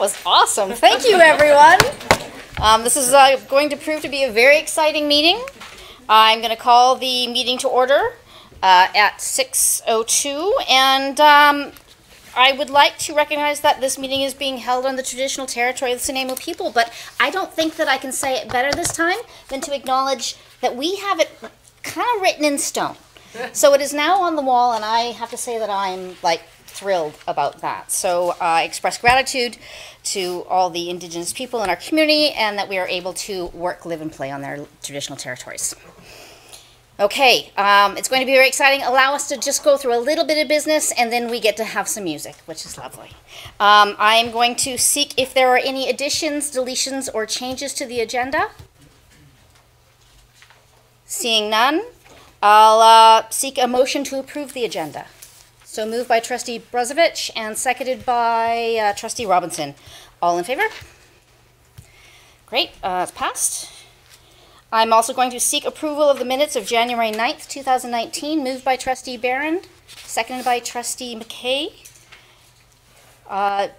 was awesome. Thank you, everyone. This is going to prove to be a very exciting meeting. I'm going to call the meeting to order at 6:02, and I would like to recognize that this meeting is being held on the traditional territory of the Nanaimo people, but I don't think that I can say it better this time than to acknowledge that we have it kind of written in stone. So it is now on the wall, and I have to say that I'm thrilled about that. So I express gratitude to all the Indigenous people in our community and that we are able to work, live, and play on their traditional territories. Okay, it's going to be very exciting. Allow us to just go through a little bit of business and then we get to have some music, which is lovely. I am going to seek if there are any additions, deletions, or changes to the agenda. Seeing none, I'll seek a motion to approve the agenda. So moved by Trustee Brozovich and seconded by Trustee Robinson. All in favor? Great, it's passed. I'm also going to seek approval of the minutes of January 9th, 2019, moved by Trustee Barron, seconded by Trustee McKay. All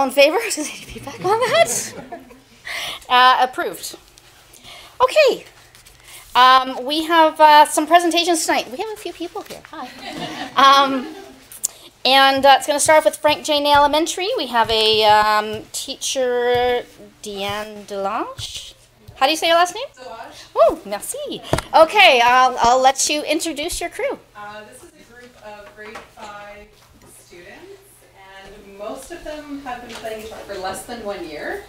in favor? Does I need to be back on that? Approved. Okay. We have some presentations tonight. We have a few people here. Hi. And it's going to start off with Frank J. Nail Elementary. We have a teacher, Deanne Delange. How do you say your last name? Delange. Oh, merci. Okay, I'll let you introduce your crew. This is a group of grade 5 students, and most of them have been playing guitar for less than 1 year.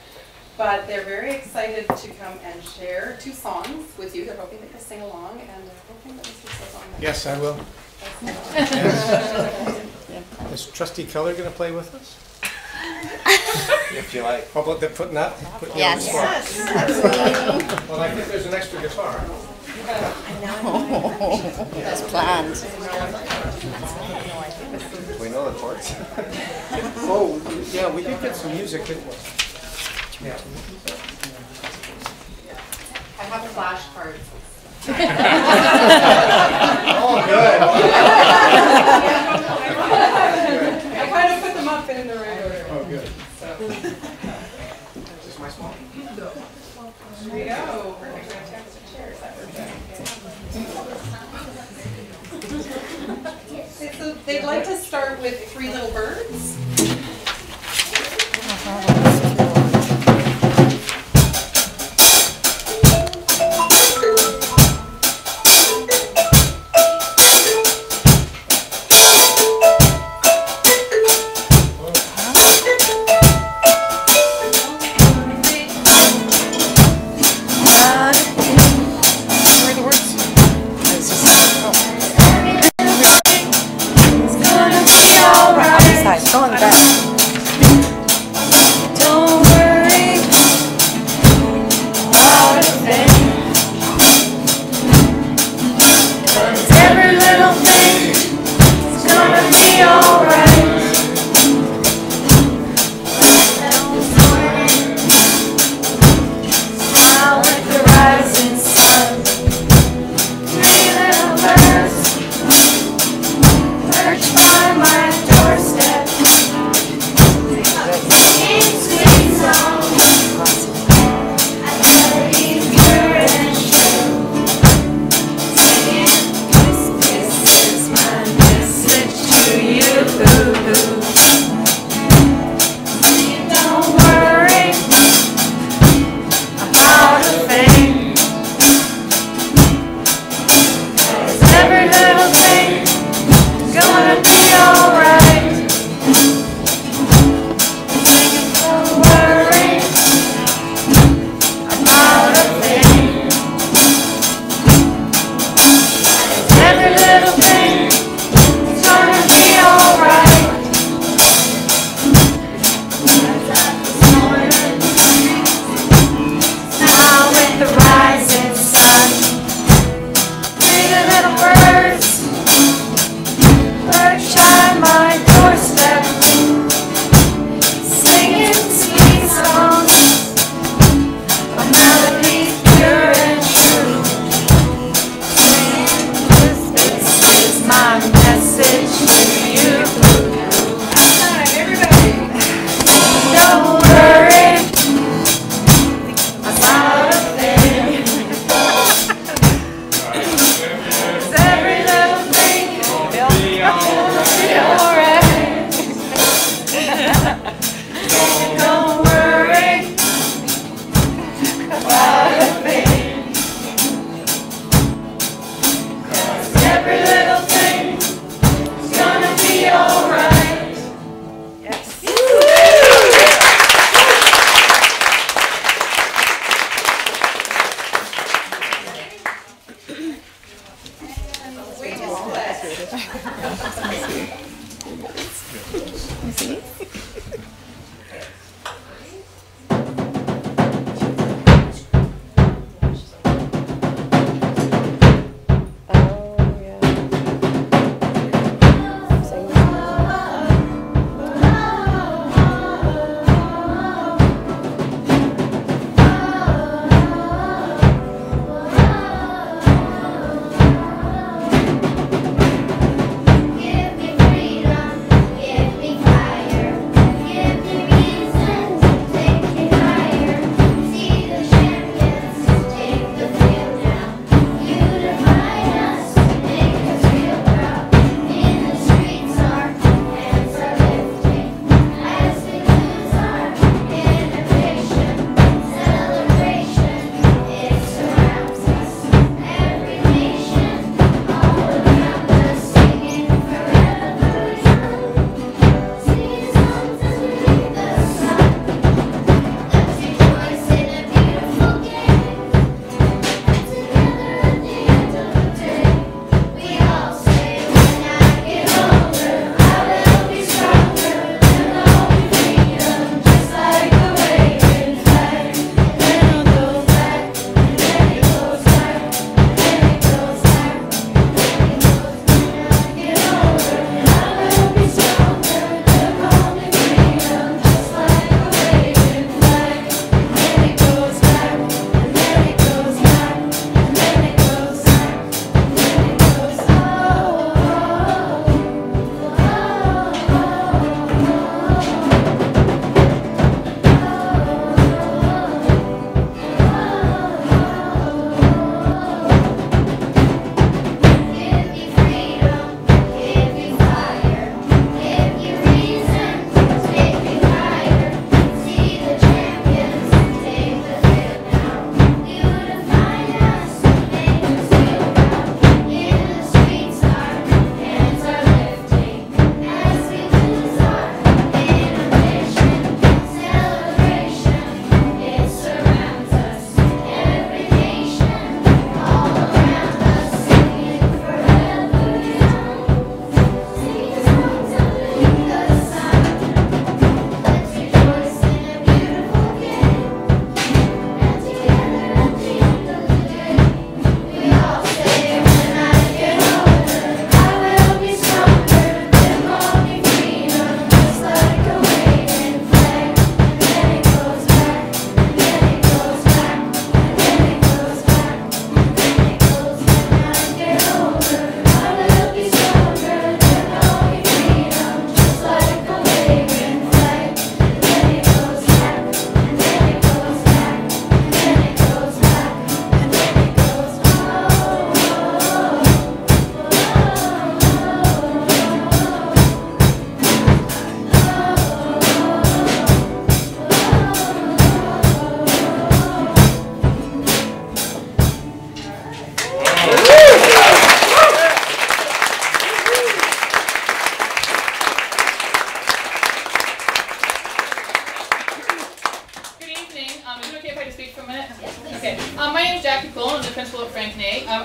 But they're very excited to come and share 2 songs with you. They're hoping they can sing along, and they're hoping that Mr. says on that. Yes, I will. Yes. Is Trustee Keller going to play with us? If you like. How about putting that? Putting Yes. Yes. Well, I think there's an extra guitar. As planned. We know the chords. Oh, yeah, we did get some music, didn't we? Yeah. I have flashcards. Oh, good. I kind of put them up in the right order. Oh, good. So. Is this my small? There we go. Perfect. Fantastic chairs. That worked out. So they'd like to start with 3 Little Birds.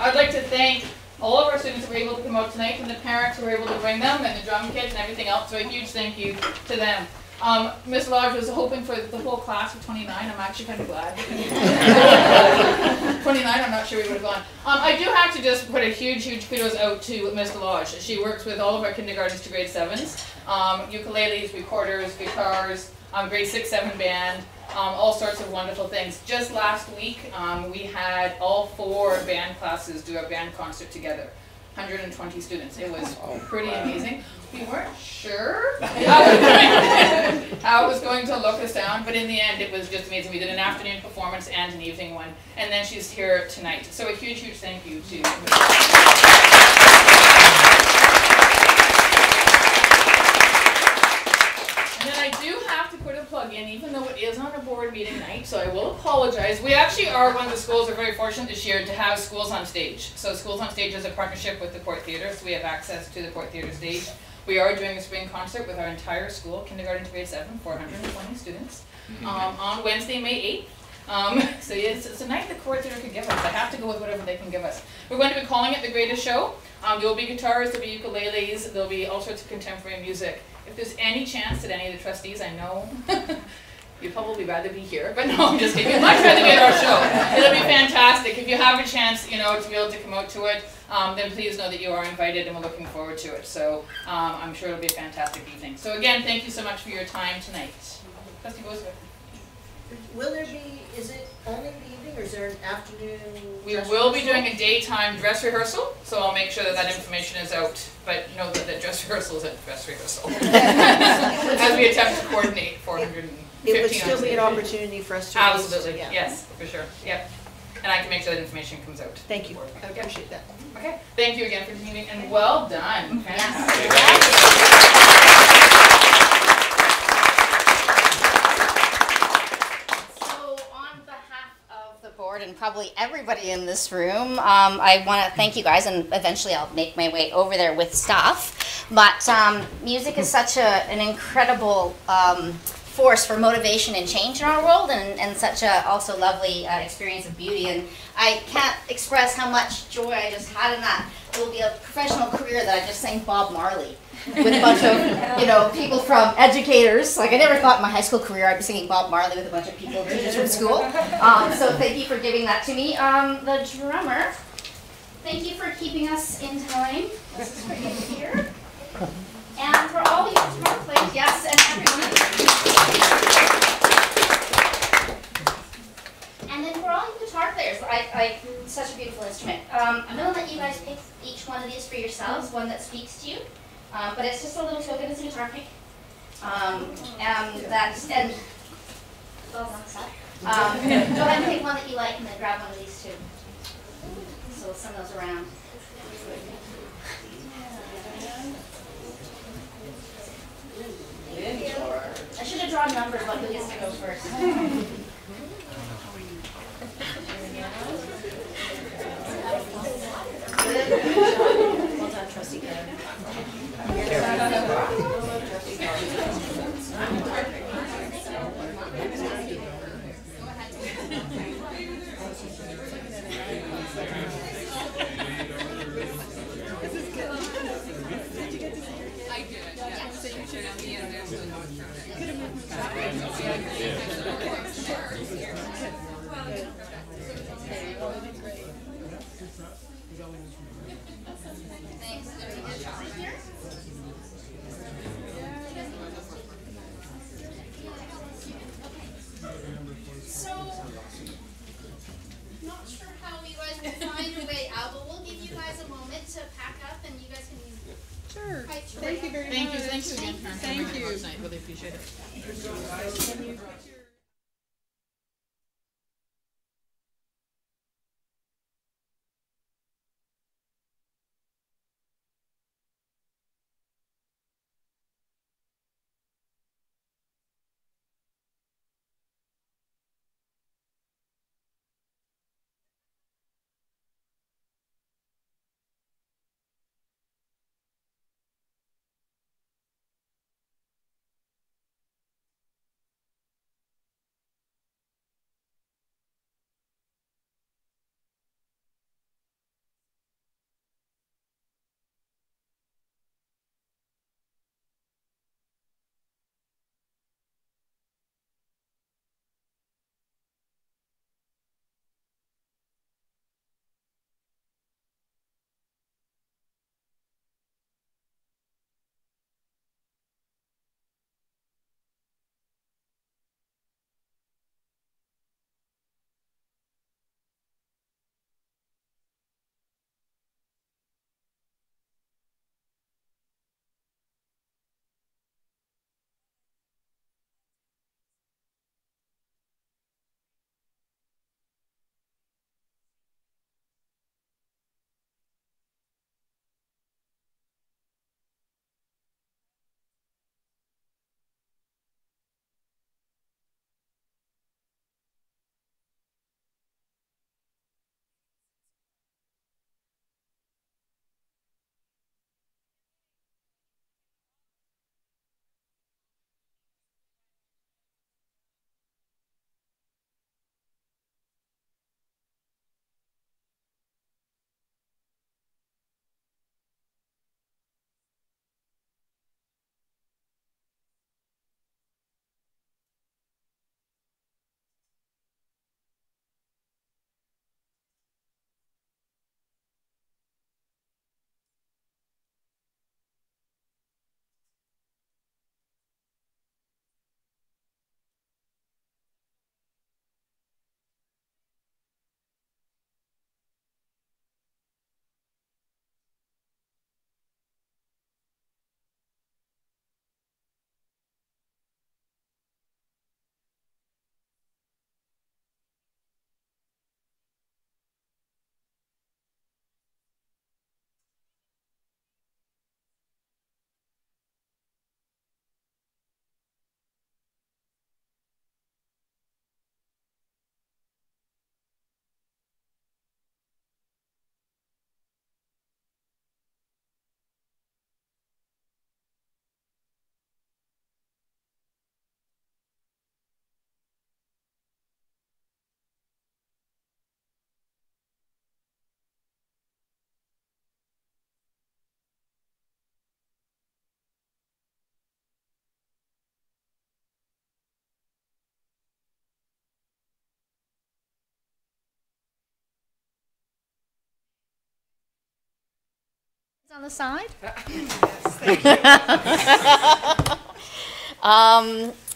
I'd like to thank all of our students who were able to come out tonight and the parents who were able to bring them and the drum kits and everything else, so a huge thank you to them. Ms. Lodge was hoping for the whole class of 29. I'm actually kind of glad. 29, I'm not sure we would have gone. I do have to just put a huge kudos out to Ms. Lodge. She works with all of our kindergartens to grade 7s, ukuleles, recorders, guitars, grade 6, 7 band, all sorts of wonderful things. Just last week, we had all 4 band classes do a band concert together. 120 students. It was pretty amazing. We weren't sure how it was going to look or sound, but in the end it was just amazing. We did an afternoon performance and an evening one, and then she's here tonight. So a huge thank you to And then I do have to put a plug in, even though it is on a board meeting night, so I will apologize. We actually are one of the schools, are very fortunate this year to have Schools on Stage. So Schools on Stage is a partnership with the Port Theatre, so we have access to the Port Theatre stage. We are doing a spring concert with our entire school, kindergarten to grade 7, 420 students, on Wednesday, May So yes, it's a night the Chord Theatre could give us. I have to go with whatever they can give us. We're going to be calling it The Greatest Show. There will be guitars, there will be ukuleles, there will be all sorts of contemporary music. If there's any chance that any of the trustees, I know, you'd probably rather be here, but no, I'm just kidding. You'd much rather be at our show. It'll be fantastic. If you have a chance, you know, to be able to come out to it, then please know that you are invited and we're looking forward to it. So I'm sure it'll be a fantastic evening. So again, thank you so much for your time tonight. Trustee Bosworth. Will there be, is it only in the evening or is there an afternoon? We will be doing a daytime dress rehearsal, so I'll make sure that that information is out. But know that the dress rehearsal is a dress rehearsal. As we attempt to coordinate 415 It would still be an hours. opportunity for us to. Absolutely, Yeah. yes, for sure, yep. And I can make sure that information comes out. Thank you, I appreciate that. Okay, thank you again for the meeting, and well done. Fantastic. So on behalf of the board and probably everybody in this room, I want to thank you guys, and eventually I'll make my way over there with staff. But music is such an incredible force for motivation and change in our world, and such a also lovely experience of beauty. And I can't express how much joy I just had in that. It will be a professional career that I just sang Bob Marley with a bunch of, you know, people from educators. Like, I never thought in my high school career I'd be singing Bob Marley with a bunch of people, teachers from school. So thank you for giving that to me. The drummer, thank you for keeping us in time. This is for you here. And for all the guitar players, yes, and everyone. And then for all you guitar players, it's such a beautiful instrument. I'm going to let you guys pick each one of these for yourselves, one that speaks to you. But it's just a little token, it's a guitar pick. And well, that's that. Go ahead and pick one that you like and then grab one of these too. So we'll send those around. I should have drawn numbers, but who gets to go first? Well done, trustee Karen. So, not sure how you guys will find your way out, but we'll give you guys a moment to pack up and you guys can Sure. fight your Thank way you very much. Thank you again, Karen. Thank you. I really appreciate it. On the side.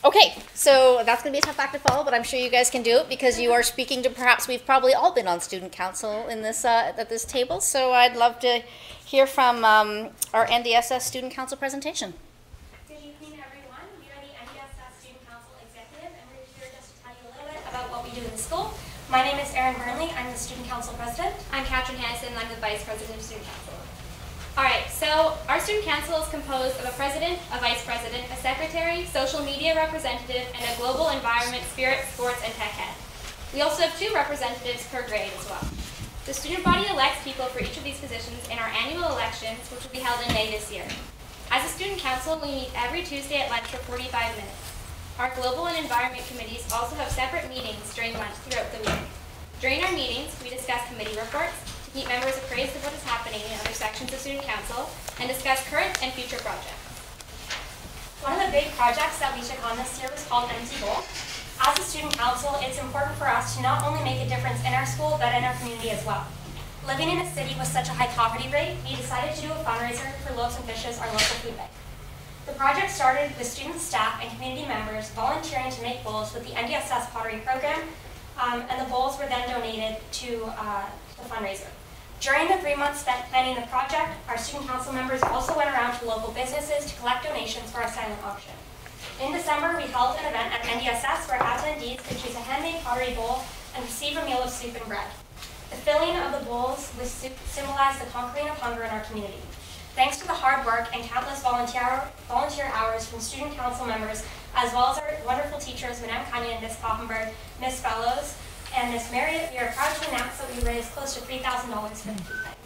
Okay, so that's going to be a tough act to follow, but I'm sure you guys can do it because you are speaking to perhaps we've probably all been on student council in this at this table. So I'd love to hear from our NDSS student council presentation. Good evening, everyone. We are the NDSS Student Council Executive, and we're here just to tell you a little bit about what we do in the school. My name is Erin Burnley. I'm the Student Council President. I'm Katrin Hansen, and I'm the Vice President of Student Council. Alright, so our Student Council is composed of a President, a Vice President, a Secretary, social media representative, and a Global Environment, Spirit, Sports, and Tech Head. We also have 2 representatives per grade as well. The student body elects people for each of these positions in our annual elections, which will be held in May this year. As a Student Council, we meet every Tuesday at lunch for 45 minutes. Our Global and Environment committees also have separate meetings during lunch throughout the week. During our meetings, we discuss committee reports, keep members appraised of what is happening in other sections of Student Council, and discuss current and future projects. One of the big projects that we took on this year was called Empty Bowl. As a Student Council, it's important for us to not only make a difference in our school, but in our community as well. Living in a city with such a high poverty rate, we decided to do a fundraiser for Loaves and Fishes, our local food bank. The project started with student staff and community members volunteering to make bowls with the NDSS pottery program, and the bowls were then donated to the fundraiser. During the 3 months spent planning the project, our student council members also went around to local businesses to collect donations for our silent auction. In December, we held an event at NDSS where attendees could choose a handmade pottery bowl and receive a meal of soup and bread. The filling of the bowls with soup symbolized the conquering of hunger in our community. Thanks to the hard work and countless volunteer hours from student council members, as well as our wonderful teachers, Madame Kanye and Miss Poffenberg, Miss Fellows, and Miss Marriott, we are proud to announce that we raised close to $3,000 for the food bank.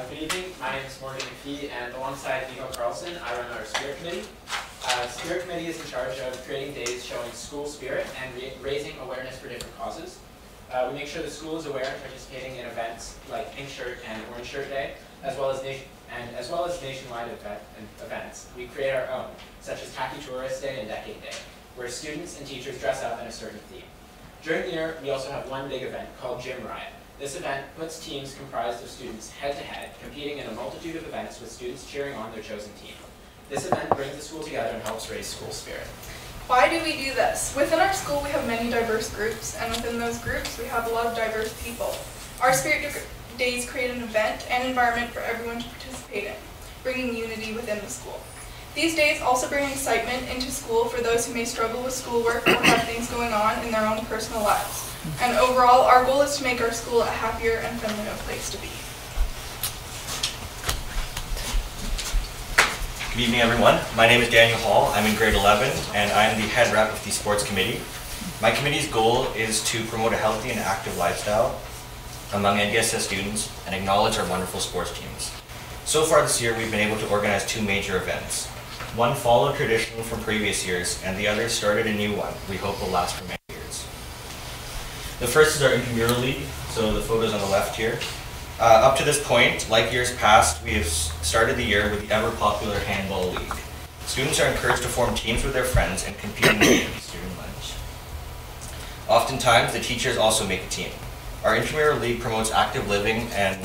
Good evening, my name is Morgan McPhee, and alongside Nico Carlson, I run our Spirit Committee. Spirit Committee is in charge of creating days showing school spirit and raising awareness for different causes. We make sure the school is aware and participating in events like Pink Shirt and Orange Shirt Day, as well as nationwide events. We create our own, such as Tacky Tourist Day and Decade Day, where students and teachers dress up in a certain theme. During the year, we also have one big event called Gym Riot. This event puts teams comprised of students head-to-head, competing in a multitude of events with students cheering on their chosen team. This event brings the school together and helps raise school spirit. Why do we do this? Within our school, we have many diverse groups, and within those groups, we have a lot of diverse people. Our Spirit Days create an event and environment for everyone to participate in, bringing unity within the school. These days also bring excitement into school for those who may struggle with schoolwork or have things going on in their own personal lives. And overall, our goal is to make our school a happier and friendlier place to be. Good evening, everyone. My name is Daniel Hall. I'm in grade 11, and I'm the head rep of the sports committee. My committee's goal is to promote a healthy and active lifestyle among NDSS students and acknowledge our wonderful sports teams. So far this year, we've been able to organize 2 major events. One followed tradition from previous years, and the other started a new one we hope will last for many years. The first is our intramural league, so the photos on the left here. Up to this point, like years past, we have started the year with the ever-popular handball league. Students are encouraged to form teams with their friends and compete in games during lunch. Oftentimes, the teachers also make a team. Our intramural league promotes active living and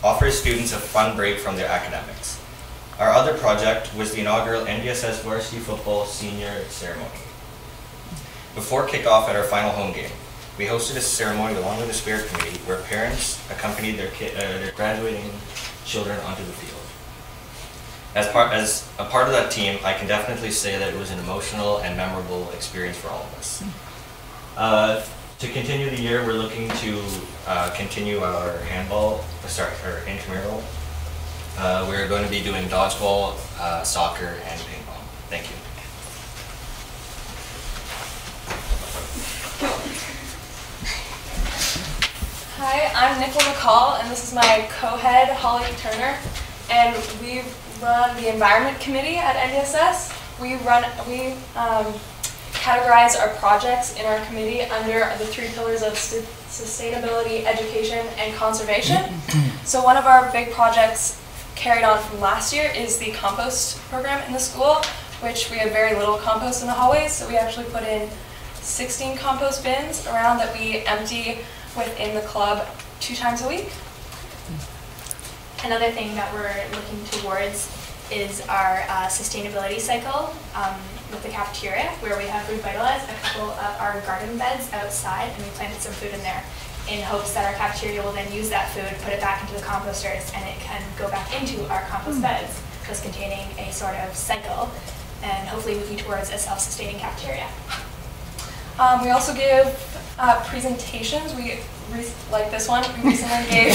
offers students a fun break from their academics. Our other project was the inaugural NDSS varsity football senior ceremony. Before kickoff at our final home game, we hosted a ceremony along with the Spirit Committee where parents accompanied their graduating children onto the field. As a part of that team, I can definitely say that it was an emotional and memorable experience for all of us. To continue the year, we're looking to continue our our intramural. We're going to be doing dodgeball, soccer, and ping pong. Thank you. Hi, I'm Nicola McCall, and this is my co-head, Holly Turner, and we run the Environment Committee at NDSS. We categorize our projects in our committee under the 3 pillars of sustainability, education, and conservation. So one of our big projects carried on from last year is the compost program in the school, which we have very little compost in the hallways, so we actually put in 16 compost bins around that we empty within the club 2 times a week. Another thing that we're looking towards is our sustainability cycle with the cafeteria, where we have revitalized a couple of our garden beds outside, and we planted some food in there in hopes that our cafeteria will then use that food, put it back into the composters, and it can go back into our compost beds, thus containing a sort of cycle, and hopefully moving towards a self-sustaining cafeteria. We also give presentations. Like this one, we recently gave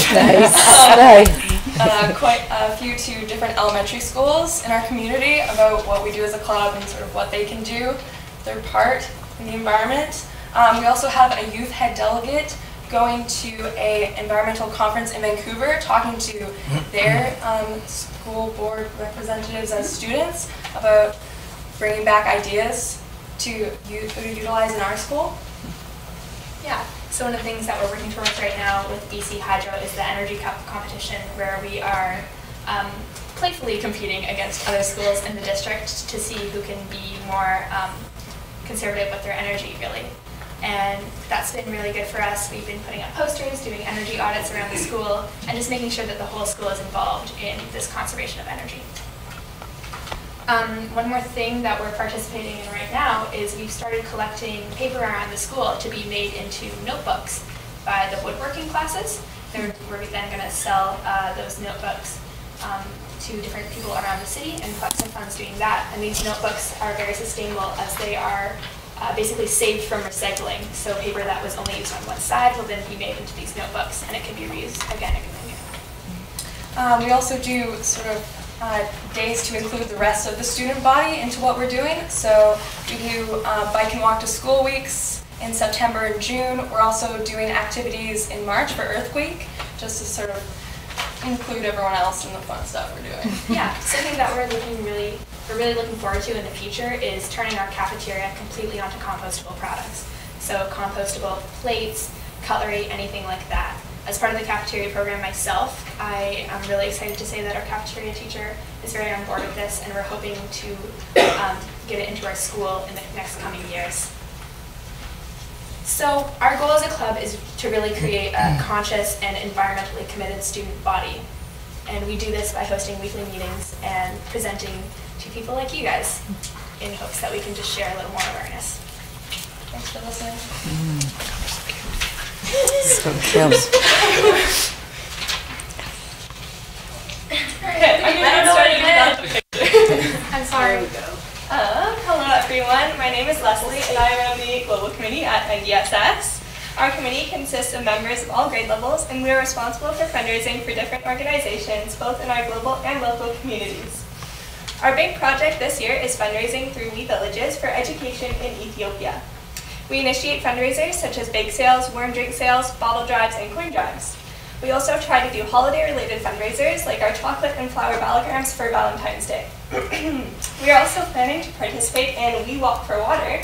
quite a few to different elementary schools in our community about what we do as a club and sort of what they can do, their part in the environment. We also have a youth head delegate going to an environmental conference in Vancouver, talking to their school board representatives as students about bringing back ideas to utilize in our school. Yeah, so one of the things that we're working towards right now with BC Hydro is the Energy Cup competition, where we are playfully competing against other schools in the district to see who can be more conservative with their energy, really. And that's been really good for us. We've been putting up posters, doing energy audits around the school, and just making sure that the whole school is involved in this conservation of energy. One more thing that we're participating in right now is we've started collecting paper around the school to be made into notebooks by the woodworking classes. We're then going to sell those notebooks to different people around the city and collect some funds doing that. And these notebooks are very sustainable as they are basically saved from recycling. So paper that was only used on one side will then be made into these notebooks, and it can be reused again and again. We also do sort of days to include the rest of the student body into what we're doing. So we do bike and walk to school weeks in September and June. We're also doing activities in March for Earth Week, just to sort of include everyone else in the fun stuff we're doing. Yeah, something that we're really looking forward to in the future is turning our cafeteria completely onto compostable products. So compostable plates, cutlery, anything like that. As part of the cafeteria program myself, I am really excited to say that our cafeteria teacher is very on board with this, and we're hoping to get it into our school in the next coming years. So our goal as a club is to really create a conscious and environmentally committed student body. And we do this by hosting weekly meetings and presenting to people like you guys in hopes that we can just share a little more awareness. Thanks for listening. So cute. I'm sorry. Hello everyone, my name is Leslie and I run the Global Committee at NDSS. Our committee consists of members of all grade levels, and we are responsible for fundraising for different organizations, both in our global and local communities. Our big project this year is fundraising through We Villages for education in Ethiopia. We initiate fundraisers such as bake sales, warm drink sales, bottle drives, and coin drives. We also try to do holiday-related fundraisers like our chocolate and flower ballograms for Valentine's Day. We are also planning to participate in We Walk for Water,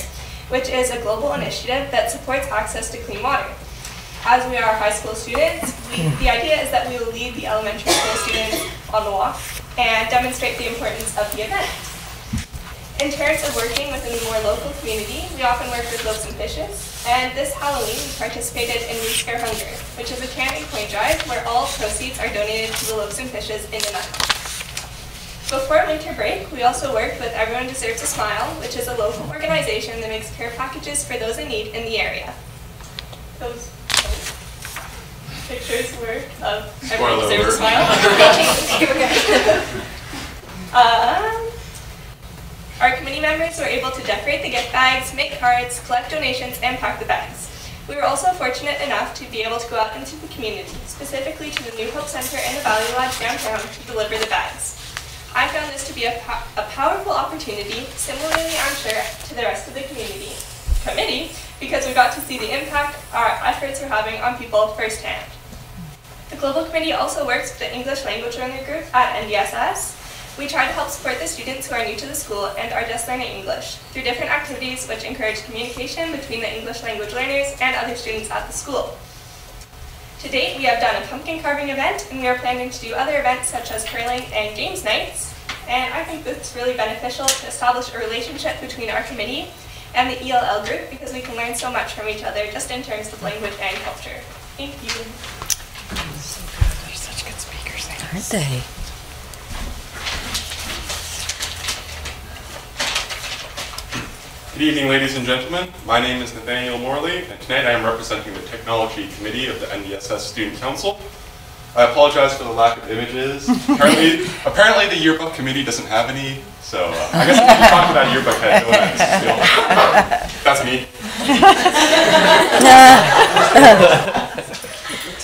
which is a global initiative that supports access to clean water. As we are high school students, the idea is that we will lead the elementary school students on the walk and demonstrate the importance of the event. In terms of working within the more local community, we often work with Loaves and Fishes, and this Halloween we participated in We Scare Hunger, which is a charity coin drive where all proceeds are donated to the Loaves and Fishes in the night. Before winter break, we also worked with Everyone Deserves a Smile, which is a local organization that makes care packages for those in need in the area. Those pictures were of Everyone Deserves a Smile. Our committee members were able to decorate the gift bags, make cards, collect donations, and pack the bags. We were also fortunate enough to be able to go out into the community, specifically to the New Hope Center and the Valley Lodge downtown, to deliver the bags. I found this to be a powerful opportunity, similarly I'm sure to the rest of the committee, because we got to see the impact our efforts were having on people firsthand. The Global Committee also works with the English Language Learner Group at NDSS. We try to help support the students who are new to the school and are just learning English through different activities which encourage communication between the English language learners and other students at the school. To date, we have done a pumpkin carving event, and we are planning to do other events such as curling and games nights. And I think that's really beneficial to establish a relationship between our committee and the ELL group because we can learn so much from each other just in terms of language and culture. Thank you. They're such good speakers, aren't they? Good evening, ladies and gentlemen. My name is Nathaniel Morley, and tonight I am representing the Technology Committee of the NDSS Student Council. I apologize for the lack of images. Apparently the yearbook committee doesn't have any, so I guess we can talk about yearbook head. That's me.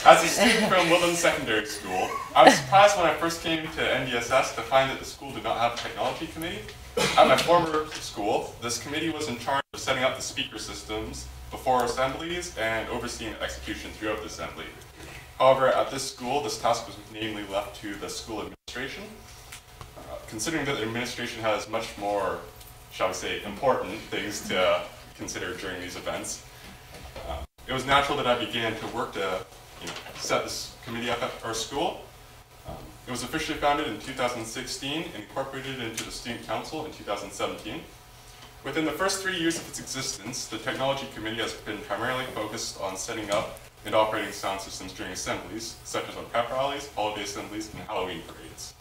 As a student from Woodland Secondary School, I was surprised when I first came to NDSS to find that the school did not have a technology committee. At my former school, this committee was in charge of setting up the speaker systems before assemblies and overseeing the execution throughout the assembly. However, at this school, this task was namely left to the school administration. Considering that the administration has much more, shall we say, important things to consider during these events, it was natural that I began to work to set this committee up at our school. It was officially founded in 2016 and incorporated into the Student Council in 2017. Within the first 3 years of its existence, the Technology Committee has been primarily focused on setting up and operating sound systems during assemblies, such as on pep rallies, holiday assemblies, and Halloween parades.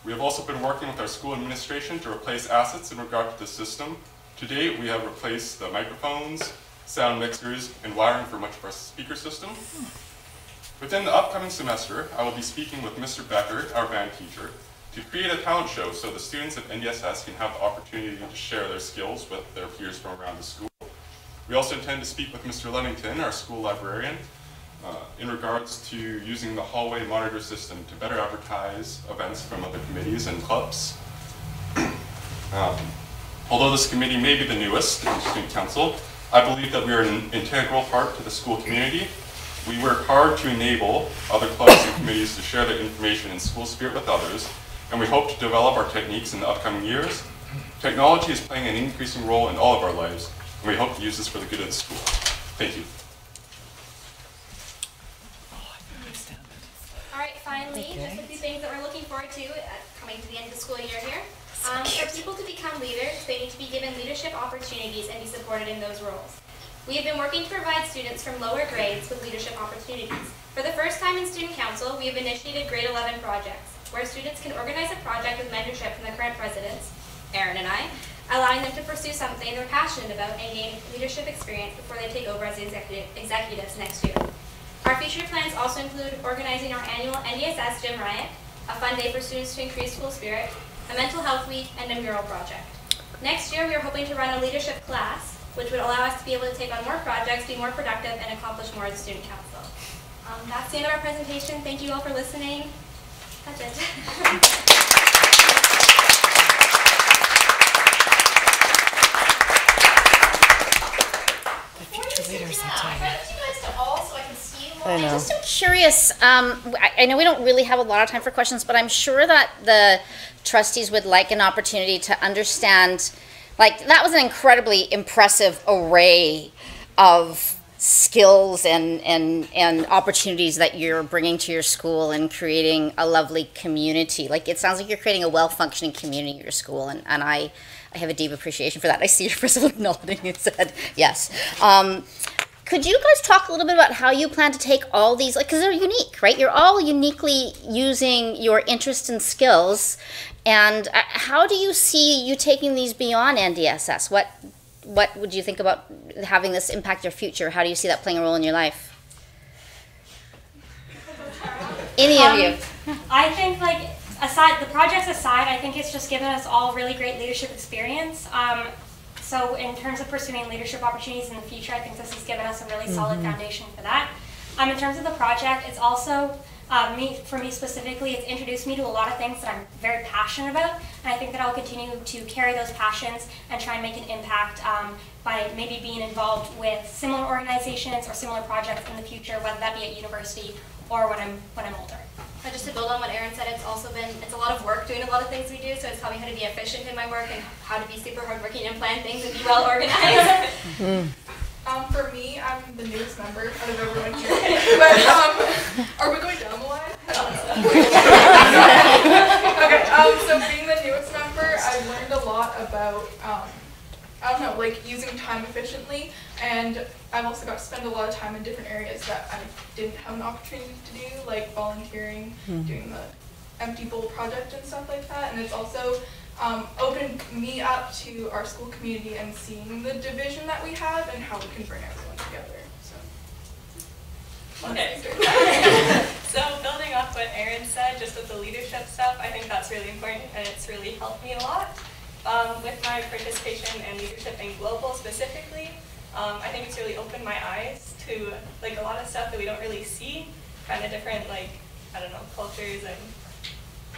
We have also been working with our school administration to replace assets in regard to the system. To date, we have replaced the microphones, sound mixers, and wiring for much of our speaker system. Within the upcoming semester, I will be speaking with Mr. Becker, our band teacher, to create a talent show so the students at NDSS can have the opportunity to share their skills with their peers from around the school. We also intend to speak with Mr. Lennington, our school librarian, in regards to using the hallway monitor system to better advertise events from other committees and clubs. Although this committee may be the newest in the Student Council, I believe that we are an integral part to the school community. We work hard to enable other clubs and committees to share their information and school spirit with others, and we hope to develop our techniques in the upcoming years. Technology is playing an increasing role in all of our lives, and we hope to use this for the good of the school. Thank you. All right, finally, just a few things that we're looking forward to coming to the end of the school year here. For people to become leaders, they need to be given leadership opportunities and be supported in those roles. We have been working to provide students from lower grades with leadership opportunities. For the first time in Student Council, we have initiated Grade 11 projects, where students can organize a project with mentorship from the current presidents, Aaron and I, allowing them to pursue something they're passionate about and gain leadership experience before they take over as executives next year. Our future plans also include organizing our annual NDSS Gym Riot, a fun day for students to increase school spirit, a mental health week, and a mural project. Next year, we are hoping to run a leadership class, which would allow us to be able to take on more projects, be more productive, and accomplish more as a student council. That's the end of our presentation. Thank you all for listening. That's it. I know. Just am curious, I know we don't really have a lot of time for questions, but I'm sure that the trustees would like an opportunity to understand, like, that was an incredibly impressive array of skills and opportunities that you're bringing to your school and creating a lovely community. Like, it sounds like you're creating a well-functioning community at your school, and I have a deep appreciation for that. I see your principal nodding his head. Yes. Could you guys talk a little bit about how you plan to take all these, like, because they're unique, right? You're all uniquely using your interests and skills, and how do you see you taking these beyond NDSS? What would you think about having this impact your future? How do you see that playing a role in your life? Any of you? I think, like, the projects aside, I think it's just given us all really great leadership experience. So in terms of pursuing leadership opportunities in the future, I think this has given us a really solid foundation for that. In terms of the project, it's also, for me specifically, it's introduced me to a lot of things that I'm very passionate about, and I think that I'll continue to carry those passions and try and make an impact by maybe being involved with similar organizations or similar projects in the future, whether that be at university or when I'm older. Just to build on what Aaron said, it's a lot of work doing a lot of things we do, so it's taught me how to be efficient in my work and how to be super hardworking and plan things and be well organized. For me, I'm the newest member out of everyone here. But are we going down the line? Okay, so I don't know, like using time efficiently, and I've also got to spend a lot of time in different areas that I didn't have an opportunity to do, like volunteering, doing the Empty Bowl project and stuff like that, and it's also opened me up to our school community and seeing the division that we have and how we can bring everyone together. Okay. So building off what Erin said, just with the leadership stuff, I think that's really important and it's really helped me a lot. With my participation and leadership in Global specifically, I think it's really opened my eyes to like a lot of stuff that we don't really see, kind of different like, I don't know, cultures and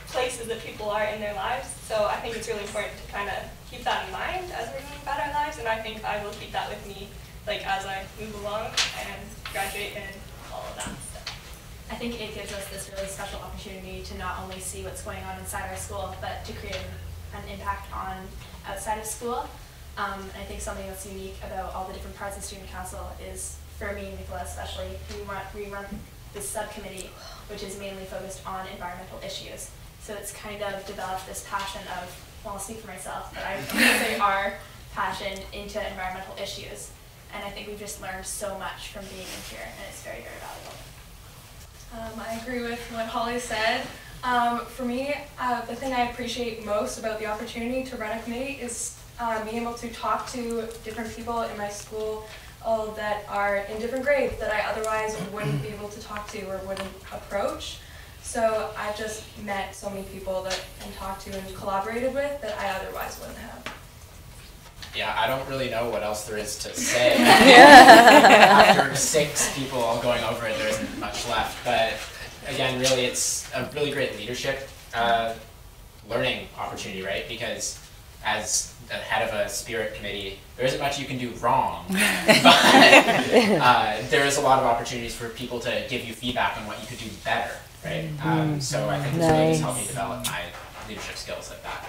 places that people are in their lives. So I think it's really important to kind of keep that in mind as we're going about our lives, and I think I will keep that with me like as I move along and graduate and all of that stuff. I think it gives us this really special opportunity to not only see what's going on inside our school, but to create an impact on outside of school. And I think something that's unique about all the different parts of Student Council is, for me, Nicola especially, we run this subcommittee, which is mainly focused on environmental issues. So it's kind of developed this passion of, well, I'll speak for myself, but I would say our passion into environmental issues. And I think we've just learned so much from being in here, and it's very, very valuable. I agree with what Holly said. For me, the thing I appreciate most about the opportunity to run a committee is being able to talk to different people in my school that are in different grades that I otherwise wouldn't be able to talk to or wouldn't approach. So I just met so many people and talked to and collaborated with that I otherwise wouldn't have. Yeah, I don't really know what else there is to say. After 6 people all going over it, there isn't much left. But again, really, it's a really great leadership learning opportunity, right? Because as the head of a spirit committee, there isn't much you can do wrong. But there is a lot of opportunities for people to give you feedback on what you could do better, right? So I think this really has helped me develop my leadership skills like that.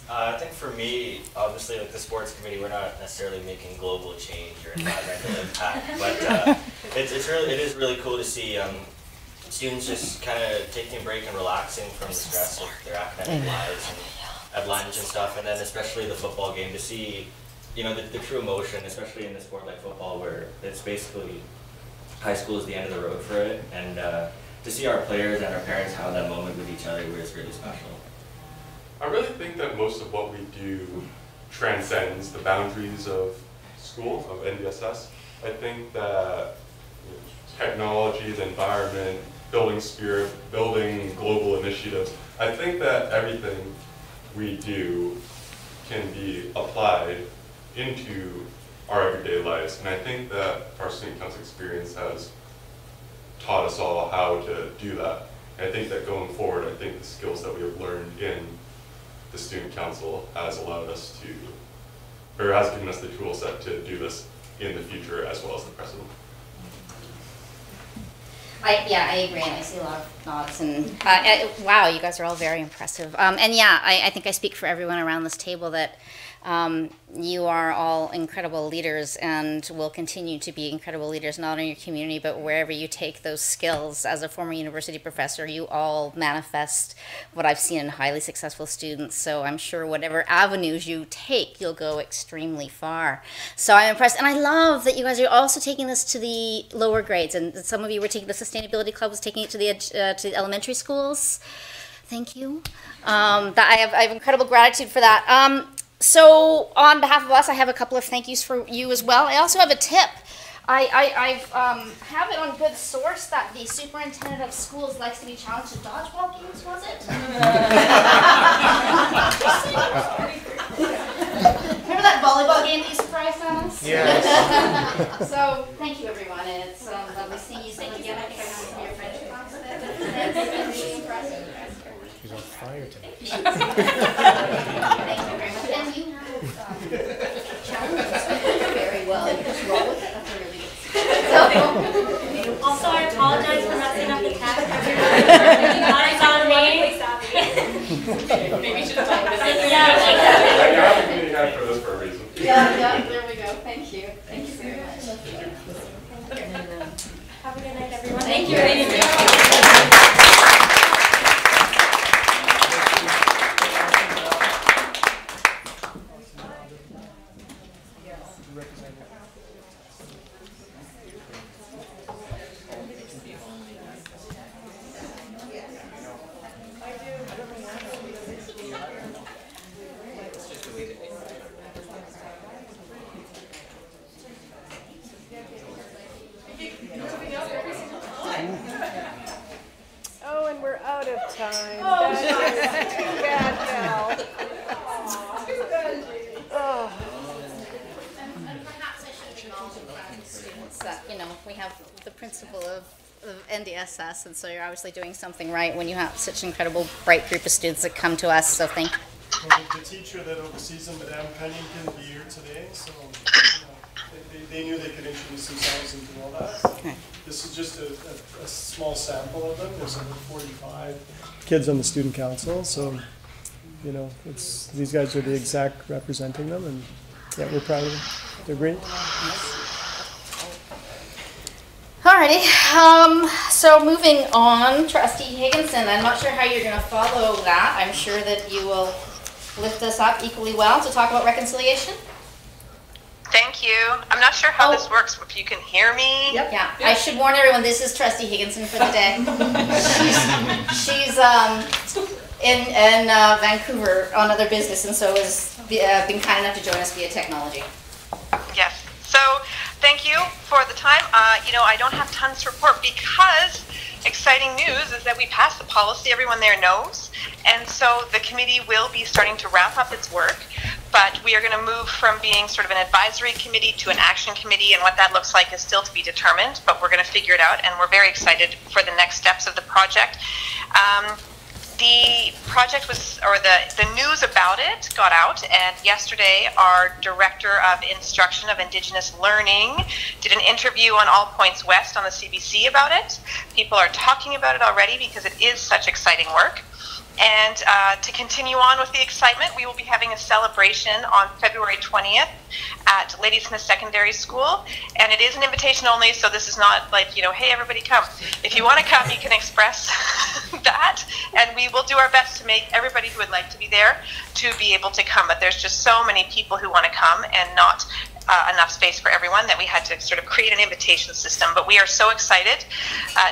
I think for me, obviously, like the sports committee, we're not necessarily making global change or environmental impact, but it is really cool to see students just kind of taking a break and relaxing from the stress of their academic lives and at lunch and stuff, and then especially the football game to see, you know, the true emotion, especially in a sport like football, where it's basically high school is the end of the road for it, and to see our players and our parents have that moment with each other was really special. I really think that most of what we do transcends the boundaries of school, of NDSS. I think that technology, the environment, building spirit, building global initiatives, I think that everything we do can be applied into our everyday lives. And I think that our Student Council experience has taught us all how to do that. And I think that going forward, I think the skills that we have learned in the Student Council has allowed us to, or has given us the tool set to do this in the future as well as the present. I agree, and I see a lot of nods, and wow, you guys are all very impressive. And yeah, I think I speak for everyone around this table that you are all incredible leaders and will continue to be incredible leaders, not in your community, but wherever you take those skills. As a former university professor, you all manifest what I've seen in highly successful students. So I'm sure whatever avenues you take, you'll go extremely far. So I'm impressed. And I love that you guys are also taking this to the lower grades. And some of you were taking, the Sustainability Club was taking it to the elementary schools. Thank you. I have incredible gratitude for that. So on behalf of us, I have a couple of thank yous for you as well. I also have a tip. I have it on good source that the superintendent of schools likes to be challenged to dodgeball games, was it? Remember that volleyball game that you surprised on us? Yes. So thank you, everyone, and it's lovely seeing you. Thank you again. I think I know some of your friendship class there, but it's really impressive. She's on fire today. Thank you very much. And you have challenges very well. You just roll with it. That's a really good skill. Also, I apologize for messing up the text. It's on me. Maybe you should have talked about it. You have a community hat for this for a reason. Yeah, there we go. Thank you. Thank you very much. Have a good night, everyone. Thank you. time. Oh, That's too bad now. And perhaps I should acknowledge the fact that students that, you know, we have the principal of NDSS, and so you're obviously doing something right when you have such an incredible, bright group of students that come to us, so thank you. Well, the teacher that oversees them, Madame Penning, couldn't be here today, so they knew they could introduce themselves and do all that. Okay. This is just a small sample of them. There's over 45 kids on the student council, so you know, these guys are the exec representing them, and yeah, we're proud of them. They're great. Alrighty, so moving on, Trustee Higginson, I'm not sure how you're going to follow that. I'm sure that you will lift us up equally well to talk about reconciliation. Thank you. I'm not sure how this works, if you can hear me. Yep. Yeah, I should warn everyone, this is Trustee Higginson for the day. she's in Vancouver on other business, and so has been kind enough to join us via technology. Yes. So thank you for the time. You know, I don't have tons to report because exciting news is that we passed the policy everyone there knows. And so the committee will be starting to wrap up its work. But we are going to move from being sort of an advisory committee to an action committee, and what that looks like is still to be determined, but we're going to figure it out, and we're very excited for the next steps of the project. The project was, or the news about it got out, and yesterday our Director of Instruction of Indigenous Learning did an interview on All Points West on the CBC about it. People are talking about it already because it is such exciting work. And to continue on with the excitement, we will be having a celebration on February 20th at Ladysmith Secondary School. And it is an invitation only, so this is not like, you know, hey, everybody come. If you want to come, you can express that. And we will do our best to make everybody who would like to be there to be able to come. But there's just so many people who want to come and not enough space for everyone that we had to sort of create an invitation system. But we are so excited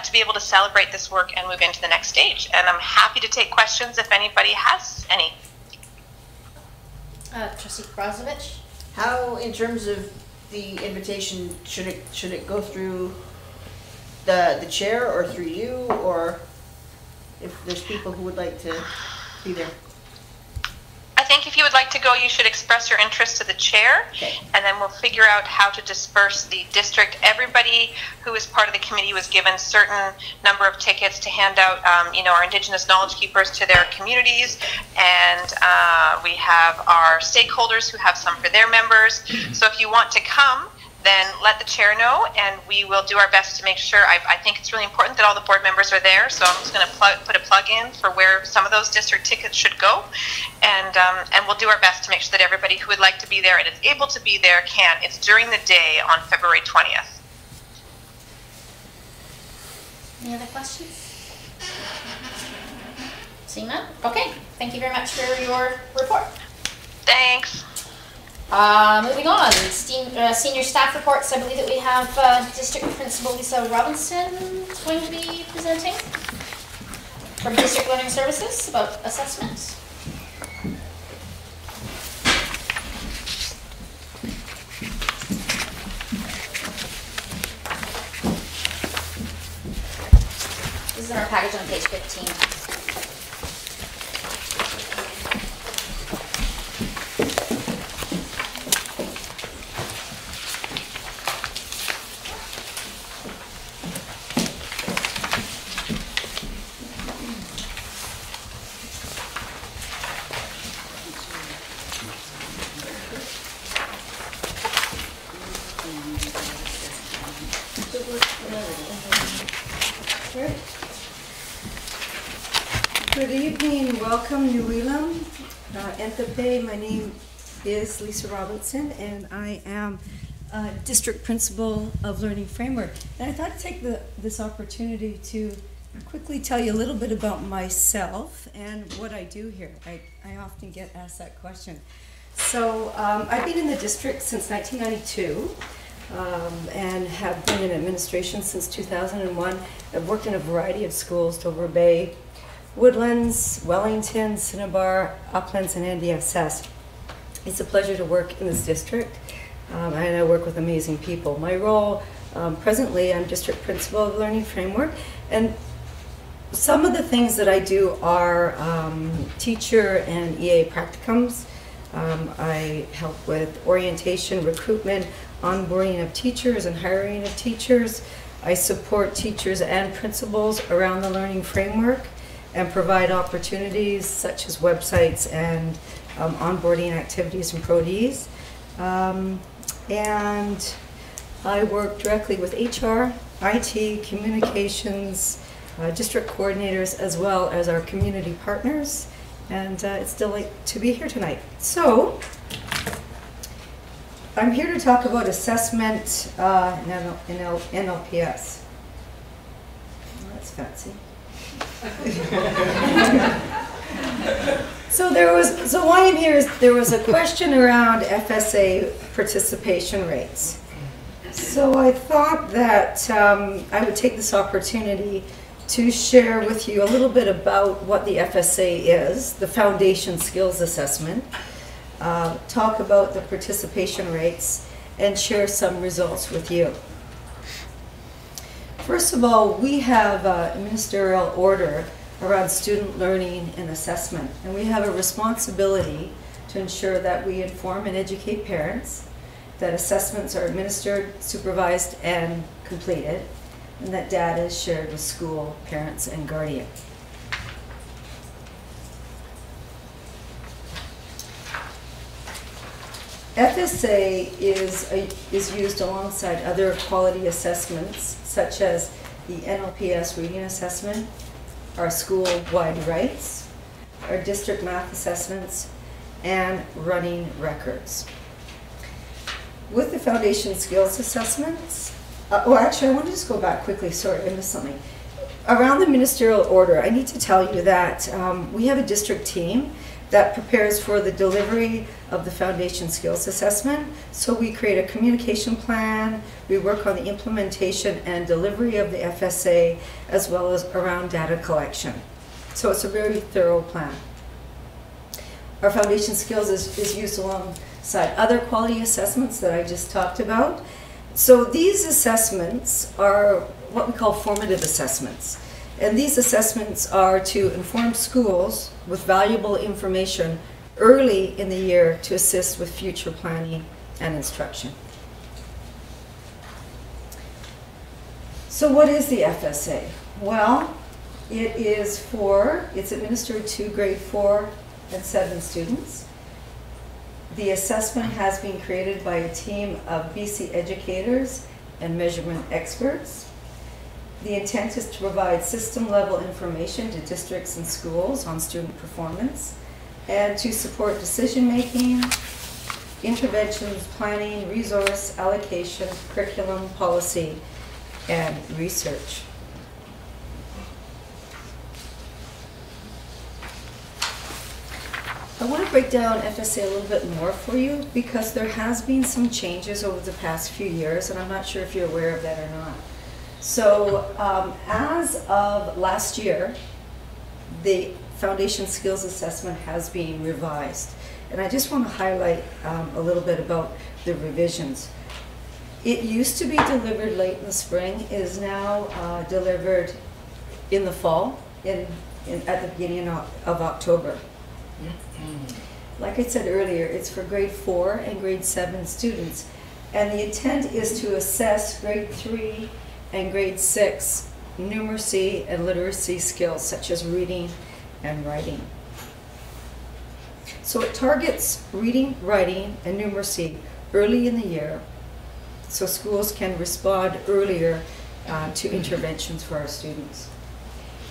to be able to celebrate this work and move into the next stage. And I'm happy to take questions if anybody has any. Trustee Krasovich? How, in terms of the invitation, should it go through the chair or through you, or if there's people who would like to be there? I think if you would like to go, you should express your interest to the chair, and then we'll figure out how to disperse the district. Everybody who is part of the committee was given certain number of tickets to hand out, you know, our Indigenous knowledge keepers to their communities, and we have our stakeholders who have some for their members. So if you want to come, then let the chair know, and we will do our best to make sure. I think it's really important that all the board members are there, so I'm just going to put a plug in for where some of those district tickets should go, and we'll do our best to make sure that everybody who would like to be there and is able to be there can. It's during the day on February 20th. Any other questions? Seeing none? Okay, thank you very much for your report. Thanks. Moving on, senior staff reports. I believe that we have District Principal Lisa Robinson going to be presenting from District Learning Services about assessment. This is in our package on page 15. Good evening, welcome New Elam, Enthape. My name is Lisa Robinson, and I am District Principal of Learning Framework. And I thought I'd take this opportunity to quickly tell you a little bit about myself and what I do here. I often get asked that question. So I've been in the district since 1992. And have been in administration since 2001. I've worked in a variety of schools, Dover Bay, Woodlands, Wellington, Cinnabar, Uplands, and NDSS. It's a pleasure to work in this district, and I work with amazing people. My role, presently, I'm District Principal of Learning Framework, and some of the things that I do are teacher and EA practicums. I help with orientation, recruitment, onboarding of teachers and hiring of teachers. I support teachers and principals around the learning framework and provide opportunities such as websites and onboarding activities and ProDs. And I work directly with HR, IT, communications, district coordinators, as well as our community partners. And it's a delight to be here tonight. So, I'm here to talk about assessment in NLPS. Oh, that's fancy. So why I'm here is there was a question around FSA participation rates. So I thought that I would take this opportunity to share with you a little bit about what the FSA is, the Foundation Skills Assessment, talk about the participation rates, and share some results with you. First of all, we have a ministerial order around student learning and assessment, and we have a responsibility to ensure that we inform and educate parents, that assessments are administered, supervised, and completed, and that data is shared with school, parents, and guardian. FSA is used alongside other quality assessments, such as the NLPS reading assessment, our school-wide rights, our district math assessments, and running records. With the Foundation Skills Assessments, actually I want to just go back quickly, sorry, I missed something. Around the ministerial order, I need to tell you that we have a district team that prepares for the delivery of the Foundation Skills Assessment. So we create a communication plan, we work on the implementation and delivery of the FSA, as well as around data collection. So it's a very thorough plan. Our Foundation Skills is used alongside other quality assessments that I just talked about. So these assessments are what we call formative assessments. And these assessments are to inform schools with valuable information early in the year to assist with future planning and instruction. So what is the FSA? Well, it's administered to grade 4 and 7 students. The assessment has been created by a team of BC educators and measurement experts. The intent is to provide system-level information to districts and schools on student performance and to support decision-making, interventions, planning, resource allocation, curriculum, policy, and research. I want to break down FSA a little bit more for you because there has been some changes over the past few years, and I'm not sure if you're aware of that or not. So as of last year, the Foundation Skills Assessment has been revised. And I just want to highlight a little bit about the revisions. It used to be delivered late in the spring. It is now delivered in the fall, at the beginning of October. Like I said earlier, it's for grade 4 and grade 7 students. And the intent is to assess grade 3 and grade 6 numeracy and literacy skills such as reading and writing. So it targets reading, writing, and numeracy early in the year so schools can respond earlier to interventions for our students.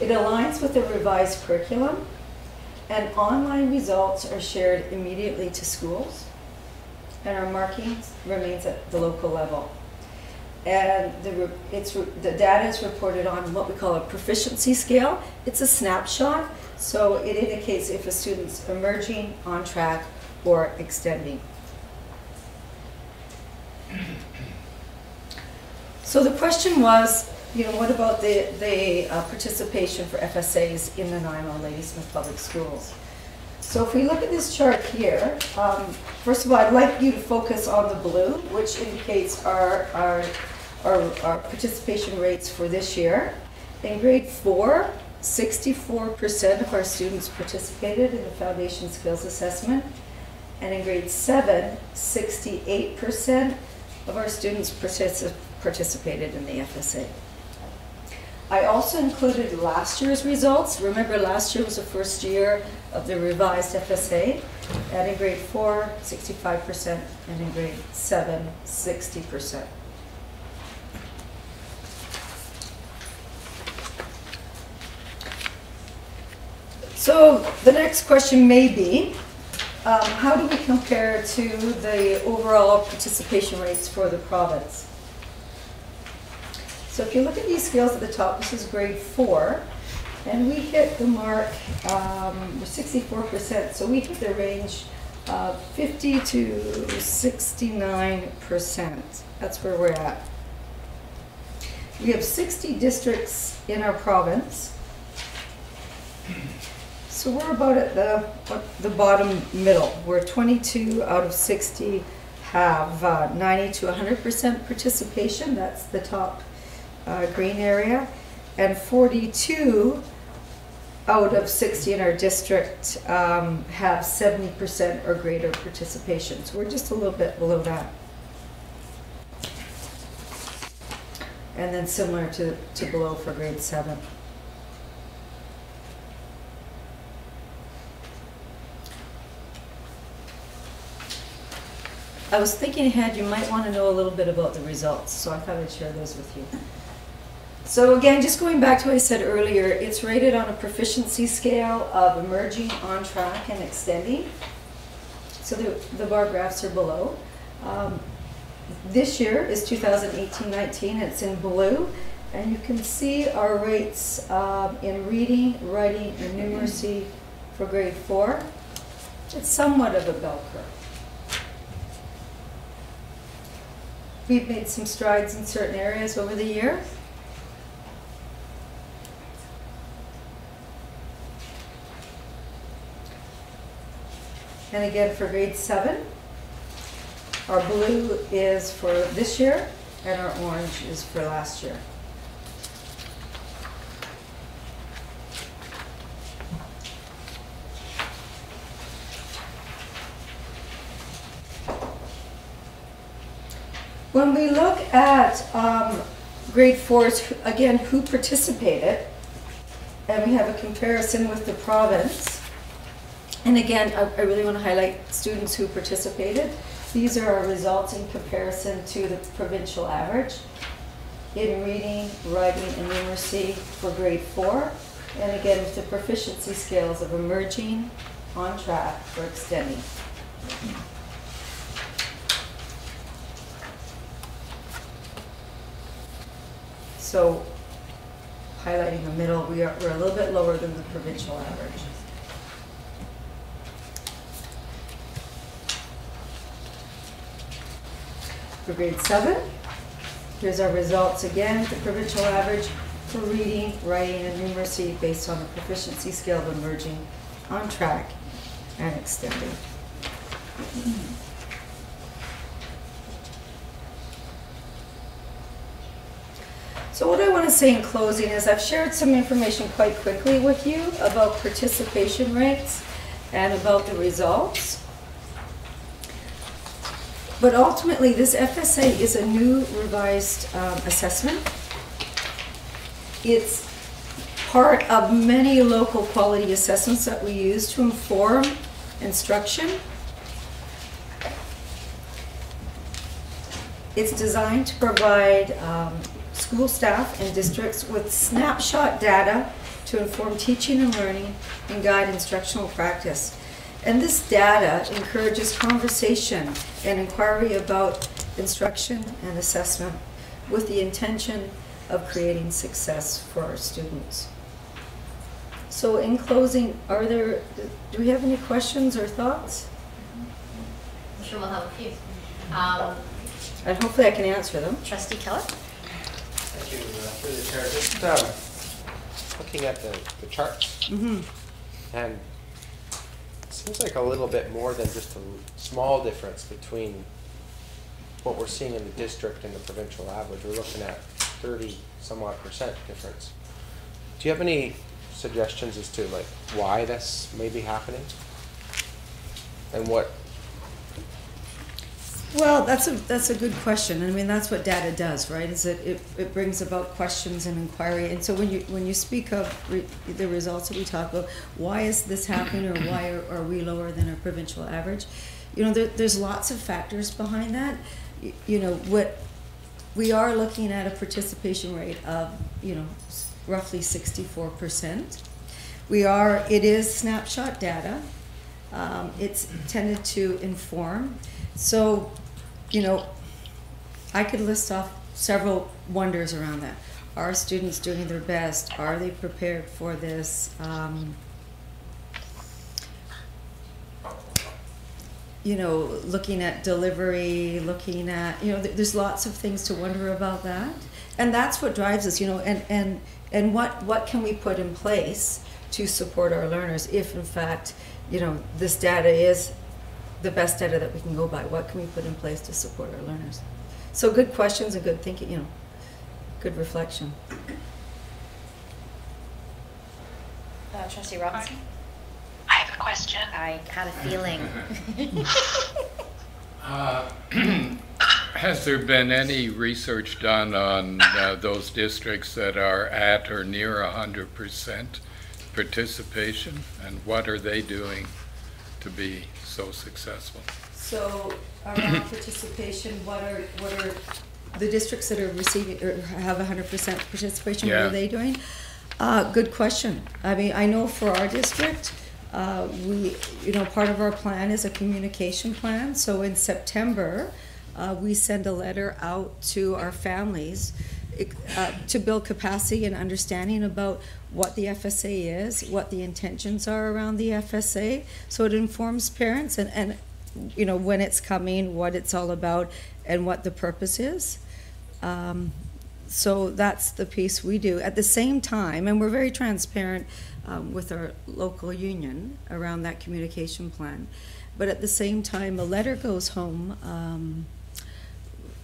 It aligns with the revised curriculum, and online results are shared immediately to schools, and our marking remains at the local level. And the data is reported on what we call a proficiency scale. It's a snapshot, so it indicates if a student's emerging, on track, or extending. So the question was, what about the participation for FSAs in the Nanaimo Ladysmith Public Schools? So if we look at this chart here, first of all, I'd like you to focus on the blue, which indicates our participation rates for this year. In grade 4, 64% of our students participated in the Foundation Skills Assessment. And in grade 7, 68% of our students participated in the FSA. I also included last year's results. Remember, last year was the first year of the revised FSA. And in grade 4, 65%, and in grade 7, 60%. So the next question may be, how do we compare to the overall participation rates for the province? So if you look at these scales at the top, this is grade 4, and we hit the mark 64%. So we hit the range of 50 to 69%. That's where we're at. We have 60 districts in our province. So we're about at the bottom middle, where 22 out of 60 have 90 to 100% participation. That's the top green area. And 42 out of 60 in our district have 70% or greater participation. So we're just a little bit below that. And then similar to below for grade 7. I was thinking ahead, you might want to know a little bit about the results, so I thought I'd share those with you. So again, just going back to what I said earlier, it's rated on a proficiency scale of emerging, on track, and extending. So the bar graphs are below. This year is 2018-19, it's in blue, and you can see our rates in reading, writing, and numeracy for grade 4. It's somewhat of a bell curve. We've made some strides in certain areas over the year. And again, for grade 7, our blue is for this year, and our orange is for last year. When we look at grade 4s, again, who participated, and we have a comparison with the province. And again, I really want to highlight students who participated. These are our results in comparison to the provincial average in reading, writing, and numeracy for grade 4. And again, with the proficiency scales of emerging, on track, or extending. So, highlighting the middle, we're a little bit lower than the provincial average. For grade 7, here's our results again, the provincial average for reading, writing, and numeracy based on the proficiency scale of emerging, on track, and extending. So what I want to say in closing is I've shared some information quite quickly with you about participation rates and about the results. But ultimately, this FSA is a new revised assessment. It's part of many local quality assessments that we use to inform instruction. It's designed to provide school staff and districts with snapshot data to inform teaching and learning and guide instructional practice. And this data encourages conversation and inquiry about instruction and assessment with the intention of creating success for our students. So in closing, do we have any questions or thoughts? I'm sure we'll have a few. And hopefully I can answer them. Trustee Keller? Thank you, through the chair. Just looking at the charts, and it seems like a little bit more than just a small difference between what we're seeing in the district and the provincial average. We're looking at 30 some odd % difference. Do you have any suggestions as to like why this may be happening? And what? Well, that's a good question. I mean, that's what data does, right? Is it brings about questions and inquiry. And so when you speak of the results that we talk about, why is this happening, or why are we lower than our provincial average? You know, there's lots of factors behind that. You know, what we are looking at a participation rate of, you know, roughly 64%. It is snapshot data. It's tended to inform. So, you know, I could list off several wonders around that. Are students doing their best? Are they prepared for this? You know, looking at delivery, looking at, you know, there's lots of things to wonder about that. And that's what drives us, you know, and what can we put in place to support our learners if, in fact, you know, this data is the best data that we can go by. What can we put in place to support our learners? So good questions and good thinking, you know, good reflection. Trustee Robinson? I have a question. I had a feeling. Has there been any research done on those districts that are at or near 100% participation, and what are they doing to be so successful? So around participation, what are the districts that are receiving or have 100% participation? Yeah. What are they doing? Good question. I mean, I know for our district, you know, part of our plan is a communication plan. So in September, we send a letter out to our families to build capacity and understanding about what the FSA is, what the intentions are around the FSA. So it informs parents and you know, when it's coming, what it's all about, and what the purpose is. So that's the piece we do. At the same time, and we're very transparent with our local union around that communication plan, but at the same time, a letter goes home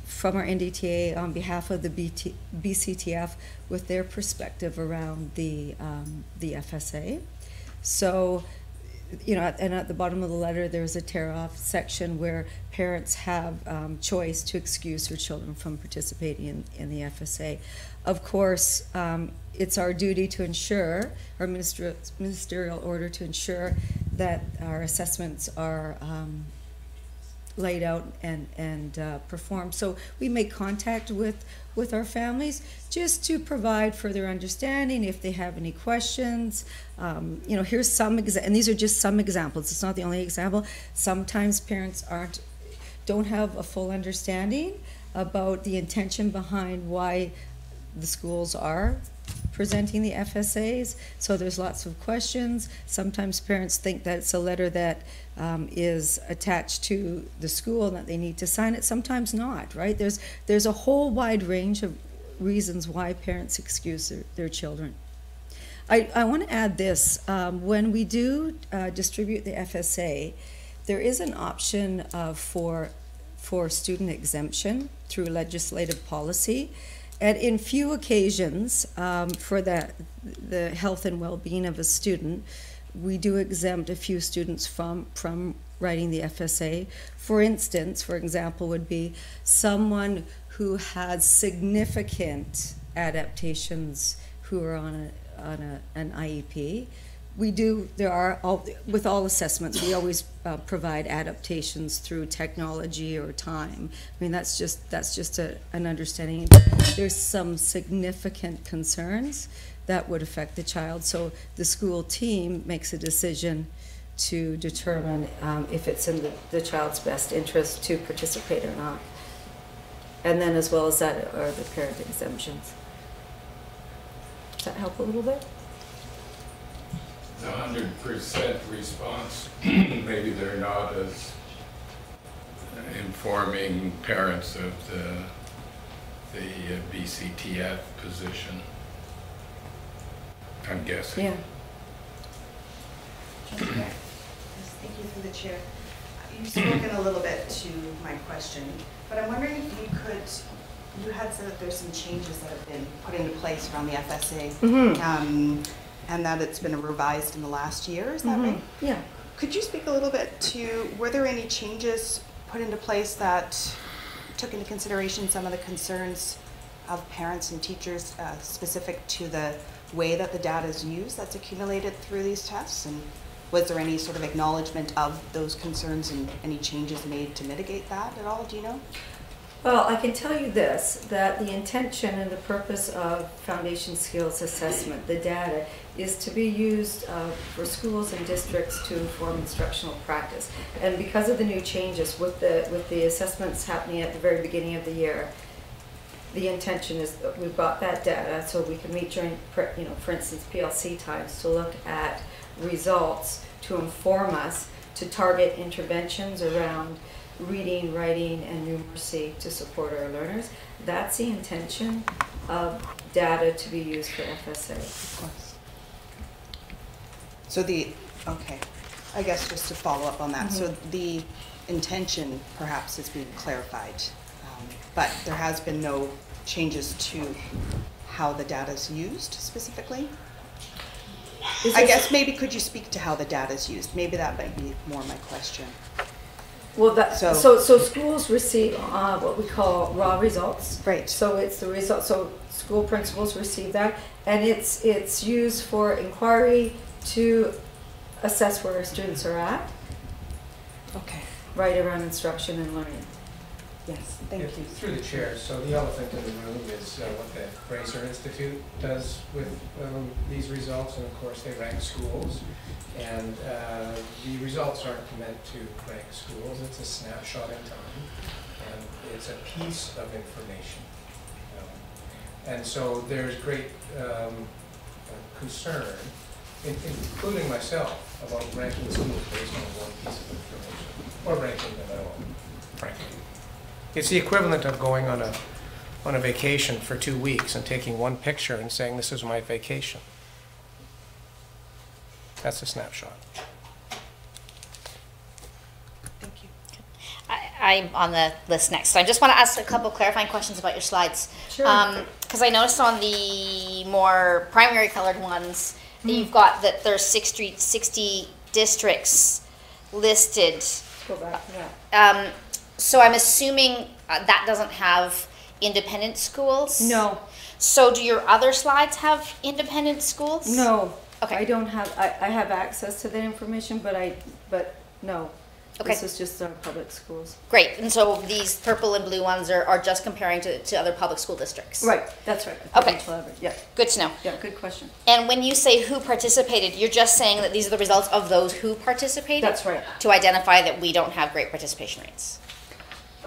from our NDTA on behalf of the BCTF with their perspective around the FSA. So, you know, and at the bottom of the letter, there's a tear-off section where parents have choice to excuse their children from participating in the FSA. Of course, it's our duty to ensure, our ministerial order to ensure that our assessments are laid out and performed. So we make contact with our families just to provide further understanding if they have any questions. You know, here's some and these are just some examples. It's not the only example. Sometimes parents don't have a full understanding about the intention behind why the schools are presenting the FSAs, so there's lots of questions. Sometimes parents think that it's a letter that is attached to the school and that they need to sign it. Sometimes not, right? There's a whole wide range of reasons why parents excuse their children. I want to add this. When we do distribute the FSA, there is an option for student exemption through legislative policy. And in few occasions, for the health and well-being of a student, we do exempt a few students from writing the FSA. For instance, for example, would be someone who has significant adaptations who are on an IEP. With all assessments, we always provide adaptations through technology or time. I mean, that's just an understanding. There's some significant concerns that would affect the child. So the school team makes a decision to determine if it's in the child's best interest to participate or not. And then as well as that are the parent exemptions. Does that help a little bit? The 100% response, maybe they're not as informing parents of the BCTF position, I'm guessing. Yeah. Thank you through the chair. You've spoken a little bit to my question, but I'm wondering if you had said that there's some changes that have been put into place around the FSA. Mm-hmm. and that it's been revised in the last year, is that right? Yeah. Could you speak a little bit to, were there any changes put into place that took into consideration some of the concerns of parents and teachers specific to the way that the data is used that's accumulated through these tests? And was there any sort of acknowledgement of those concerns and any changes made to mitigate that at all? Do you know? Well, I can tell you this, that the intention and the purpose of Foundation Skills Assessment, the data, is to be used for schools and districts to inform instructional practice. And because of the new changes with the assessments happening at the very beginning of the year, the intention is that we've got that data so we can meet during, for instance, PLC times to look at results to inform us to target interventions around reading, writing, and numeracy to support our learners. That's the intention of data to be used for FSA. Of course. So okay, I guess just to follow up on that, so the intention perhaps is being clarified, but there has been no changes to how the data is used specifically? I guess maybe could you speak to how the data is used? Maybe that might be more my question. Well, so schools receive what we call raw results. Right. So it's the result. So school principals receive that, and it's used for inquiry to assess where students are at. Okay. Right around instruction and learning. Yes. Thank you. Through the chair. So the elephant in the room is what the Fraser Institute does with these results, and of course they rank schools. And the results aren't meant to rank schools. It's a snapshot in time, and it's a piece of information. And so there's great concern, including myself, about ranking schools based on one piece of information, or ranking them at all, frankly. It's the equivalent of going on a vacation for 2 weeks and taking one picture and saying, "This is my vacation." That's a snapshot. Thank you. I'm on the list next. So I just want to ask a couple clarifying questions about your slides. Sure. Because I noticed on the more primary colored ones, that you've got that there's 60 districts listed. Go back to that. So I'm assuming that doesn't have independent schools? No. So do your other slides have independent schools? No. Okay. I don't have. I have access to that information, but no. Okay. This is just our public schools. Great. And so these purple and blue ones are just comparing to other public school districts? Right. That's right. Okay. Yeah. Good to know. Yeah. Good question. And when you say who participated, you're just saying that these are the results of those who participated? That's right. To identify that we don't have great participation rates?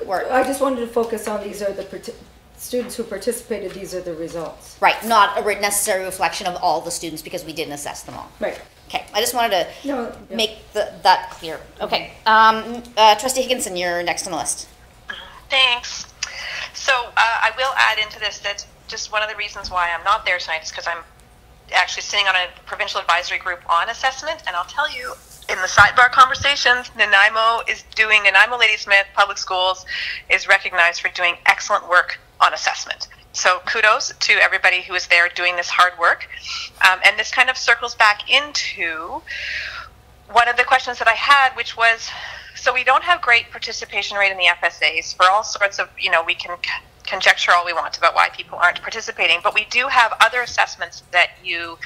I just wanted to focus on these are the students who participated, these are the results. Right, not a necessary reflection of all the students because we didn't assess them all. Right. Okay, I just wanted to make that clear. Okay, Trustee Higginson, you're next on the list. Thanks. So I will add into this that just one of the reasons why I'm not there tonight is because I'm actually sitting on a provincial advisory group on assessment, and I'll tell you, in the sidebar conversations, Nanaimo Ladysmith Public Schools is recognized for doing excellent work on assessment. So kudos to everybody who is there doing this hard work. And this kind of circles back into one of the questions that I had, which was, so we don't have great participation rate in the FSAs for all sorts of, we can conjecture all we want about why people aren't participating, but we do have other assessments that you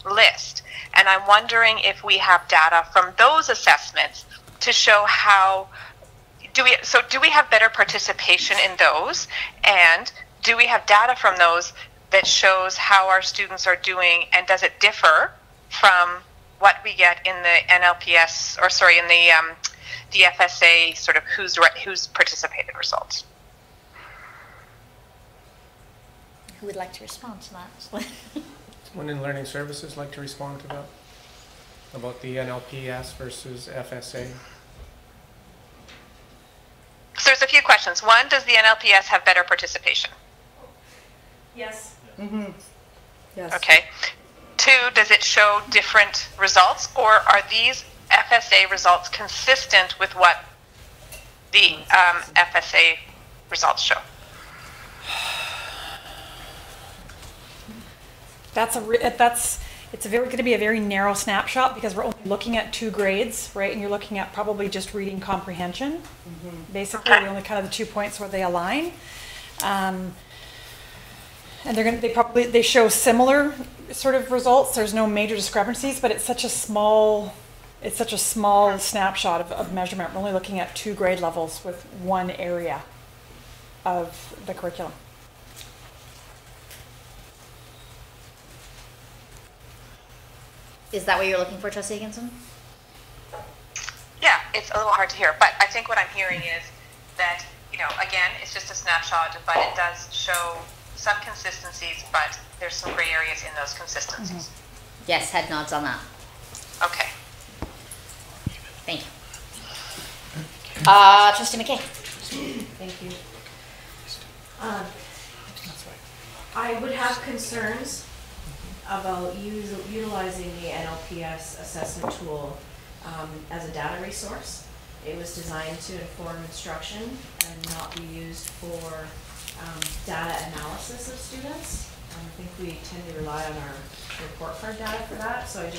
list. And I'm wondering if we have data from those assessments to show how, do we have better participation in those? And do we have data from those that shows how our students are doing, and does it differ from what we get in the NLPS, or sorry, in the FSA sort of who's participated results? Who would like to respond to that? Someone in Learning Services like to respond to that? About the NLPS versus FSA? So there's a few questions. One, does the NLPS have better participation? Yes. Mm-hmm. Yes. Okay. Two, does it show different results, or are these FSA results consistent with what the FSA results show? it's going to be a very narrow snapshot because we're only looking at 2 grades, right? And you're looking at probably just reading comprehension. Basically, the only kind of the 2 points where they align. And they show similar sort of results. There's no major discrepancies, but it's such a small snapshot of measurement. We're only looking at 2 grade levels with 1 area of the curriculum. Is that what you're looking for, Trustee Higginson? Yeah, it's a little hard to hear, but I think what I'm hearing is that, again, it's just a snapshot, but it does show some consistencies, but there's some gray areas in those consistencies. Yes, head nods on that. Okay. Thank you. Trustee McKay. Thank you. I would have concerns about utilizing the NLPS assessment tool as a data resource. It was designed to inform instruction and not be used for data analysis of students. I think we tend to rely on our report card data for that, so I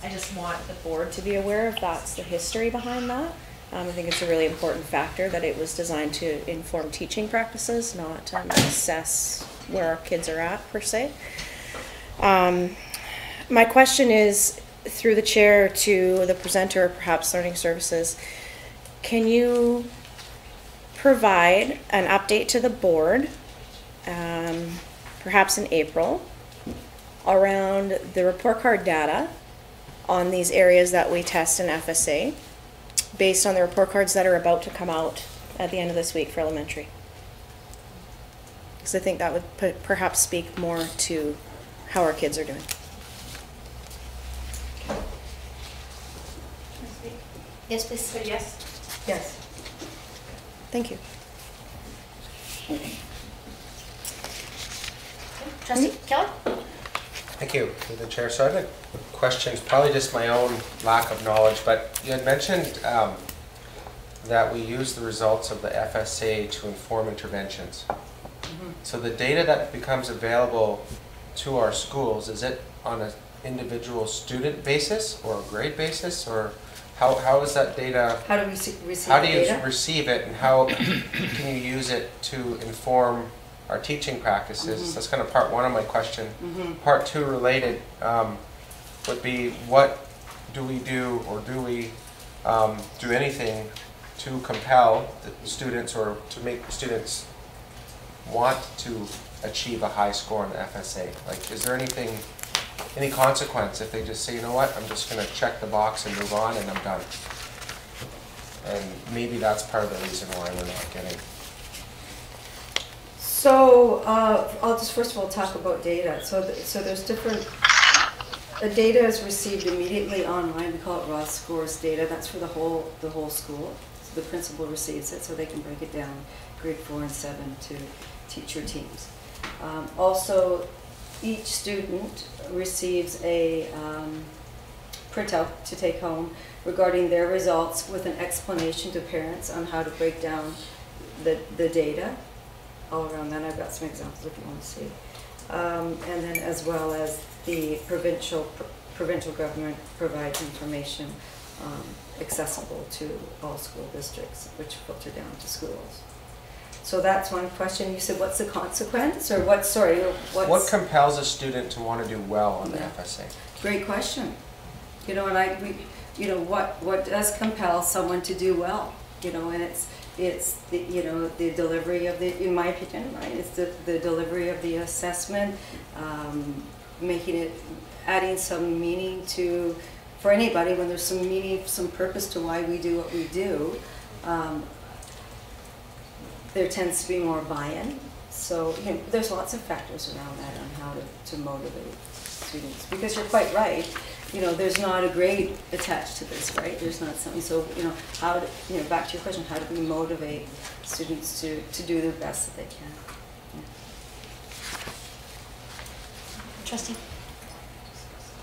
just want the board to be aware of that's the history behind that. I think it's a really important factor that it was designed to inform teaching practices, not assess where our kids are at, per se. My question is, through the chair to the presenter, perhaps Learning Services, can you provide an update to the board, perhaps in April, around the report card data on these areas that we test in FSA, based on the report cards that are about to come out at the end of this week for elementary? Because I think that would perhaps speak more to how our kids are doing. Yes, please. So yes? Yes. Thank you. Trustee Keller? Thank you, through the chair. So I have a question, probably just my own lack of knowledge, but you had mentioned that we use the results of the FSA to inform interventions. So the data that becomes available to our schools, is it on an individual student basis or a grade basis, or how is that data? How do we receive How do you data? receive it, and how can you use it to inform our teaching practices? That's kind of part one of my question. Part two related would be, what do we do, or do we do anything to compel the students, or to make students want to achieve a high score on the FSA? Like, is there anything, any consequence if they just say, you know what, I'm just going to check the box and move on and I'm done? And maybe that's part of the reason why we're not getting. So I'll just first of all talk about data. So there's different. The data is received immediately online. We call it raw scores data. That's for the whole school. So the principal receives it, so they can break it down, grade 4 and 7, to teacher teams. Also, each student receives a printout to take home regarding their results, with an explanation to parents on how to break down the data. All around that, I've got some examples if you want to see. And then, as well as the provincial government provides information accessible to all school districts, which filter down to schools. So that's one question. You said, what's the consequence, or what? Sorry, What compels a student to want to do well on the FSA? Great question. You know, and what does compel someone to do well? You know, and it's the, the delivery of the, in my opinion, right? It's the delivery of the assessment, making it, adding some meaning to, for anybody, when there's some meaning, some purpose to why we do what we do. There tends to be more buy-in. So there's lots of factors around that on how to motivate students. Because you're quite right, there's not a grade attached to this, right? There's not something. So how to, back to your question, how do we motivate students to do the best that they can? Yeah. Trustee.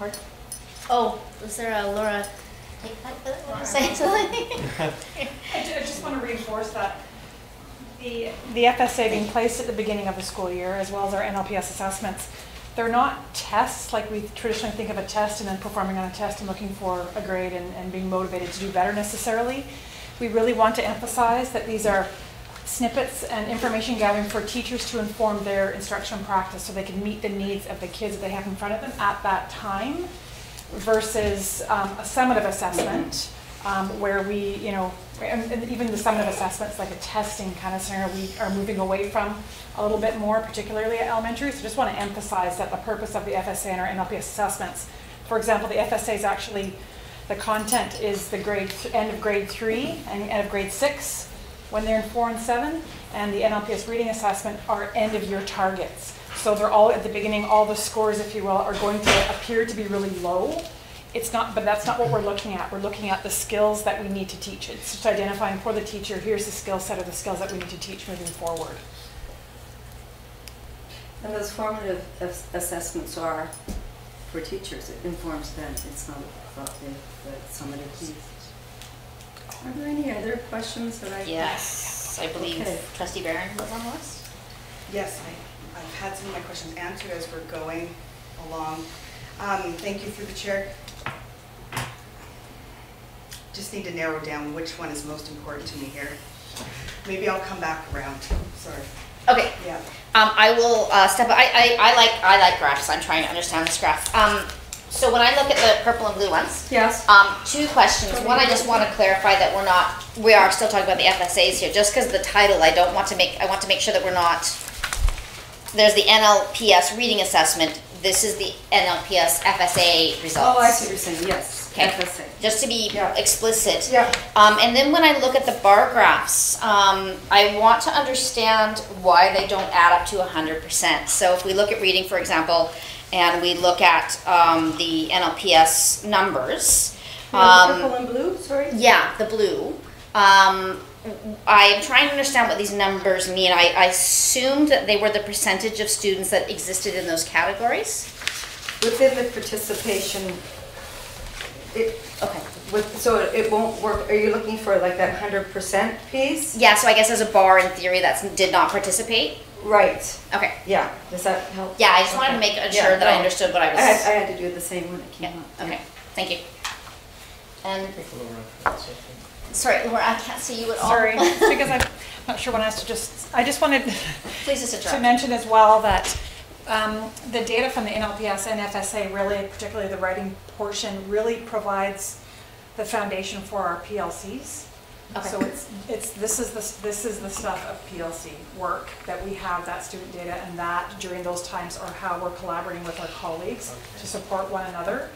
Pardon? Oh, was there a Laura? Say something. I just want to reinforce that. The FSA being placed at the beginning of the school year, as well as our NLPS assessments, They're not tests like we traditionally think of a test and then performing on a test and looking for a grade and being motivated to do better necessarily. We really want to emphasize that these are snippets and information gathering for teachers to inform their instruction practice so they can meet the needs of the kids that they have in front of them at that time, versus a summative assessment where we, you know, and even the summative assessments like a testing kind of scenario we are moving away from a little bit more, particularly at elementary. So just want to emphasize that the purpose of the FSA and our NLP assessments, for example, the FSA is actually, the content is the end of grade 3 and end of grade 6 when they're in 4 and 7, and the NLPS reading assessment are end of year targets. So they're all at the beginning, all the scores, if you will, are going to appear to be really low. It's not, but that's not what we're looking at. We're looking at the skills that we need to teach. It's just identifying for the teacher, here's the skill set of the skills that we need to teach moving forward. And those formative assessments are for teachers. It informs them. It's not about the summative piece. Are there any other questions that I? Yes, I believe Trustee Barron was on the list. Yes, I've had some of my questions answered as we're going along. Thank you through the chair. Just need to narrow down which one is most important to me here. Maybe I'll come back around. Sorry. Okay. Yeah. I will step up. I like graphs. I'm trying to understand this graph. So when I look at the purple and blue ones, yes. 2 questions. One, I just want to clarify that we are still talking about the FSAs here. Just because of the title, I want to make sure that we're not. There's the NLPS reading assessment. This is the NLPS FSA results. Oh, I see what you're saying. Yes. Okay. FSA. Just to be explicit. Yeah. And then when I look at the bar graphs, I want to understand why they don't add up to 100%. So if we look at reading, for example, and we look at the NLPS numbers. Purple and blue, sorry? Yeah, the blue. I am trying to understand what these numbers mean. I assumed that they were the percentage of students that existed in those categories. Within the participation, so it won't work. Are you looking for like that 100% piece? Yeah, so I guess there's a bar in theory that did not participate. Right. Okay. Yeah. Does that help? Yeah, I just wanted to make sure that I understood what I was. I had to do the same when it came up. Okay. Thank you. And sorry, Laura, I can't see you at all. Sorry, because I'm not sure when I was I just wanted to mention as well that the data from the NLPS and FSA really, particularly the writing portion, really provides the foundation for our PLCs. Okay. So this is the stuff of PLC work that we have, that student data, and that during those times are how we're collaborating with our colleagues to support one another.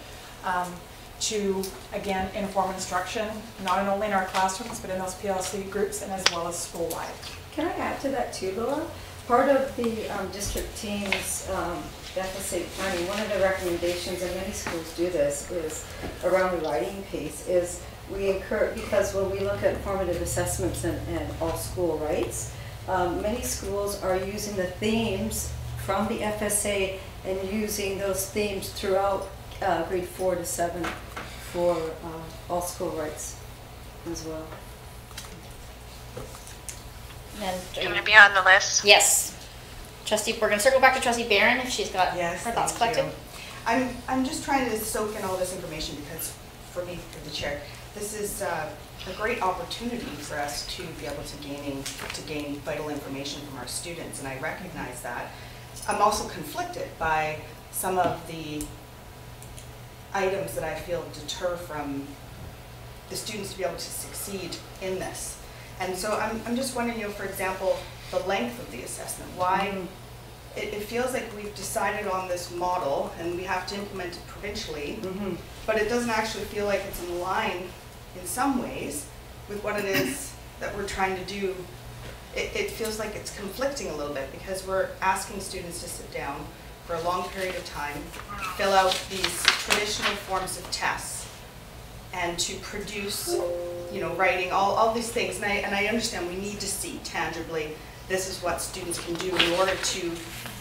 To, again, inform instruction, not only in our classrooms, but in those PLC groups and as well as school-wide. Can I add to that too, Laura? Part of the district team's FSA planning, one of the recommendations, and many schools do this, is around the writing piece, is we encourage, because when we look at formative assessments and all school rights, many schools are using the themes from the FSA and using those themes throughout grade 4 to 7 for all school rights as well. Can I be on the list? Yes. Trustee, we're going to circle back to Trustee Barron if she's got her thoughts collected. I'm just trying to soak in all this information because, for me, through the chair, this is a great opportunity for us to be able to gain vital information from our students, and I recognize that. I'm also conflicted by some of the items that I feel deter from the students to be able to succeed in this. And so I'm just wondering, for example, the length of the assessment. Why it feels like we've decided on this model and we have to implement it provincially, but it doesn't actually feel like it's in line in some ways with what it is that we're trying to do. It feels like it's conflicting a little bit because we're asking students to sit down for a long period of time, fill out these traditional forms of tests, and to produce, writing, all these things. And I understand we need to see tangibly this is what students can do in order to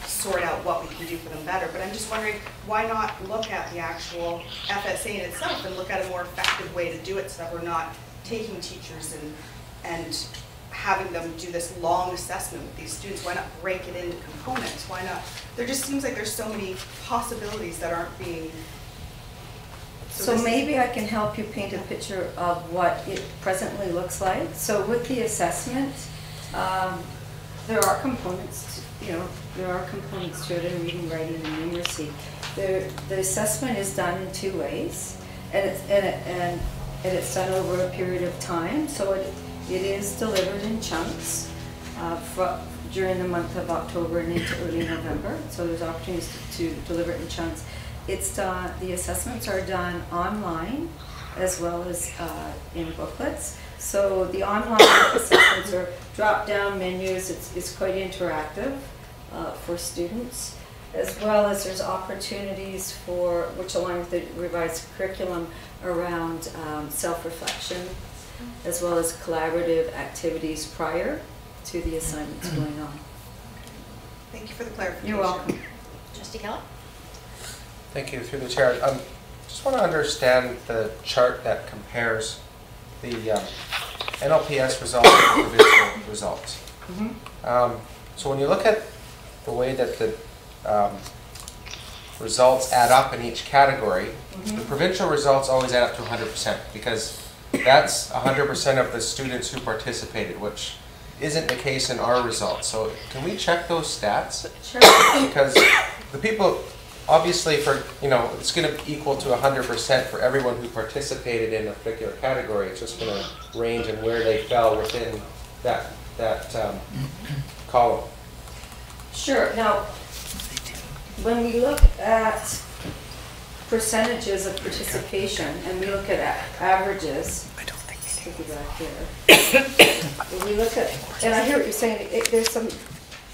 sort out what we can do for them better. But I'm just wondering, why not look at the actual FSA in itself and look at a more effective way to do it so that we're not taking teachers and having them do this long assessment with these students? Why not break it into components? Why not? There just seems like there's so many possibilities that aren't being. So maybe I can help you paint a picture of what it presently looks like. So with the assessment, there are components, there are components to it in reading, writing, and numeracy. The assessment is done in 2 ways, and it's done over a period of time. So it is delivered in chunks during the month of October and into early November. So there's opportunities to deliver it in chunks. It's done. The assessments are done online as well as in booklets. So the online assessments are drop-down menus. It's quite interactive for students, as well as there's opportunities for, which align with the revised curriculum, around self-reflection, as well as collaborative activities prior to the assignments going on. Thank you for the clarification. You're welcome. Trustee Keller? Thank you, through the chair. Just want to understand the chart that compares the NLPS results and provincial results. So when you look at the way that the results add up in each category, the provincial results always add up to 100% because that's 100% of the students who participated, which isn't the case in our results. So can we check those stats? Sure. Because the people, obviously, it's going to equal to 100% for everyone who participated in a particular category. It's just going to range in where they fell within that column. Sure. Now, when we look at percentages of participation and we look at averages, when we look at, and I hear what you're saying,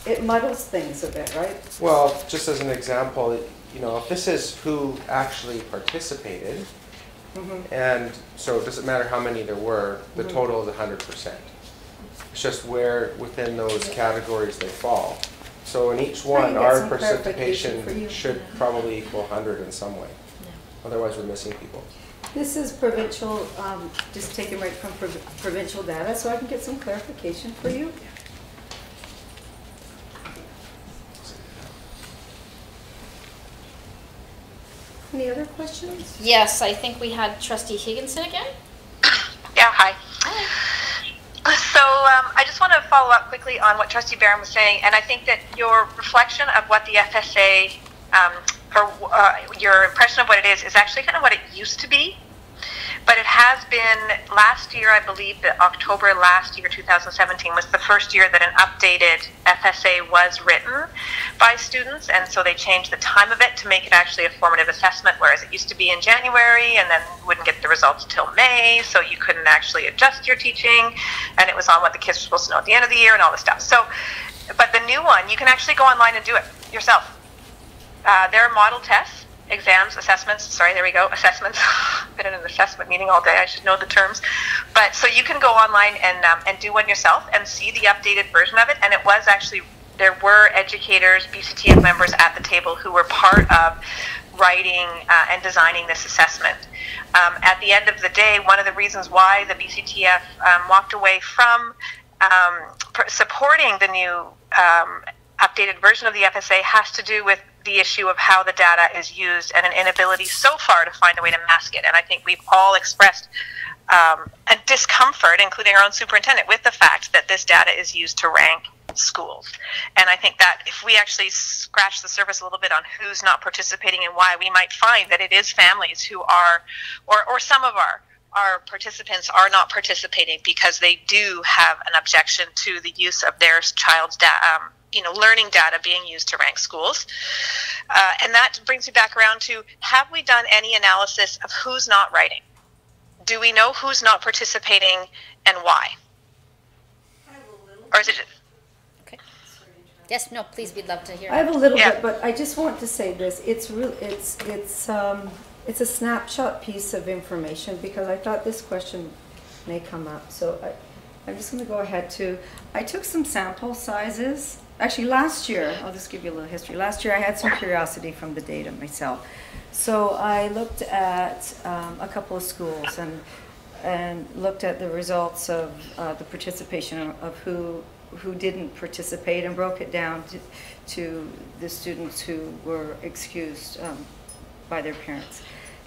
it muddles things a bit, right? Well, just as an example, if this is who actually participated, and so it doesn't matter how many there were, the total is 100%. It's just where within those categories they fall. So in each one, our participation should probably equal 100 in some way. Otherwise, we're missing people. This is provincial, just taken right from provincial data, so I can get some clarification for you. Any other questions? Yes, I think we had Trustee Higginson again. Yeah, hi. So I just want to follow up quickly on what Trustee Barron was saying, and I think that your reflection of what the FSA, your impression of what it is actually kind of what it used to be. But it has been, last year, I believe that October last year, 2017, was the first year that an updated FSA was written by students, and so they changed the time of it to make it actually a formative assessment, whereas it used to be in January, and then you wouldn't get the results until May, so you couldn't actually adjust your teaching, and it was on what the kids were supposed to know at the end of the year and all this stuff. So, but the new one, you can actually go online and do it yourself. There are model tests, exams, assessments, assessments. Been in an assessment meeting all day, I should know the terms. But so you can go online and do one yourself and see the updated version of it. And it was actually, there were educators, BCTF members at the table who were part of writing and designing this assessment. At the end of the day, one of the reasons why the BCTF walked away from supporting the new updated version of the FSA has to do with the issue of how the data is used and an inability so far to find a way to mask it. And I think we've all expressed a discomfort, including our own superintendent, with the fact that this data is used to rank schools. And I think that if we actually scratch the surface a little bit on who's not participating and why, we might find that it is families who are, or some of our participants are not participating because they do have an objection to the use of their child's learning data being used to rank schools. And that brings me back around to, have we done any analysis of who's not writing? Do we know who's not participating and why? Or is it just... Okay. Yes, no, please, we'd love to hear. I have a little bit, but I just want to say this. It's a snapshot piece of information because I thought this question may come up. So I'm just going to go ahead to, I took some sample sizes. Actually, last year, I'll just give you a little history. Last year, I had some curiosity from the data myself. So I looked at a couple of schools, and and looked at the results of the participation of who didn't participate, and broke it down to the students who were excused by their parents,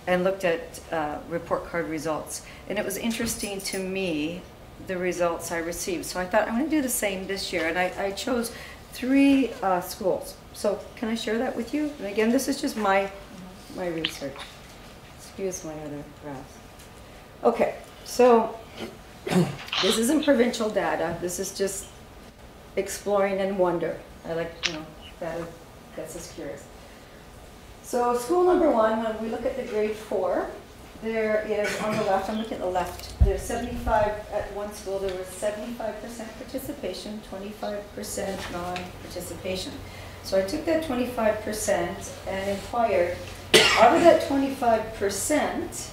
and looked at report card results. And it was interesting to me, the results I received. So I thought, I'm going to do the same this year. And I chose 3 schools. So can I share that with you? And again, this is just my research. Excuse my other graphs. Okay, so this isn't provincial data. This is just exploring and wonder. I like, data gets us curious. So school number 1, when we look at the grade 4, there is on the left, I'm looking at the left, there's 75, at one school there was 75% participation, 25% non-participation. So I took that 25% and inquired, out of that 25%,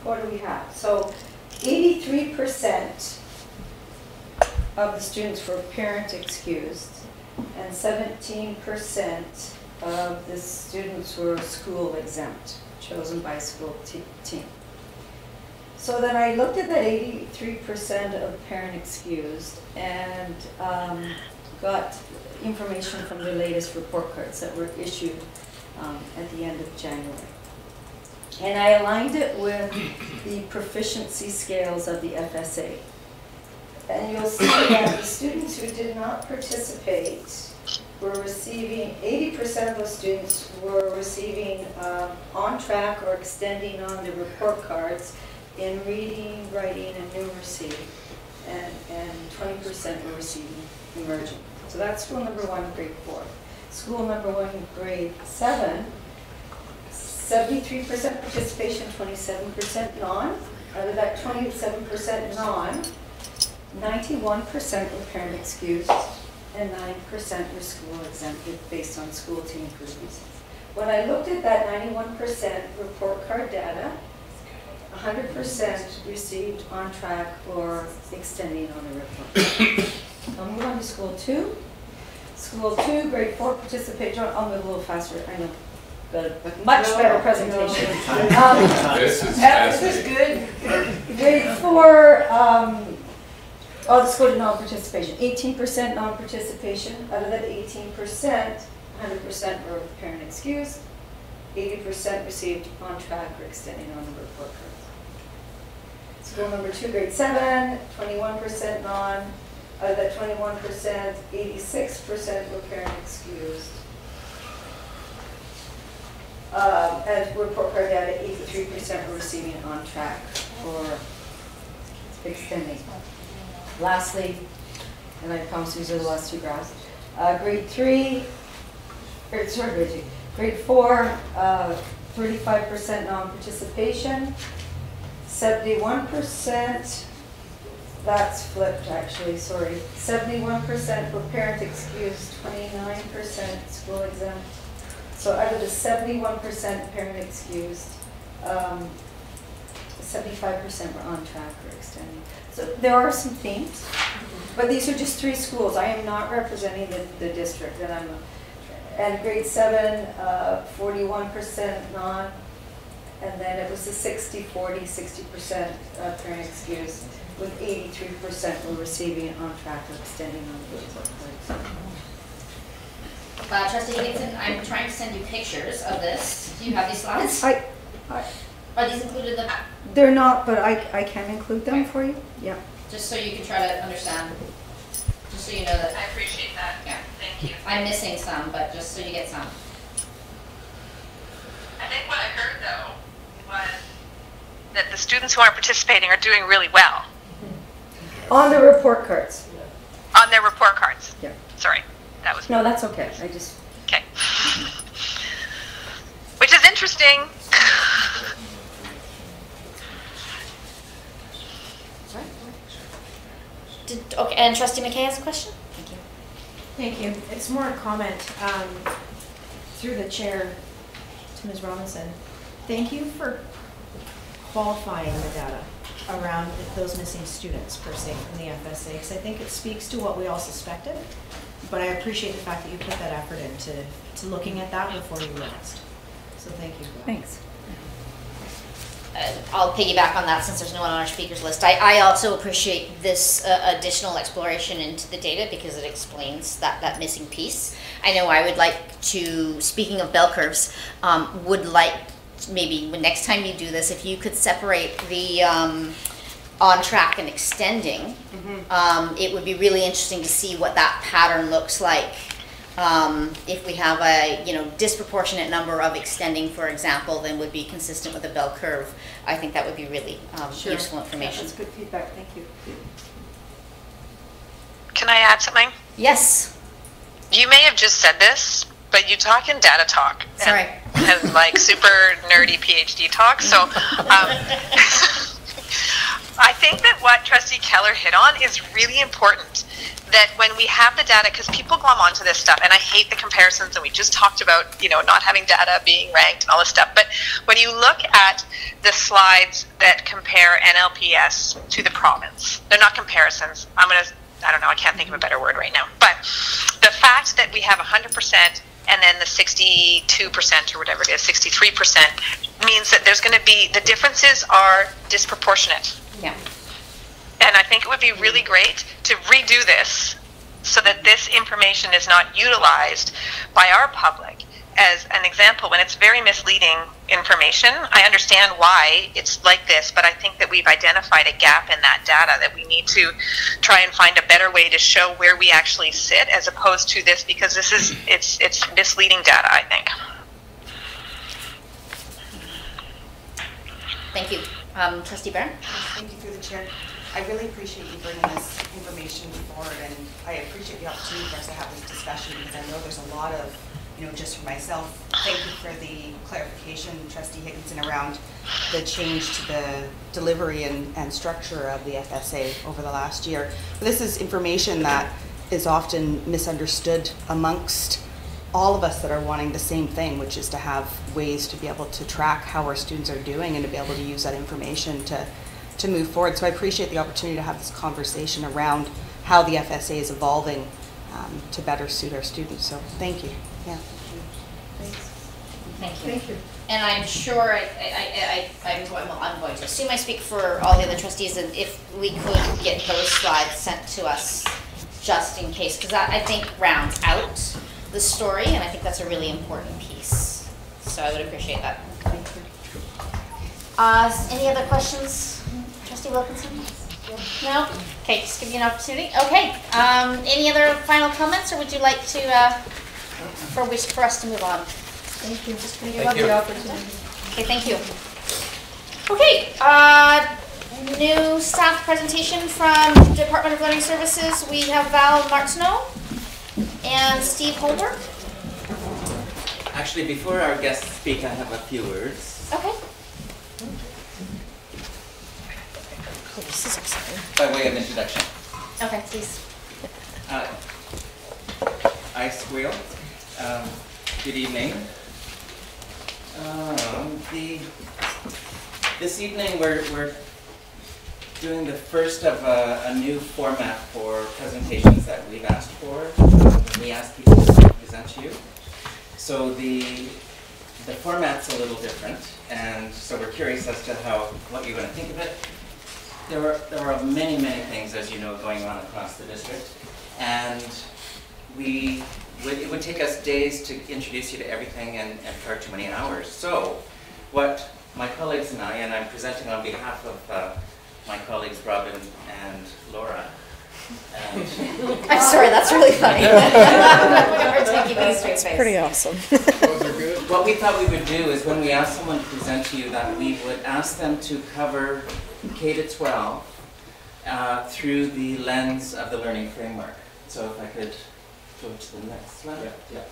what do we have? So 83% of the students were parent excused, and 17% of the students were school exempt, chosen by school team. So then I looked at that 83% of parent excused and got information from the latest report cards that were issued at the end of January. And I aligned it with the proficiency scales of the FSA. And you'll see that the students who did not participate were receiving, 80% of those students were receiving on track or extending on the report cards in reading, writing, and numeracy, and 20% were receiving emerging. So that's school number 1, grade 4. School number 1, grade 7, 73% participation, 27% non. Out of that 27% non, 91% were parent excused, and 9% were school exempted based on school team improvements. When I looked at that 91% report card data, 100% received on track or extending on the report. I'll move on to school 2. School 2, grade 4 participation. I'll move a little faster, I know. But a much better presentation. This is fascinating. Good. Grade 4, the school did non-participation. 18% non-participation. Out of that 18%, 100% were parent excused. 80% received on track or extending on the report cards. School number 2, grade 7, 21% non. Out of that 21%, 86% were parent excused. As report card data, 83% were receiving on track or extending. Lastly, and I promise these are the last 2 graphs, grade 3, grade 4, 35% non-participation, 71%, that's flipped actually, sorry, 71% were parent excused, 29% school exempt. So out of the 71% parent excused, 75% were on track or extending. So there are some themes, but these are just 3 schools. I am not representing the district, and grade 7, 41% non, and then it was a 60-40, 60% parent excused, with 83% were receiving on track or extending on the report cards. Trustee Higginson, I'm trying to send you pictures of this. Do you have these slides? Are these included in the map? They're not, but I can include them for you. Yeah. Just so you can try to understand. Just so you know that. I appreciate that. Yeah. Thank you. I'm missing some, but just so you get some. I think what I heard, though, was that the students who aren't participating are doing really well. On the report cards. On their report cards. Yeah. Sorry, that was. No, that's okay. I just. Okay. Which is interesting. Okay, and Trustee McKay has a question? Thank you. Thank you. It's more a comment through the chair to Ms. Robinson. Thank you for qualifying the data around those missing students, per se, from the FSA, because I think it speaks to what we all suspected, but I appreciate the fact that you put that effort into looking at that before you asked. So thank you for that. Thanks. I'll piggyback on that since there's no one on our speakers list. I also appreciate this additional exploration into the data because it explains that missing piece. I know I would like to, speaking of bell curves, would like maybe when next time you do this, if you could separate the on track and extending, it would be really interesting to see what that pattern looks like. If we have a disproportionate number of extending, for example, then would be consistent with a bell curve. I think that would be really useful information. That's good feedback. Thank you. Can I add something? Yes. You may have just said this, but you talk in data talk. Sorry. And like super nerdy PhD talk. So I think that what Trustee Keller hit on is really important. That when we have the data, because people glom onto this stuff, and I hate the comparisons, and we just talked about, not having data being ranked and all this stuff, but when you look at the slides that compare NLPS to the province, they're not comparisons. I don't know, I can't think of a better word right now, but the fact that we have 100% and then the 62% or whatever it is, 63%, means that there's going to be, the differences are disproportionate. Yeah. And I think it would be really great to redo this so that this information is not utilized by our public as an example when it's very misleading information. I understand why it's like this, but I think that we've identified a gap in that data that we need to try and find a better way to show where we actually sit as opposed to this, because this is it's misleading data, I think. Thank you. Trustee Barron? Thank you through the chair. I really appreciate you bringing this information forward, and I appreciate the opportunity for us to have this discussion because I know there's a lot of, just for myself, thank you for the clarification, Trustee Higginson, around the change to the delivery and structure of the FSA over the last year. But this is information that is often misunderstood amongst all of us that are wanting the same thing, which is to have ways to be able to track how our students are doing and to be able to use that information to move forward. So I appreciate the opportunity to have this conversation around how the FSA is evolving to better suit our students. So thank you. Yeah. Thank you. Thank you. And I'm sure I'm going to assume I speak for all the other trustees, and if we could get those slides sent to us just in case, because I think rounds out the story, and I think that's a really important piece. So I would appreciate that. Thank you. Any other questions? Trustee Wilkinson? No? Okay, just give you an opportunity. Okay. Any other final comments, or would you like to, for us to move on? Thank you. Just going to give up the opportunity. Okay, thank you. Okay, new staff presentation from Department of Learning Services. We have Val Martineau and Steve Holbrook. Actually, before our guests speak, I have a few words. Okay. This is exciting. By way of introduction. Okay, please. Ice Wheel. Good evening. This evening we're doing the first of a new format for presentations that we've asked for when we ask people to present to you. So the format's a little different, and so we're curious as to what you're going to think of it. There are many things, as you know, going on across the district, and it would take us days to introduce you to everything and far too many hours. So what my colleagues and I'm presenting on behalf of my colleagues Robin and Laura. I'm sorry, that's really funny. It's pretty awesome. What we thought we would do is when we ask someone to present to you that we would ask them to cover K-12 through the lens of the learning framework. So if I could go to the next slide. Yeah.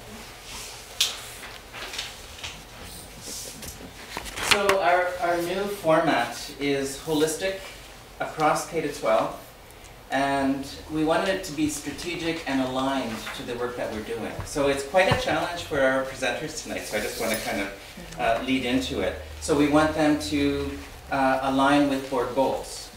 So our new format is holistic across K-12, and we wanted it to be strategic and aligned to the work that we're doing. So it's quite a challenge for our presenters tonight, so I just want to kind of lead into it. So we want them to align with board goals.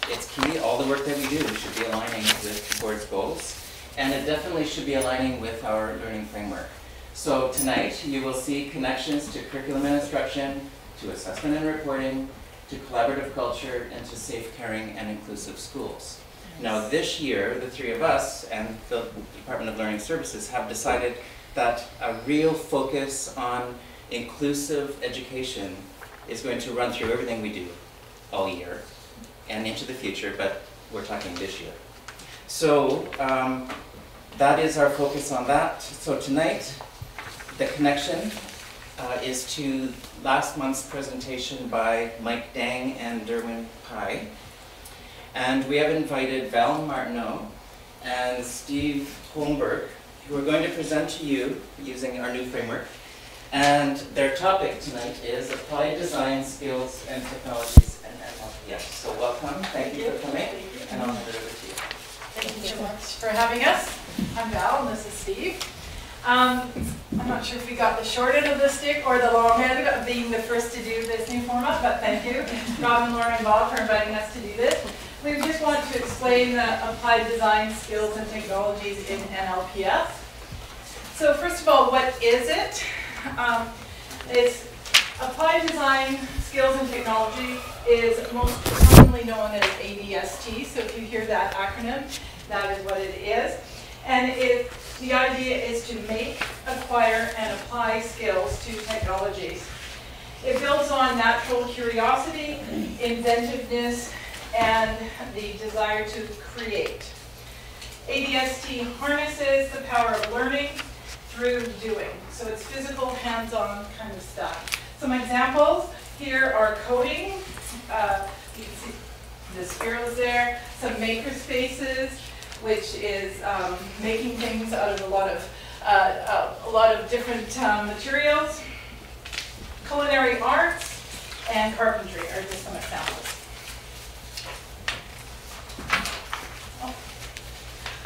It's key, all the work that we do should be aligning with the board's goals, and it definitely should be aligning with our learning framework. So tonight you will see connections to curriculum and instruction, to assessment and reporting, to collaborative culture, and to safe, caring, and inclusive schools. Now this year, the three of us and the Department of Learning Services have decided that a real focus on inclusive education is going to run through everything we do all year and into the future, but we're talking this year. So that is our focus on that. So tonight, the connection is to last month's presentation by Mike Dang and Derwin Pai. And we have invited Val Martineau and Steve Holmberg, who are going to present to you using our new framework. And their topic tonight is Applied Design Skills and Technologies and NLPS. So welcome, thank you for coming, and I'll hand it over to you. Thank you so much for having us. I'm Val, and this is Steve. I'm not sure if we got the short end of the stick or the long end of being the first to do this new format, but thank you, Robin, Laura, and Bob, for inviting us to do this. We just want to explain the applied design skills and technologies in NLPS. So first of all, what is it? It's applied design skills and technology is most commonly known as ADST. So if you hear that acronym, that is what it is. And the idea is to make, acquire, and apply skills to technologies. It builds on natural curiosity, inventiveness, and the desire to create. ADST harnesses the power of learning through doing. So it's physical, hands-on kind of stuff. Some examples here are coding. You can see the spirals there. Some maker spaces, which is making things out of a lot of different materials. Culinary arts and carpentry are just some examples.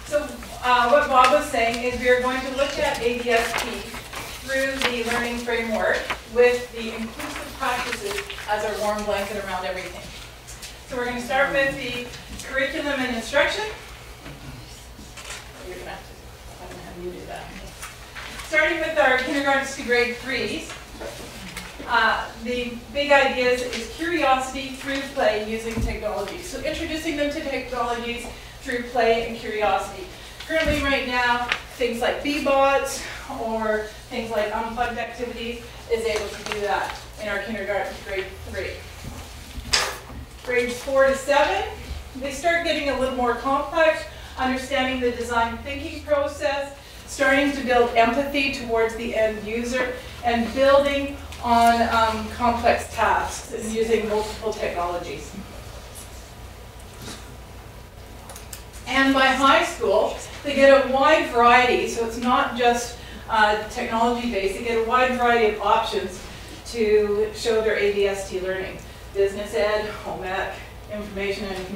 So what Bob was saying is we are going to look at ADST through the learning framework with the inclusive practices as our warm blanket around everything. So we're going to start with the curriculum and instruction. You're going to have you do that. Starting with our kindergartens to grade 3s, the big ideas is curiosity through play using technology. So introducing them to technologies through play and curiosity. Currently right now, things like B-Bots or things like unplugged activities is able to do that in our kindergarten to grade 3. Grades 4 to 7, they start getting a little more complex, understanding the design thinking process, starting to build empathy towards the end user, and building on complex tasks and using multiple technologies. And by high school, they get a wide variety, so it's not just technology-based, they get a wide variety of options to show their ADST learning. Business ed, home ec, information and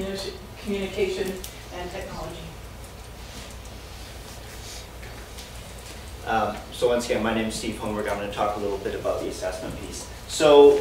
communication, and technology. So once again, my name is Steve Holmberg. I'm going to talk a little bit about the assessment piece. So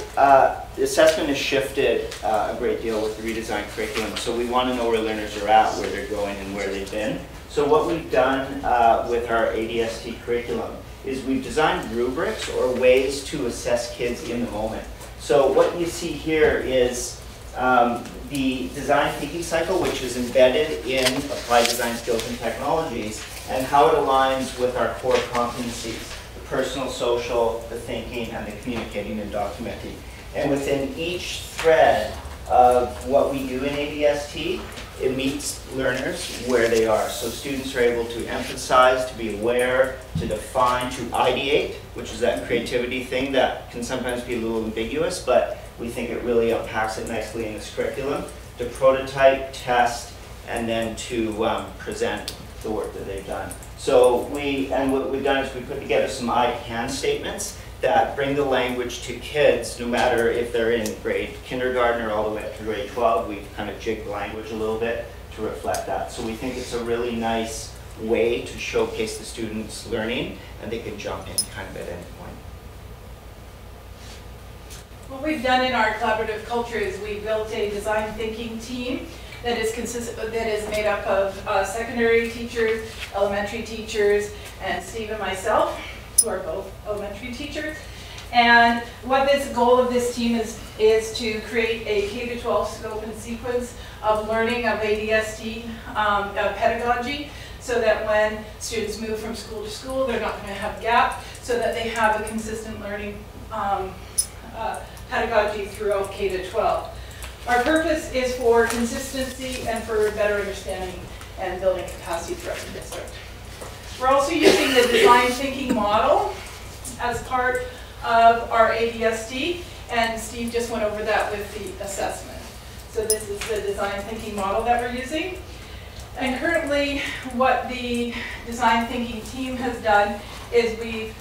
the assessment has shifted a great deal with the redesigned curriculum. So we want to know where learners are at, where they're going, and where they've been. So what we've done with our ADST curriculum is we've designed rubrics or ways to assess kids in the moment. So what you see here is the design thinking cycle, which is embedded in applied design skills and technologies, and how it aligns with our core competencies: the personal, social, the thinking, and the communicating and documenting. And within each thread of what we do in ADST, it meets learners where they are. So students are able to emphasize, to be aware, to define, to ideate, which is that creativity thing that can sometimes be a little ambiguous, but we think it really unpacks it nicely in this curriculum, to prototype, test, and then to present the work that they've done. So what we've done is we put together some I can statements that bring the language to kids, no matter if they're in grade kindergarten or all the way up to grade 12. We've kind of jigged the language a little bit to reflect that. So we think it's a really nice way to showcase the students' learning, and they can jump in kind of at any point. What we've done in our collaborative culture is we built a design thinking team that is made up of secondary teachers, elementary teachers, and Steve and myself, who are both elementary teachers. And what this goal of this team is is to create a K-12 scope and sequence of learning of ADST pedagogy, so that when students move from school to school, they're not going to have a gap, so that they have a consistent learning pedagogy throughout K-12. Our purpose is for consistency and for better understanding and building capacity throughout the district. We're also using the design thinking model as part of our ADSD, and Steve just went over that with the assessment. So this is the design thinking model that we're using. And currently, what the design thinking team has done is we've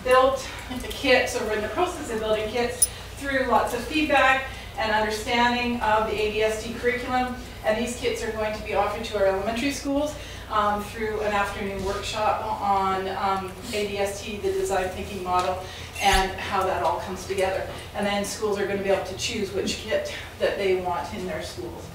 built kits, or we're in the process of building kits, through lots of feedback and understanding of the ADSD curriculum. And these kits are going to be offered to our elementary schools through an afternoon workshop on ADST, the design thinking model, and how that all comes together. And then schools are going to be able to choose which kit that they want in their schools.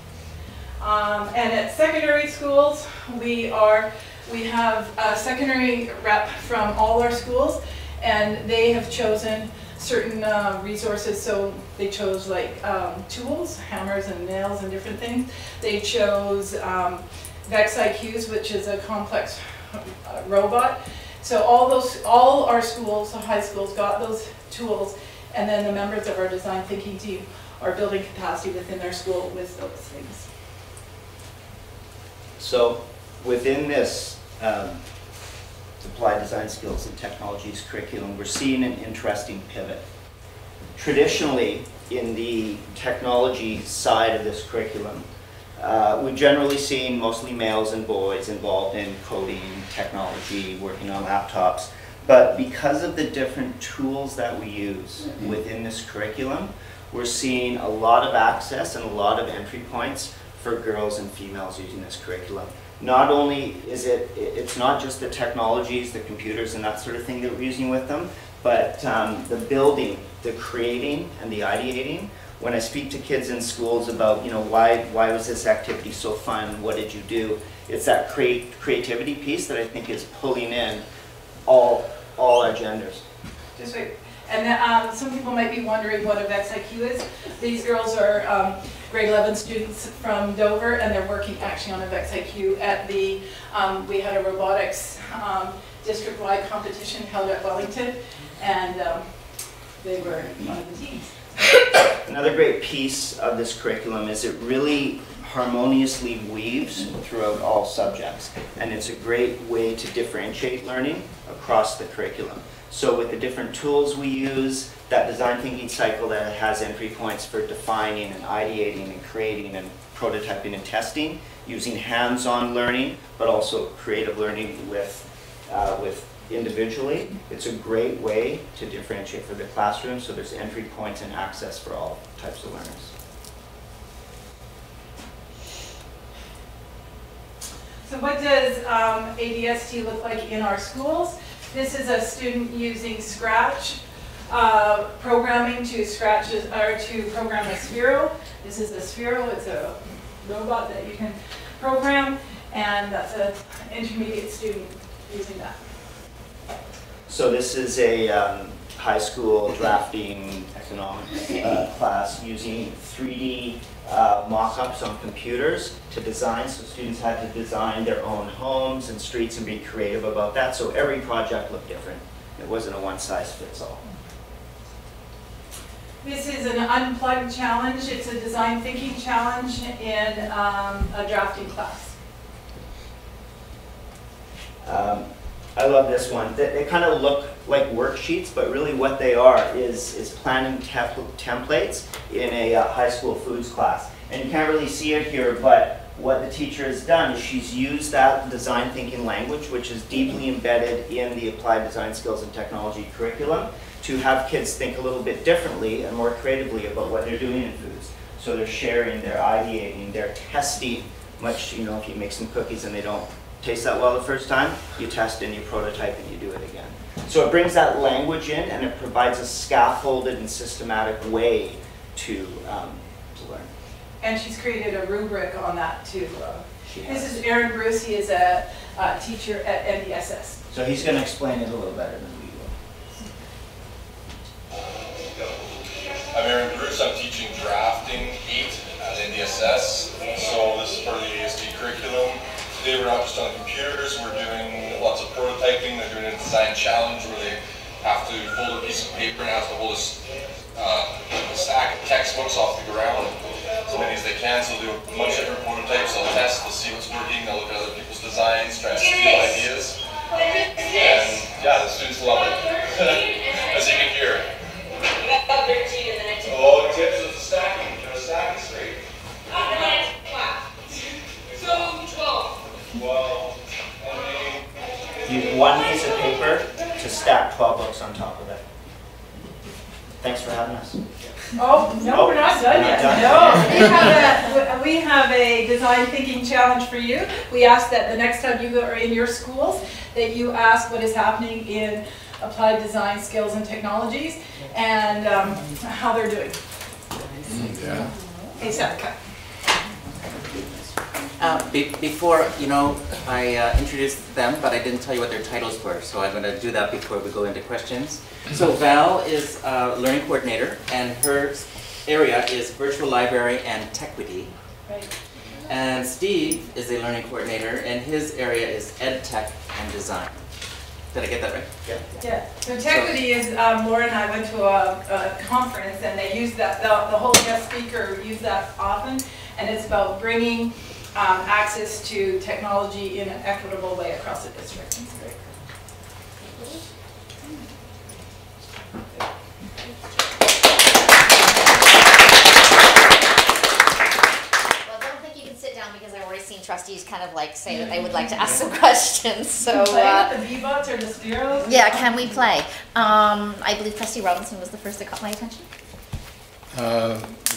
And at secondary schools, we have a secondary rep from all our schools, and they have chosen certain resources. So they chose like tools, hammers and nails and different things. They chose VexIQs, which is a complex robot. So all our schools, high schools, got those tools, and then the members of our design thinking team are building capacity within their school with those things. So within this Applied Design Skills and Technologies curriculum, we're seeing an interesting pivot. Traditionally, in the technology side of this curriculum, we've generally seen mostly males and boys involved in coding, technology, working on laptops. But because of the different tools that we use within this curriculum, we're seeing a lot of access and a lot of entry points for girls and females using this curriculum. Not only is it's not just the technologies, the computers and that sort of thing that we're using with them, but the building, the creating and the ideating. When I speak to kids in schools about, why was this activity so fun, what did you do? It's that creativity piece that I think is pulling in all our genders. Just wait. And some people might be wondering what a VexIQ is. These girls are grade 11 students from Dover, and they're working actually on a VexIQ at the, we had a robotics district-wide competition held at Wellington, and they were one of the teams. Another great piece of this curriculum is it really harmoniously weaves throughout all subjects, and it's a great way to differentiate learning across the curriculum. So with the different tools we use, that design thinking cycle that has entry points for defining and ideating and creating and prototyping and testing, using hands-on learning, but also creative learning with individually, it's a great way to differentiate for the classroom, so there's entry points and access for all types of learners. So what does ADST look like in our schools? This is a student using Scratch programming to program a Sphero. This is a Sphero. It's a robot that you can program, and that's an intermediate student using that. So this is a high school drafting economics class using 3D mock-ups on computers to design. So students had to design their own homes and streets and be creative about that. So every project looked different. It wasn't a one-size-fits-all. This is an unplugged challenge. It's a design thinking challenge in a drafting class. I love this one. They kind of look like worksheets, but really what they are is planning templates in a high school foods class. And you can't really see it here, but what the teacher has done is she's used that design thinking language, which is deeply embedded in the Applied Design Skills and Technology curriculum, to have kids think a little bit differently and more creatively about what they're doing in foods. So they're sharing, they're ideating, they're testing. Much, if you make some cookies and they don't taste that well the first time, you test and you prototype and you do it again. So it brings that language in, and it provides a scaffolded and systematic way to learn. And she's created a rubric on that too. This is Aaron Bruce. He is a teacher at NDSS. So he's going to explain it a little better than we will. I'm Aaron Bruce. ESS. So this is part of the ASD curriculum. Today we're not just on the computers, we're doing lots of prototyping. They're doing a design challenge where they have to fold a piece of paper and have to hold a stack of textbooks off the ground, as many as they can. So they'll do a bunch of different prototypes. They'll test, they'll see what's working, they'll look at other people's designs, try to steal ideas. And yeah, the students love it, as you can hear. Oh, the tips of the stacking, stacking straight. So 12. Well, You have one piece of paper to stack 12 books on top of it. Thanks for having us. Oh, no, we're not done yet. No, we have a design thinking challenge for you. We ask that the next time you go or in your schools, that you ask what is happening in applied design skills and technologies and how they're doing. Yeah. Hey, Seneca. Before, I introduced them, but I didn't tell you what their titles were, so I'm going to do that before we go into questions. So Val is a learning coordinator, and her area is virtual library and Techquity. Right. And Steve is a learning coordinator, and his area is ed tech and design. Did I get that right? Yeah. Yeah. So Techquity is, Laura and I went to a conference, and they used that, the whole guest speaker used that often, and it's about bringing access to technology in an equitable way across the district. It's great. Well, don't think you can sit down because I've already seen trustees kind of like say that they would like to ask some questions. So play with the V-bots or the steros? yeah, can we play? I believe Trustee Robinson was the first that caught my attention.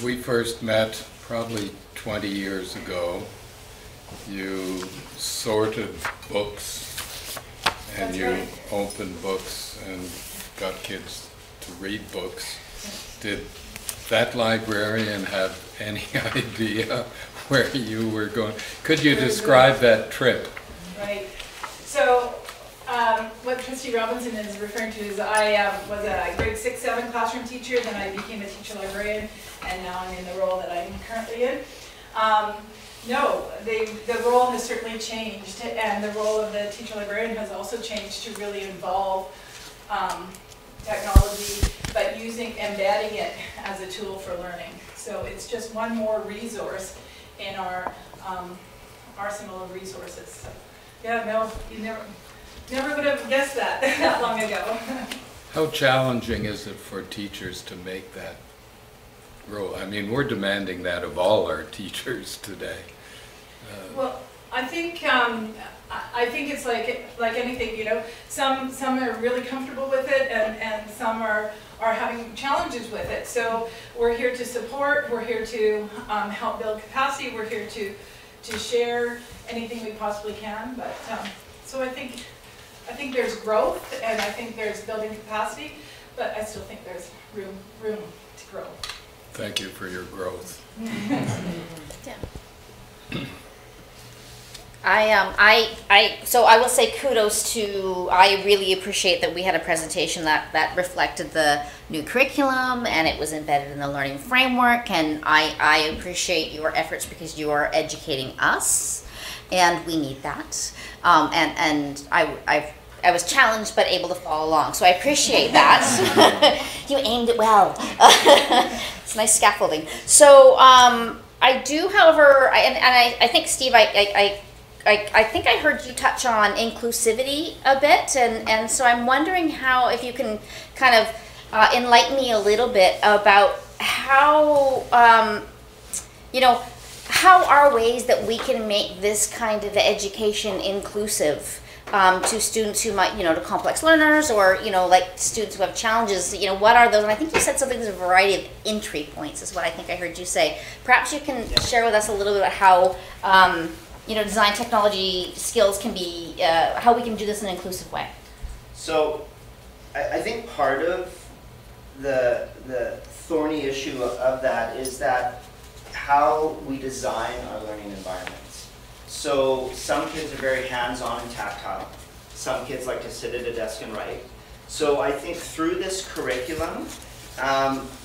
We first met probably 20 years ago. You sorted books and That's you right. opened books and got kids to read books. Did that librarian have any idea where you were going? Could you describe that trip? Right. So what Trustee Robinson is referring to is I was a grade 6-7 classroom teacher, then I became a teacher librarian, and now I'm in the role that I'm currently in. No, the role has certainly changed, and the role of the teacher librarian has also changed to really involve technology, but embedding it as a tool for learning. So it's just one more resource in our arsenal of resources. So, yeah, no, you never would have guessed that that long ago. How challenging is it for teachers to make that role? I mean, we're demanding that of all our teachers today. Well, I think it's like anything, Some are really comfortable with it, and some are having challenges with it. So we're here to support. We're here to help build capacity. We're here to share anything we possibly can. But so I think there's growth, and I think there's building capacity. But I still think there's room to grow. Thank you for your growth. So I will say kudos to, I really appreciate that we had a presentation that reflected the new curriculum and it was embedded in the learning framework, and I appreciate your efforts because you are educating us and we need that. And I was challenged but able to follow along, so I appreciate that. You aimed it well. It's nice scaffolding. So I do, however, I think, Steve, I think I heard you touch on inclusivity a bit, and so I'm wondering if you can kind of enlighten me a little bit about how, how are ways that we can make this kind of education inclusive to students who might, to complex learners, or, like students who have challenges, what are those? And I think you said something, there's a variety of entry points is what I think I heard you say. Perhaps you can share with us a little bit about how, design technology skills can be, how we can do this in an inclusive way. So I think part of the thorny issue of that is that how we design our learning environments. So some kids are very hands-on and tactile. Some kids like to sit at a desk and write. So I think through this curriculum,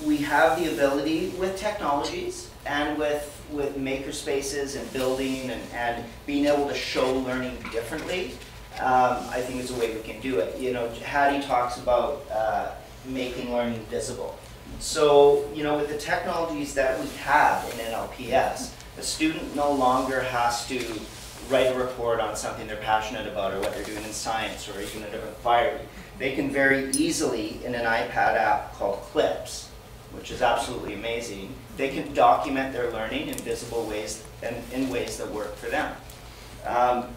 We have the ability with technologies and with makerspaces and building and being able to show learning differently. I think is a way we can do it. You know, Hattie talks about making learning visible. So, you know, with the technologies that we have in NLPS, a student no longer has to write a report on something they're passionate about or what they're doing in science or even a different inquiry. They can very easily, in an iPad app called Clips, which is absolutely amazing, they can document their learning in visible ways and in ways that work for them.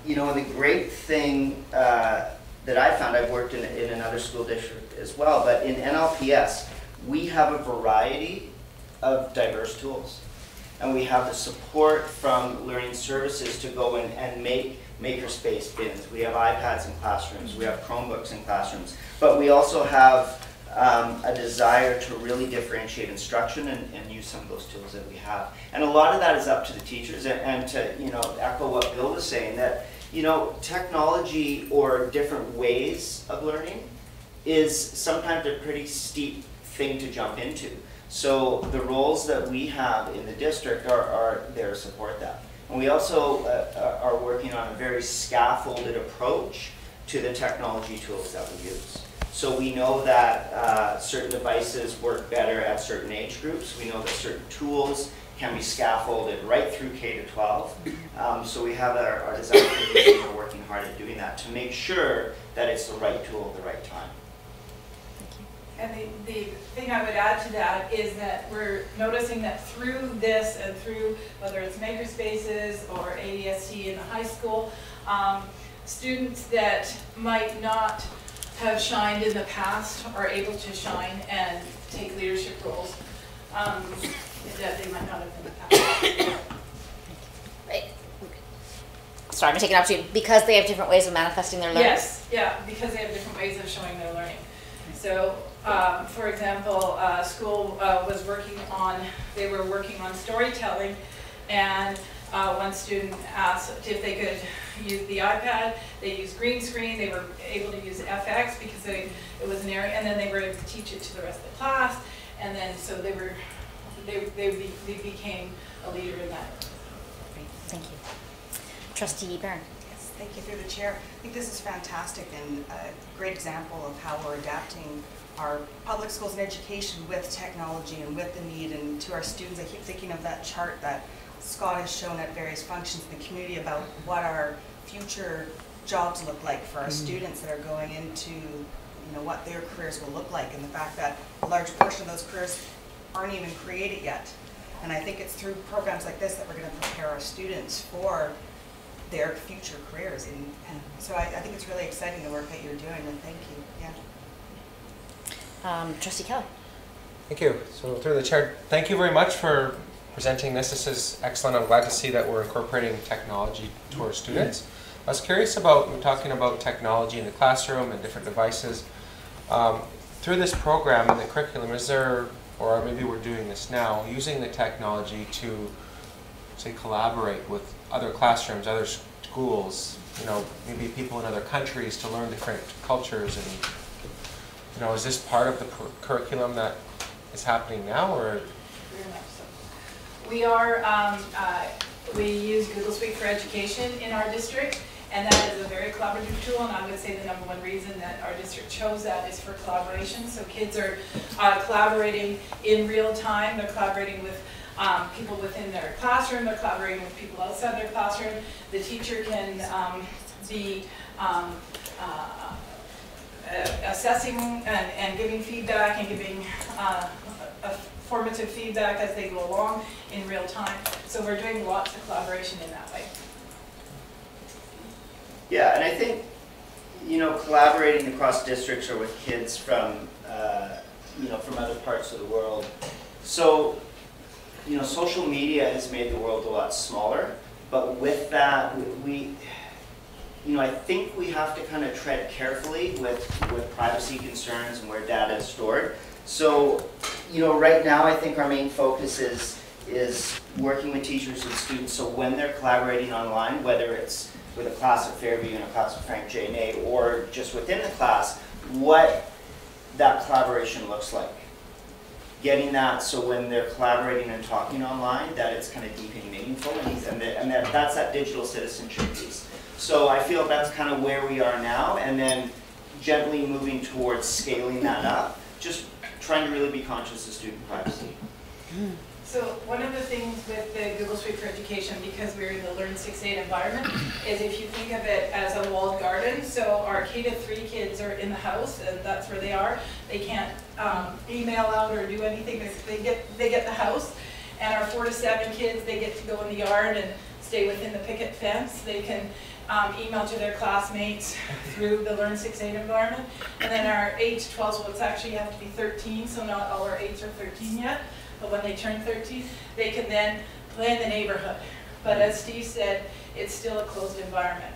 You know, and the great thing that I found, I've worked in another school district as well, but in NLPS, we have a variety of diverse tools. And we have the support from Learning Services to go in and make makerspace bins. We have iPads in classrooms, we have Chromebooks in classrooms, but we also have a desire to really differentiate instruction and use some of those tools that we have. And a lot of that is up to the teachers, and to, you know, echo what Bill was saying, that, you know, technology or different ways of learning is sometimes a pretty steep thing to jump into. So the roles that we have in the district are there to support that. And we also are working on a very scaffolded approach to the technology tools that we use. So we know that certain devices work better at certain age groups. We know that certain tools can be scaffolded right through K-12. So we have our design team are working hard at doing that to make sure that it's the right tool at the right time. And the thing I would add to that is that we're noticing that through this and through whether it's makerspaces or ADST in the high school, students that might not have shined in the past are able to shine and take leadership roles that they might not have in the past. Sorry, I'm taking an opportunity because they have different ways of manifesting their learning. Yes, yeah, because they have different ways of showing their learning. So, for example, school was working on, they were working on storytelling, and one student asked if they could use the iPad. They used green screen. They were able to use FX because it was an area, and then they were able to teach it to the rest of the class. And then so they became a leader in that. Great, thank you. Trustee Barron. Yes, thank you through the chair. I think this is fantastic and a great example of how we're adapting our public schools and education with technology and with the need, and to our students. I keep thinking of that chart that Scott has shown at various functions in the community about what our future jobs look like for our students that are going into, you know, what their careers will look like, and the fact that a large portion of those careers aren't even created yet. And I think it's through programs like this that we're going to prepare our students for their future careers. And so I think it's really exciting the work that you're doing, and thank you. Yeah. Trustee Kelly. Thank you. So through the chair, thank you very much for presenting this. This is excellent. I'm glad to see that we're incorporating technology to our students. I was curious about, we're talking about technology in the classroom and different devices. Through this program and the curriculum, is there, or maybe we're doing this now, using the technology to, say, collaborate with other classrooms, other schools, you know, maybe people in other countries to learn different cultures, and, you know, is this part of the curriculum that is happening now, or? Very much so. We are, we use Google Suite for Education in our district, and that is a very collaborative tool, and I would say the number one reason that our district chose that is for collaboration. So kids are collaborating in real time. They're collaborating with people within their classroom. They're collaborating with people outside their classroom. The teacher can be assessing and giving feedback and giving formative feedback as they go along in real time. So we're doing lots of collaboration in that way. Yeah, and I think, you know, collaborating across districts or with kids from, you know, from other parts of the world. So, you know, social media has made the world a lot smaller, but with that, we you know, I think we have to kind of tread carefully with privacy concerns and where data is stored. So, you know, right now I think our main focus is working with teachers and students, so when they're collaborating online, whether it's with a class at Fairview and a class at Frank J. Ney, or just within the class, what that collaboration looks like. getting that so when they're collaborating and talking online, that it's kind of deep and meaningful, and that's that digital citizenship piece. So I feel that's kind of where we are now, and then gently moving towards scaling that up, just trying to really be conscious of student privacy. So one of the things with the Google Suite for Education, because we're in the Learn 6-8 environment, is if you think of it as a walled garden, so our K-3 kids are in the house, and that's where they are. They can't email out or do anything. They get the house. And our 4 to 7 kids, they get to go in the yard and stay within the picket fence. They can email to their classmates through the Learn 6-8 environment. And then our 8 to 12, well, it's actually you have to be 13, so not all our 8s are 13 yet. But when they turn 13, they can then play in the neighborhood. But as Steve said, it's still a closed environment.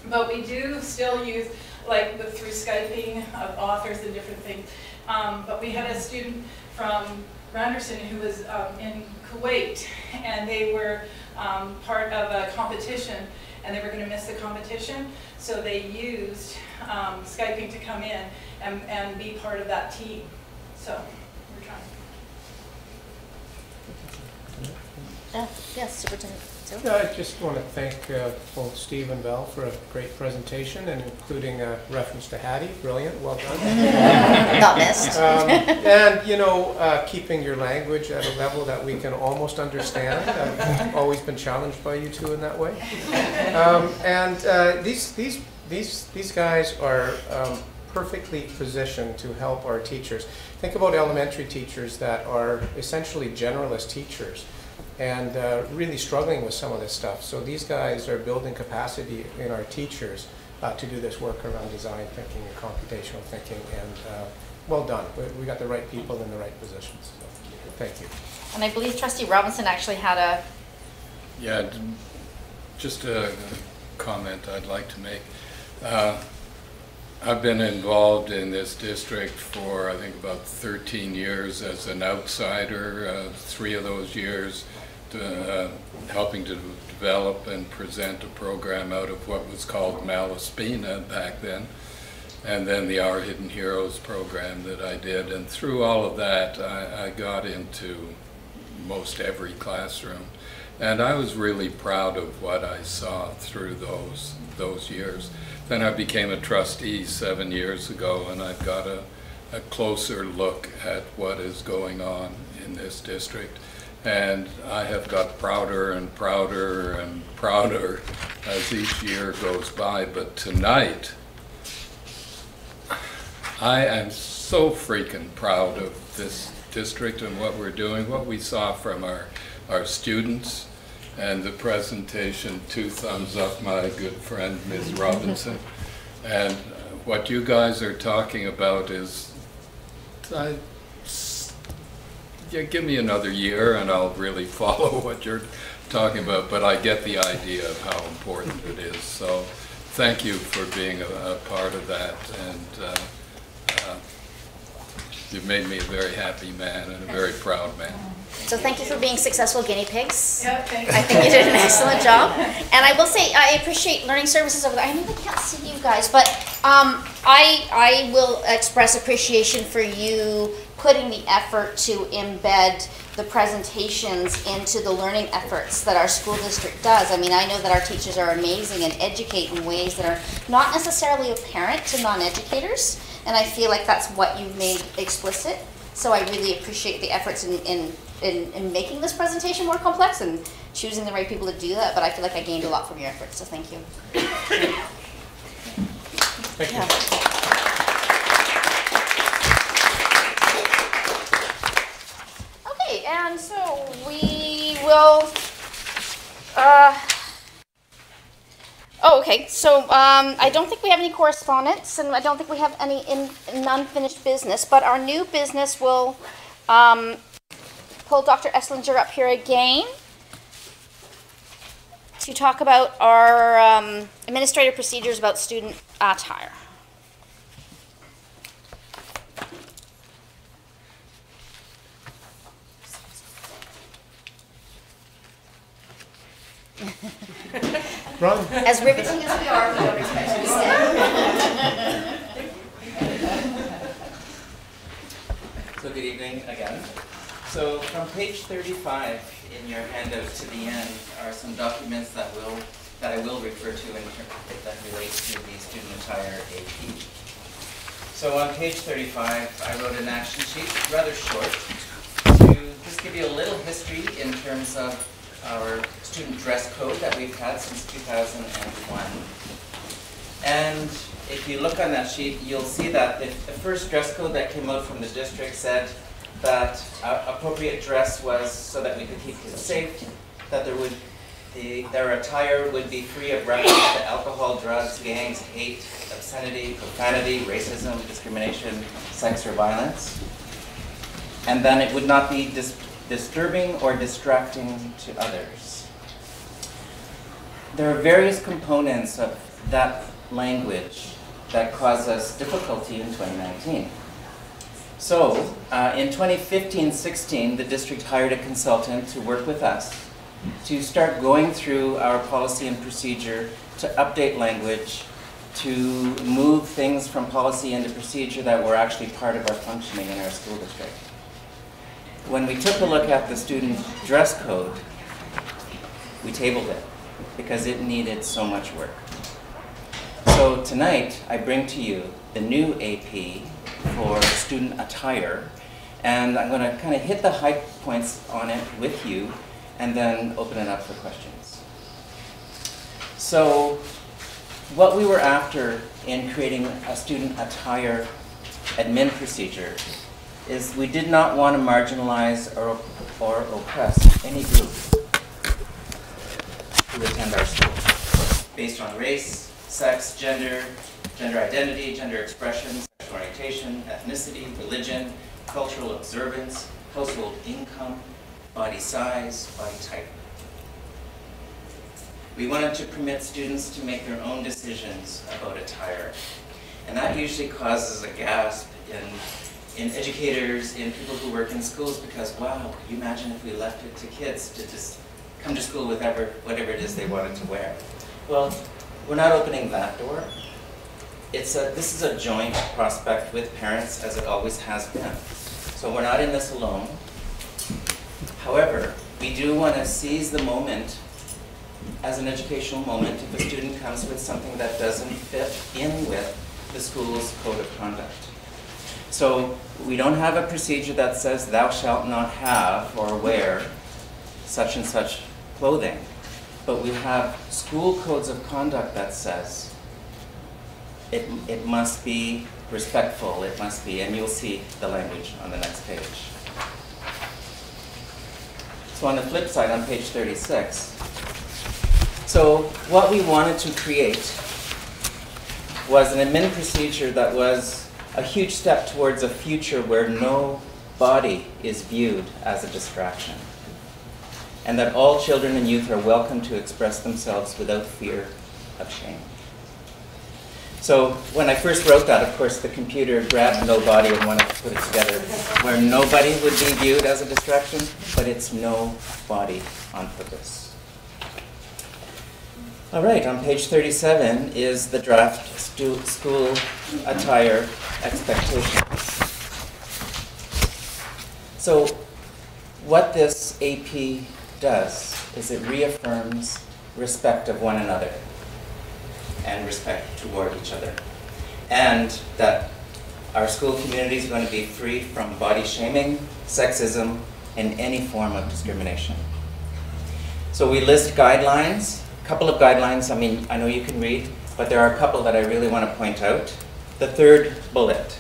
But we do still use, like through Skyping of authors and different things. But we had a student from Randerson who was in Kuwait, and they were part of a competition, and they were going to miss the competition, so they used Skyping to come in and be part of that team. So we're trying. Yes, Superintendent. Yeah, I just want to thank both Steve and Val for a great presentation, and including a reference to Hattie. Brilliant, well done. Not missed. And, you know, keeping your language at a level that we can almost understand. I've always been challenged by you two in that way. These guys are perfectly positioned to help our teachers. Think about elementary teachers that are essentially generalist teachers, and really struggling with some of this stuff. So these guys are building capacity in our teachers to do this work around design thinking and computational thinking, and well done. We got the right people in the right positions. So thank you. And I believe Trustee Robinson actually had a... Yeah, just a comment I'd like to make. I've been involved in this district for, I think, about 13 years as an outsider, 3 of those years helping to develop and present a program out of what was called Malaspina back then, and then the Our Hidden Heroes program that I did. And through all of that, I got into most every classroom. And I was really proud of what I saw through those years. Then I became a trustee 7 years ago, and I've got a closer look at what is going on in this district. And I have got prouder and prouder and prouder as each year goes by. But tonight, I am so freaking proud of this district and what we're doing, what we saw from our students. And the presentation, 2 thumbs up, my good friend, Ms. Robinson. And what you guys are talking about is, yeah, give me another year and I'll really follow what you're talking about, but I get the idea of how important it is. So thank you for being a part of that, and you've made me a very happy man and a very proud man. So thank you for being successful guinea pigs. Yeah, thank you. I think you did an excellent job. And I will say, I appreciate Learning Services over there. I know I can't see you guys, but I will express appreciation for you putting the effort to embed the presentations into the learning efforts that our school district does. I mean, I know that our teachers are amazing and educate in ways that are not necessarily apparent to non-educators, and I feel like that's what you've made explicit. So I really appreciate the efforts in making this presentation more complex and choosing the right people to do that, but I feel like I gained a lot from your efforts, so thank you. Thank you. Yeah. Okay, and so we will, oh, okay, so I don't think we have any correspondence, and I don't think we have any unfinished business, but our new business will pull Dr. Esslinger up here again to talk about our administrative procedures about student attire. Run. As riveting as we are, we don't expect you to stay. So good evening again. So from page 35 in your handout to the end are some documents that I will refer to in that relates to the student attire AP. So on page 35, I wrote an action sheet, rather short, to just give you a little history in terms of our student dress code that we've had since 2001. And if you look on that sheet, you'll see that the first dress code that came out from the district said that appropriate dress was so that we could keep kids safe, that their attire would be free of reference to alcohol, drugs, gangs, hate, obscenity, profanity, racism, discrimination, sex, or violence. And then it would not be disturbing or distracting to others. There are various components of that language that cause us difficulty in 2019. So, in 2015-16, the district hired a consultant to work with us to start going through our policy and procedure to update language, to move things from policy into procedure that were actually part of our functioning in our school district. When we took a look at the student dress code, we tabled it because it needed so much work. So tonight, I bring to you the new AP for student attire, and I'm going to kind of hit the high points on it with you, and then open it up for questions. So, what we were after in creating a student attire admin procedure is we did not want to marginalize or oppress any group who attend our school based on race, sex, gender identity, gender expression, sexual orientation, ethnicity, religion, cultural observance, household income, body size, body type. We wanted to permit students to make their own decisions about attire. And that usually causes a gasp in educators, in people who work in schools, because wow, could you imagine if we left it to kids to just come to school with whatever it is they wanted to wear? Well, we're not opening that door. This is a joint prospect with parents, as it always has been. So we're not in this alone. However, we do want to seize the moment as an educational moment if a student comes with something that doesn't fit in with the school's code of conduct. So we don't have a procedure that says thou shalt not have or wear such and such clothing, but we have school codes of conduct that says it must be respectful, it must be, and you'll see the language on the next page. So on the flip side, on page 36, so what we wanted to create was an admin procedure that was a huge step towards a future where no body is viewed as a distraction, and that all children and youth are welcome to express themselves without fear of shame. So when I first wrote that, of course, the computer grabbed no body and wanted to put it together where nobody would be viewed as a distraction, but it's no body on purpose. All right, on page 37 is the draft school attire expectations. So what this AP does is it reaffirms respect of one another and respect toward each other, and that our school community is going to be free from body shaming, sexism, and any form of discrimination. So we list guidelines, a couple of guidelines. I mean, I know you can read, but there are a couple that I really want to point out. The third bullet: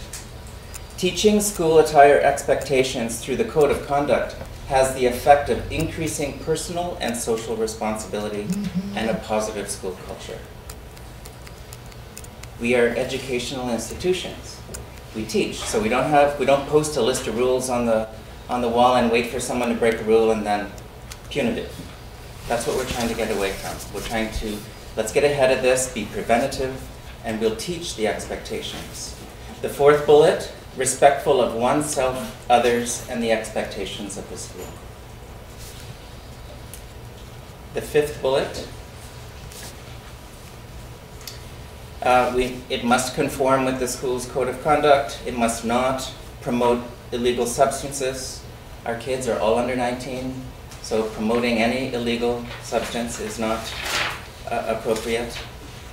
teaching school attire expectations through the code of conduct has the effect of increasing personal and social responsibility and a positive school culture. We are educational institutions. We teach, so we don't post a list of rules on the wall and wait for someone to break a rule and then punitive. That's what we're trying to get away from. We're trying to, let's get ahead of this, be preventative, and we'll teach the expectations. The fourth bullet: respectful of oneself, others, and the expectations of the school. The fifth bullet: it must conform with the school's code of conduct. It must not promote illegal substances. Our kids are all under 19, so promoting any illegal substance is not appropriate,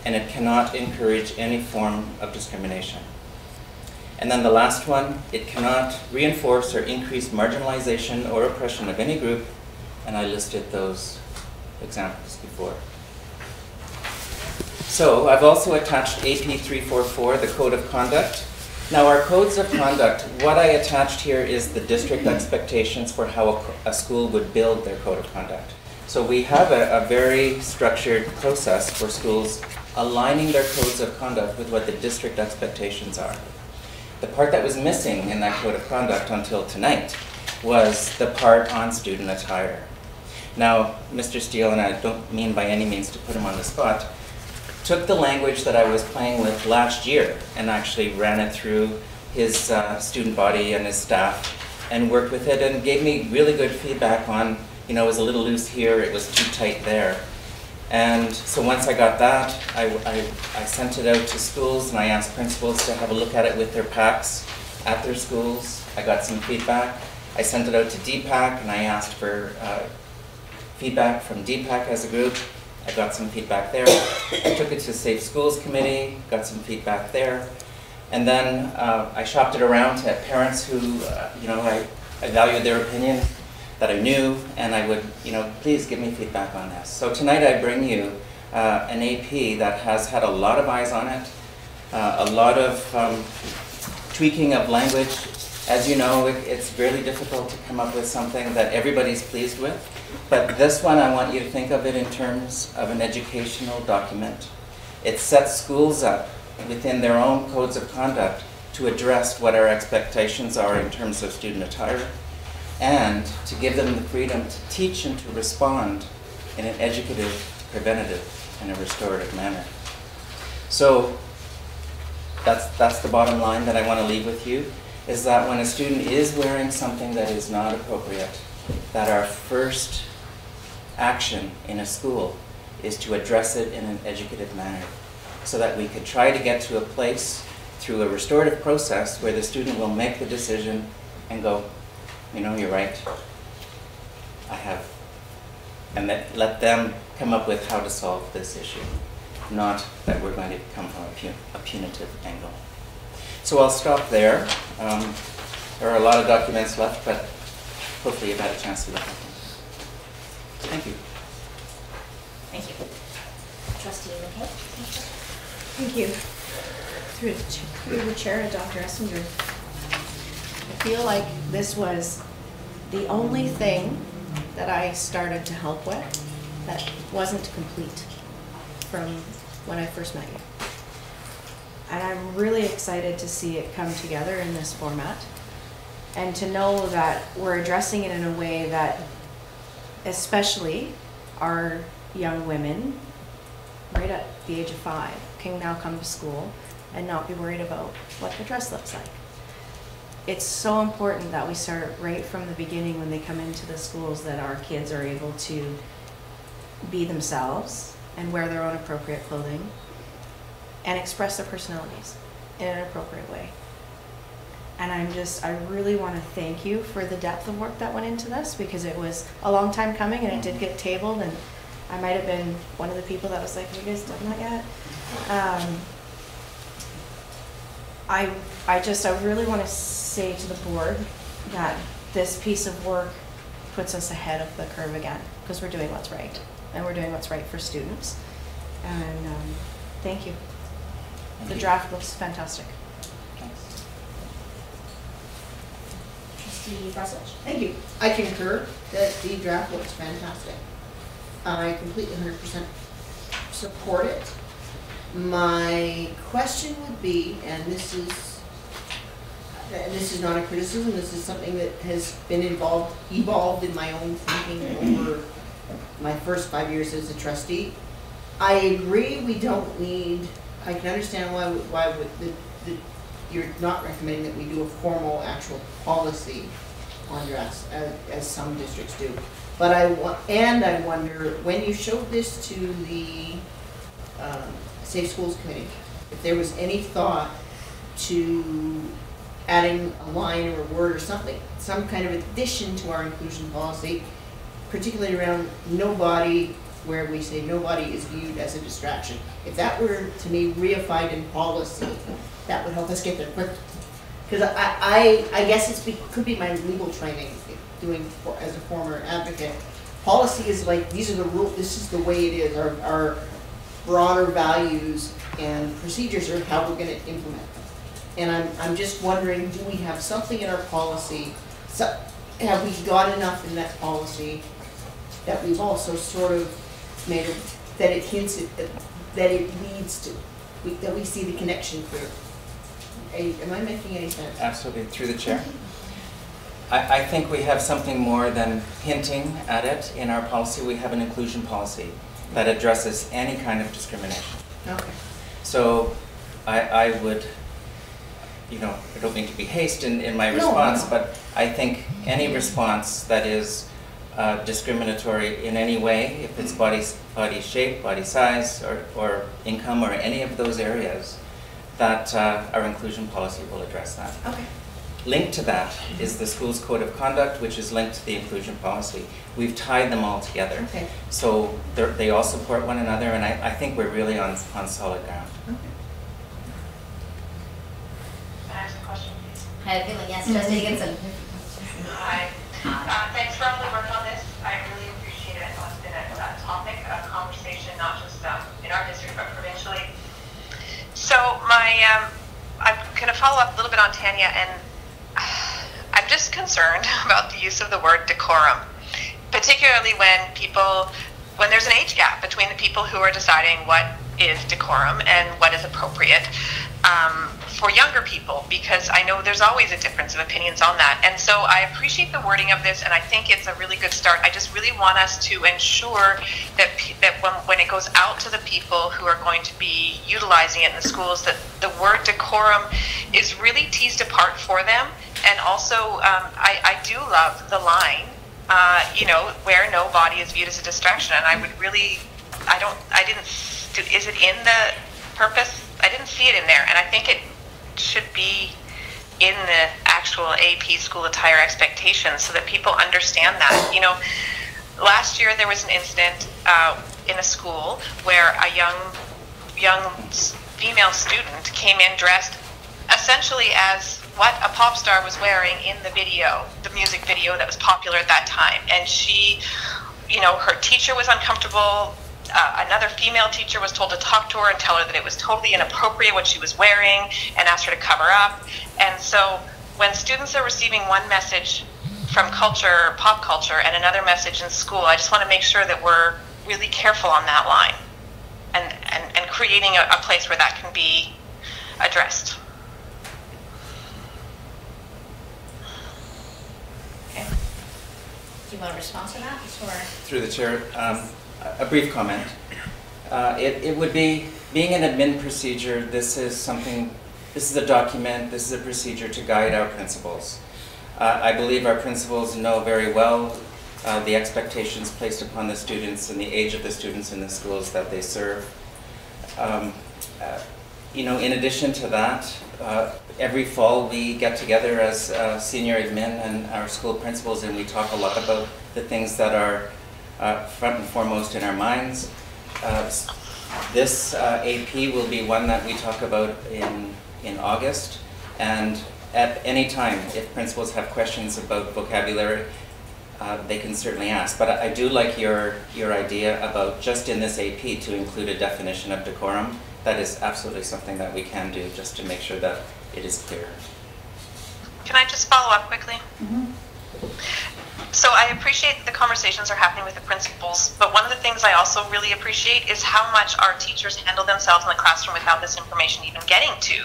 and it cannot encourage any form of discrimination. And then the last one, it cannot reinforce or increase marginalization or oppression of any group, and I listed those examples before. So I've also attached AP 344, the Code of Conduct. Now our codes of conduct, what I attached here is the district expectations for how a school would build their code of conduct. So we have a very structured process for schools aligning their codes of conduct with what the district expectations are. The part that was missing in that code of conduct until tonight was the part on student attire. Now, Mr. Steele, and I don't mean by any means to put him on the spot, took the language that I was playing with last year and actually ran it through his student body and his staff and worked with it and gave me really good feedback on, you know, it was a little loose here, it was too tight there. And so once I got that, I sent it out to schools and I asked principals to have a look at it with their packs at their schools. I got some feedback. I sent it out to DPAC and I asked for feedback from DPAC as a group. I got some feedback there. I took it to Safe Schools Committee, got some feedback there. And then I shopped it around to parents who, you know, I valued their opinion, that I knew, and I would, you know, please give me feedback on this. So tonight I bring you an AP that has had a lot of eyes on it, a lot of tweaking of language. As you know, it's really difficult to come up with something that everybody's pleased with. But this one, I want you to think of it in terms of an educational document. It sets schools up within their own codes of conduct to address what our expectations are in terms of student attire, and to give them the freedom to teach and to respond in an educative, preventative, and a restorative manner. So that's the bottom line that I want to leave with you, is that when a student is wearing something that is not appropriate, that our first action in a school is to address it in an educative manner, so that we could try to get to a place through a restorative process where the student will make the decision and go, you know, you're right, I have. And let them come up with how to solve this issue, not that we're going to come from a punitive angle. So I'll stop there. There are a lot of documents left, but hopefully you've had a chance to look at them. Thank you. Thank you. Trustee McKay? Thank you. Through the chair, Dr. Essinger. I feel like this was the only thing that I started to help with that wasn't complete from when I first met you. And I'm really excited to see it come together in this format and to know that we're addressing it in a way that especially our young women right at the age of 5 can now come to school and not be worried about what their dress looks like. It's so important that we start right from the beginning when they come into the schools, that our kids are able to be themselves and wear their own appropriate clothing and express their personalities in an appropriate way. And I really want to thank you for the depth of work that went into this, because it was a long time coming and it did get tabled, and I might have been one of the people that was like, have you guys done that yet? I really want to say to the board that this piece of work puts us ahead of the curve again, because we're doing what's right, and we're doing what's right for students. And thank you. The draft looks fantastic. Thanks. Trustee Brasovich? Thank you. I concur that the draft looks fantastic. I completely 100% support it. My question would be, and this is not a criticism, this is something that has been evolved in my own thinking over my first 5 years as a trustee. I agree we don't need, I can understand why you're not recommending that we do a formal actual policy on dress as some districts do. But I wonder, when you showed this to the Safe Schools Committee, if there was any thought to adding a line or a word or something, some kind of addition to our inclusion policy, particularly around nobody, where we say nobody is viewed as a distraction. If that were to be reified in policy, that would help us get there quicker. Because I guess could be my legal training, as a former advocate. Policy is like, these are the rules, this is the way it is, our broader values and procedures are how we're going to implement them. And I'm just wondering, do we have something in our policy, have we got enough in that policy that we've also sort of made it, that it hints at, that it leads to, that we see the connection through? Am I making any sense? Absolutely, through the chair. I think we have something more than hinting at it in our policy. We have an inclusion policy that addresses any kind of discrimination. Okay. So I would, I don't mean to be hasty in my response, but I think any response that is discriminatory in any way, if it's body shape, body size, or income, or any of those areas, that our inclusion policy will address that. Okay. Linked to that is the school's code of conduct, which is linked to the inclusion policy. We've tied them all together. Okay. So they all support one another, and I think we're really on solid ground. Okay. Can I ask a question, please? I have a feeling, yes, Trustee Higginson. Hi. Thanks for all the work on this. I really appreciate it. I know it's been a topic of conversation, not just in our district, but provincially. So I'm going to follow up a little bit on Tanya, and I'm just concerned about the use of the word decorum, particularly when there's an age gap between the people who are deciding what is decorum and what is appropriate for younger people, because I know there's always a difference of opinions on that. And so I appreciate the wording of this, and I think it's a really good start. I just really want us to ensure that when it goes out to the people who are going to be utilizing it in the schools, that the word decorum is really teased apart for them. And also, I do love the line, where no body is viewed as a distraction. And I would really, is it in the purpose? I didn't see it in there, and I think it should be in the actual AP school attire expectations so that people understand that. Last year there was an incident in a school where a young female student came in dressed essentially as what a pop star was wearing in the music video that was popular at that time. And she, her teacher was uncomfortable. Another female teacher was told to talk to her and tell her that it was totally inappropriate what she was wearing, and asked her to cover up. And so when students are receiving one message from pop culture, and another message in school, I just want to make sure that we're really careful on that line and creating a place where that can be addressed. Okay. Do you want to respond to that? Or? Through the chair, a brief comment. It would be, being an admin procedure, this is a document, this is a procedure to guide our principals. I believe our principals know very well the expectations placed upon the students and the age of the students in the schools that they serve. In addition to that, every fall we get together as senior admin and our school principals, and we talk a lot about the things that are front and foremost in our minds. This AP will be one that we talk about in August, and at any time, if principals have questions about vocabulary, they can certainly ask. But I do like your idea about just in this AP to include a definition of decorum. That is absolutely something that we can do just to make sure that it is clear. Can I just follow up quickly? Mm-hmm. So I appreciate that the conversations are happening with the principals, but one of the things I also really appreciate is how much our teachers handle themselves in the classroom without this information even getting to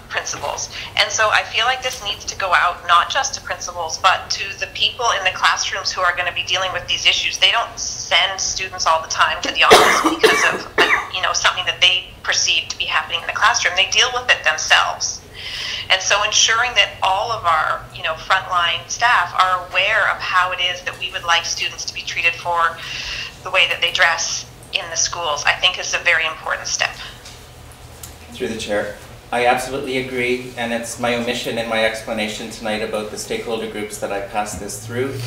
principals. And so I feel like this needs to go out not just to principals, but to the people in the classrooms who are going to be dealing with these issues. They don't send students all the time to the office because of something that they perceive to be happening in the classroom. They deal with it themselves. And so ensuring that all of our, frontline staff are aware of how it is that we would like students to be treated for the way that they dress in the schools, I think is a very important step. Through the chair, I absolutely agree, and it's my omission in my explanation tonight about the stakeholder groups that I passed this through.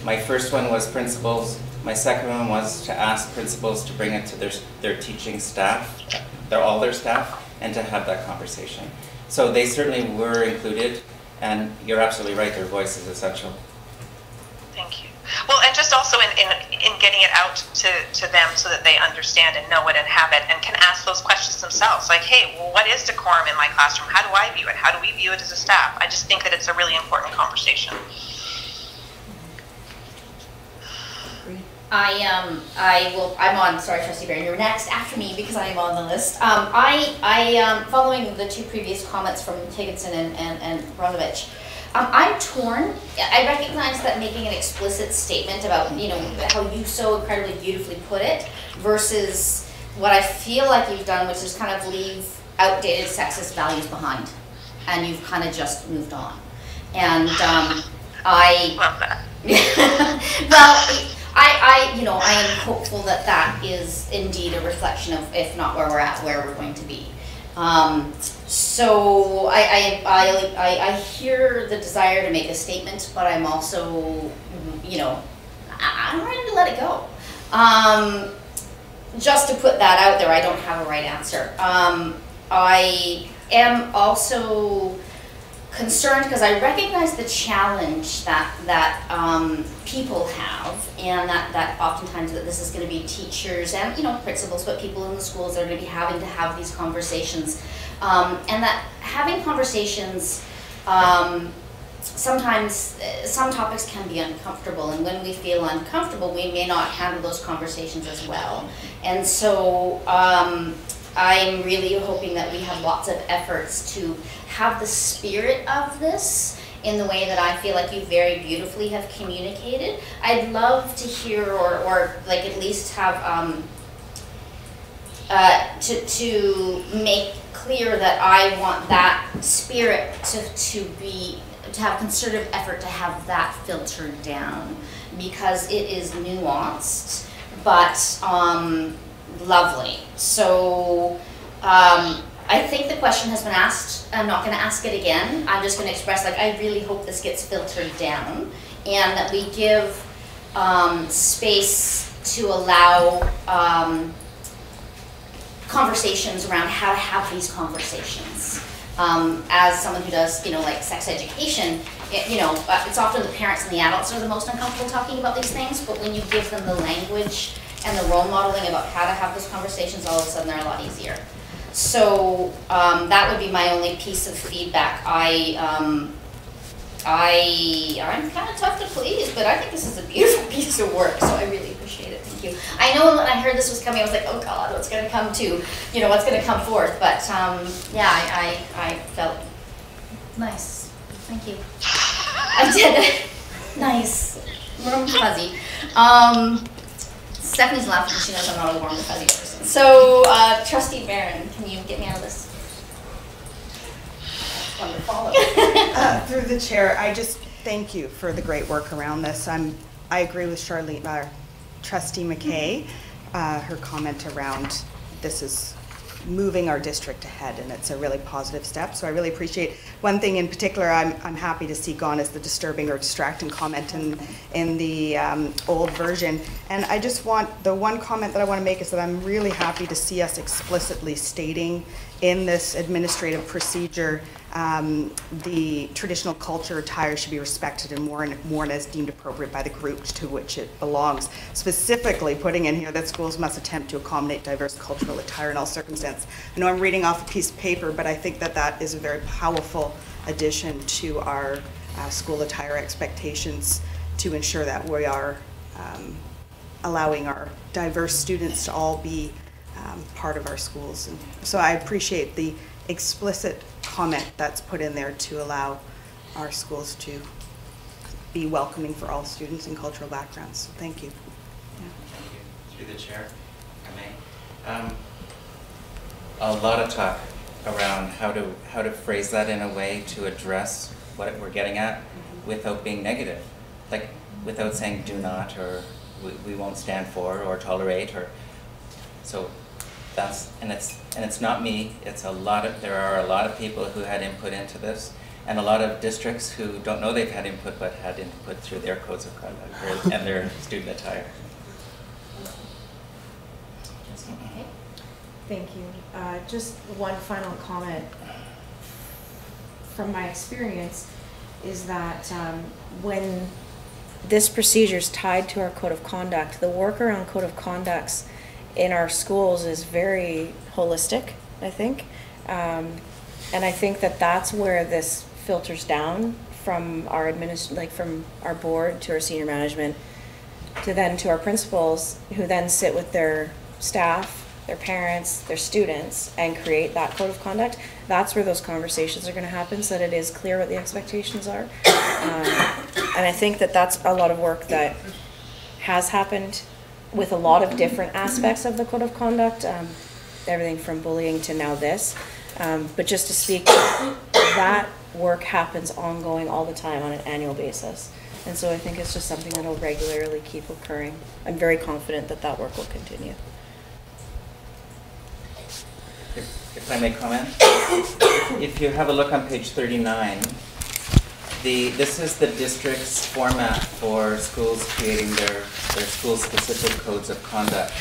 My first one was principals. My second one was to ask principals to bring it to their teaching staff, all their staff, and to have that conversation. So they certainly were included, and you're absolutely right, their voice is essential. Thank you. Well, and just also in getting it out to them so that they understand and know it and have it and can ask those questions themselves. Like, hey, well, what is decorum in my classroom? How do I view it? How do we view it as a staff? I just think that it's a really important conversation. I'm on, sorry, Trustee Barron, you're next after me because I am on the list. Following the two previous comments from Higginson and Bronovich, I'm torn. I recognize that making an explicit statement about, you know, how you so incredibly beautifully put it versus what I feel like you've done, which is kind of leave outdated sexist values behind. And you've kind of just moved on. And I love that. Well, I am hopeful that that is indeed a reflection of, if not where we're at, where we're going to be. So I hear the desire to make a statement, but I'm also, you know, I'm ready to let it go. Just to put that out there, I don't have a right answer. I am also concerned because I recognize the challenge that people have, and that oftentimes that this is going to be teachers and, you know, principals, but people in the schools are going to be having to have these conversations, and that having conversations sometimes some topics can be uncomfortable, and when we feel uncomfortable, we may not handle those conversations as well. And so I'm really hoping that we have lots of efforts to have the spirit of this in the way that I feel like you very beautifully have communicated. I'd love to hear, or like at least have to make clear that I want that spirit to have concerted effort to have that filtered down, because it is nuanced but lovely. So I think the question has been asked. I'm not going to ask it again. I'm just going to express, like, I really hope this gets filtered down, and that we give space to allow conversations around how to have these conversations. As someone who does, you know, like sex education, it's often the parents and the adults are the most uncomfortable talking about these things, but when you give them the language and the role modeling about how to have those conversations, all of a sudden they're a lot easier. So that would be my only piece of feedback. I'm kind of tough to please, but I think this is a beautiful piece of work, so I really appreciate it. Thank you. I know when I heard this was coming, I was like, oh God, what's going to come what's going to come forth? But yeah, I felt nice. Thank you. I did it. Nice. Warm and fuzzy. Stephanie's laughing because she knows I'm not a warm and fuzzy person. So, Trustee Barron, can you get me out of this? Through the chair, I just thank you for the great work around this. I agree with Charlene, Trustee McKay, her comment around this is moving our district ahead, and it's a really positive step. So I really appreciate. One thing in particular I'm happy to see gone is the disturbing or distracting comment in the old version. And I just want, the one comment that I want to make is that I'm really happy to see us explicitly stating in this administrative procedure the traditional culture attire should be respected and worn as deemed appropriate by the group to which it belongs. Specifically putting in here that schools must attempt to accommodate diverse cultural attire in all circumstances. I know I'm reading off a piece of paper, but I think that that is a very powerful addition to our school attire expectations to ensure that we are allowing our diverse students to all be part of our schools. And so I appreciate the explicit comment that's put in there to allow our schools to be welcoming for all students and cultural backgrounds. So thank you. Yeah. Thank you. Through the chair, if I may. A lot of talk around how to phrase that in a way to address what we're getting at without being negative, like without saying do not, or we won't stand for, or tolerate, or so. and it's not me. There are a lot of people who had input into this, and a lot of districts who don't know they've had input but had input through their codes of conduct and their student attire. Thank you. Just one final comment from my experience is that when this procedure is tied to our code of conduct, the work around code of conducts in our schools is very holistic, I think. And I think that that's where this filters down from our from our board to our senior management to our principals, who then sit with their staff, their parents, their students, and create that code of conduct. That's where those conversations are going to happen, so that it is clear what the expectations are. And I think that that's a lot of work that has happened with a lot of different aspects of the code of conduct, everything from bullying to now this. But just to speak, that work happens ongoing all the time on an annual basis. And so I think it's just something that will regularly keep occurring. I'm very confident that that work will continue. If I may comment, if you have a look on page 39, this is the district's format for schools creating their school-specific codes of conduct.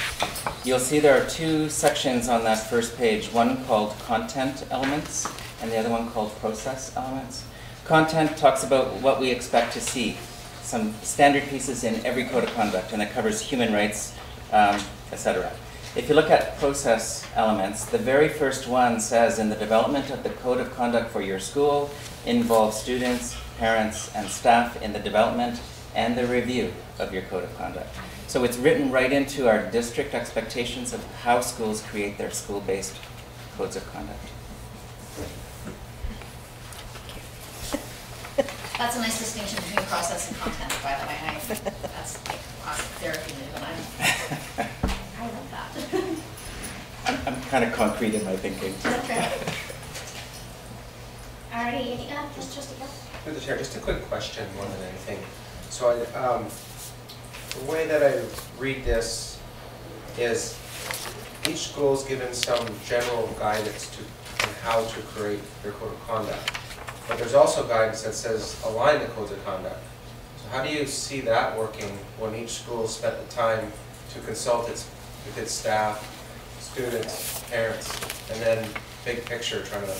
You'll see there are two sections on that first page, one called content elements and the other one called process elements. Content talks about what we expect to see, some standard pieces in every code of conduct, and it covers human rights, etc. If you look at process elements, the very first one says, in the development of the code of conduct for your school, involve students, parents, and staff in the development and the review of your code of conduct. So it's written right into our district expectations of how schools create their school-based codes of conduct. That's a nice distinction between process and content, by the way. That's like awesome therapy move, and I love that. I'm kind of concrete in my thinking. Okay. Alrighty, just Trustee Hill. Through the chair, just a quick question more than anything. So the way that I read this is each school is given some general guidance on how to create their code of conduct. But there's also guidance that says align the codes of conduct. So how do you see that working when each school spent the time to consult with its staff, students, parents, and then big picture trying to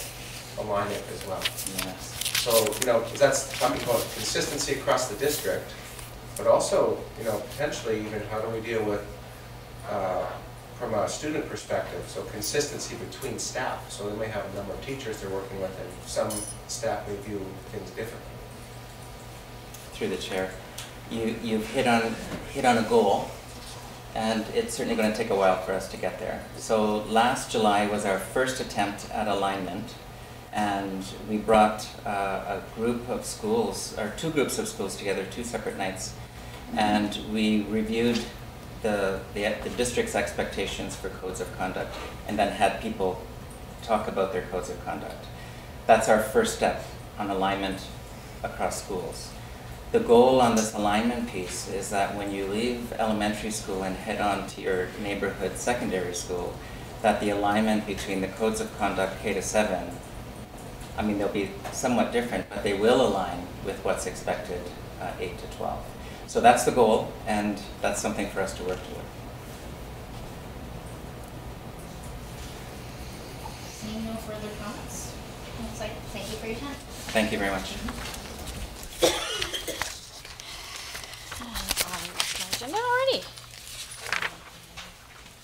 align it as well? Yes. So, that's talking about consistency across the district, but also, potentially even how do we deal with, from a student perspective, so consistency between staff. So they may have a number of teachers they're working with, and some staff may view things differently. Through the chair, you've hit on a goal, and it's certainly going to take a while for us to get there. So last July was our first attempt at alignment, and we brought a group of schools, or two groups of schools together, two separate nights, and we reviewed the district's expectations for codes of conduct, and then had people talk about their codes of conduct. That's our first step on alignment across schools. The goal on this alignment piece is that when you leave elementary school and head on to your neighborhood secondary school, that the alignment between the codes of conduct K to 7, I mean, they'll be somewhat different, but they will align with what's expected 8 to 12. So that's the goal, and that's something for us to work toward. Seeing no further comments, looks like thank you for your time. Thank you very much. Agenda already.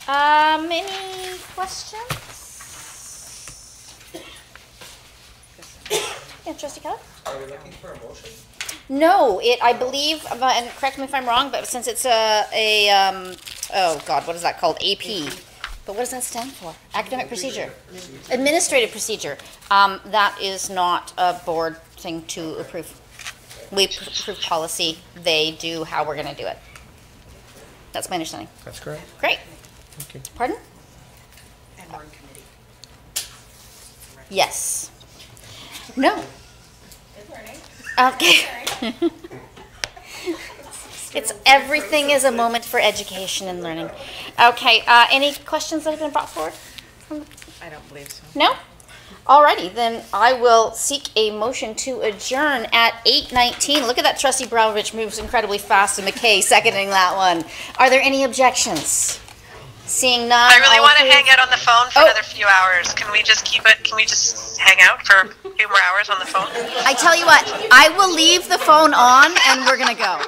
Any questions? Yeah, Trustee Keller? Are we looking for a motion? No, I believe, and correct me if I'm wrong, but since it's oh God, what is that called? AP. But what does that stand for? Academic procedure. Administrative procedure. That is not a board thing to approve. We approve policy. They do how we're going to do it. That's my understanding. That's correct. Great. Thank you. Pardon? And we're in committee. Yes. No. Good learning. Okay. It's everything is a moment for education and learning. Okay, any questions that have been brought forward? I don't believe so. No? Alrighty, then I will seek a motion to adjourn at 8:19. Look at that, Trustee Brovich moves incredibly fast, and McKay seconding that one. Are there any objections? Seeing none. I really all want to approved? hang out on the phone for another few hours. Can we just keep it? Can we just hang out for a few more hours on the phone? I tell you what, I will leave the phone on and we're gonna go.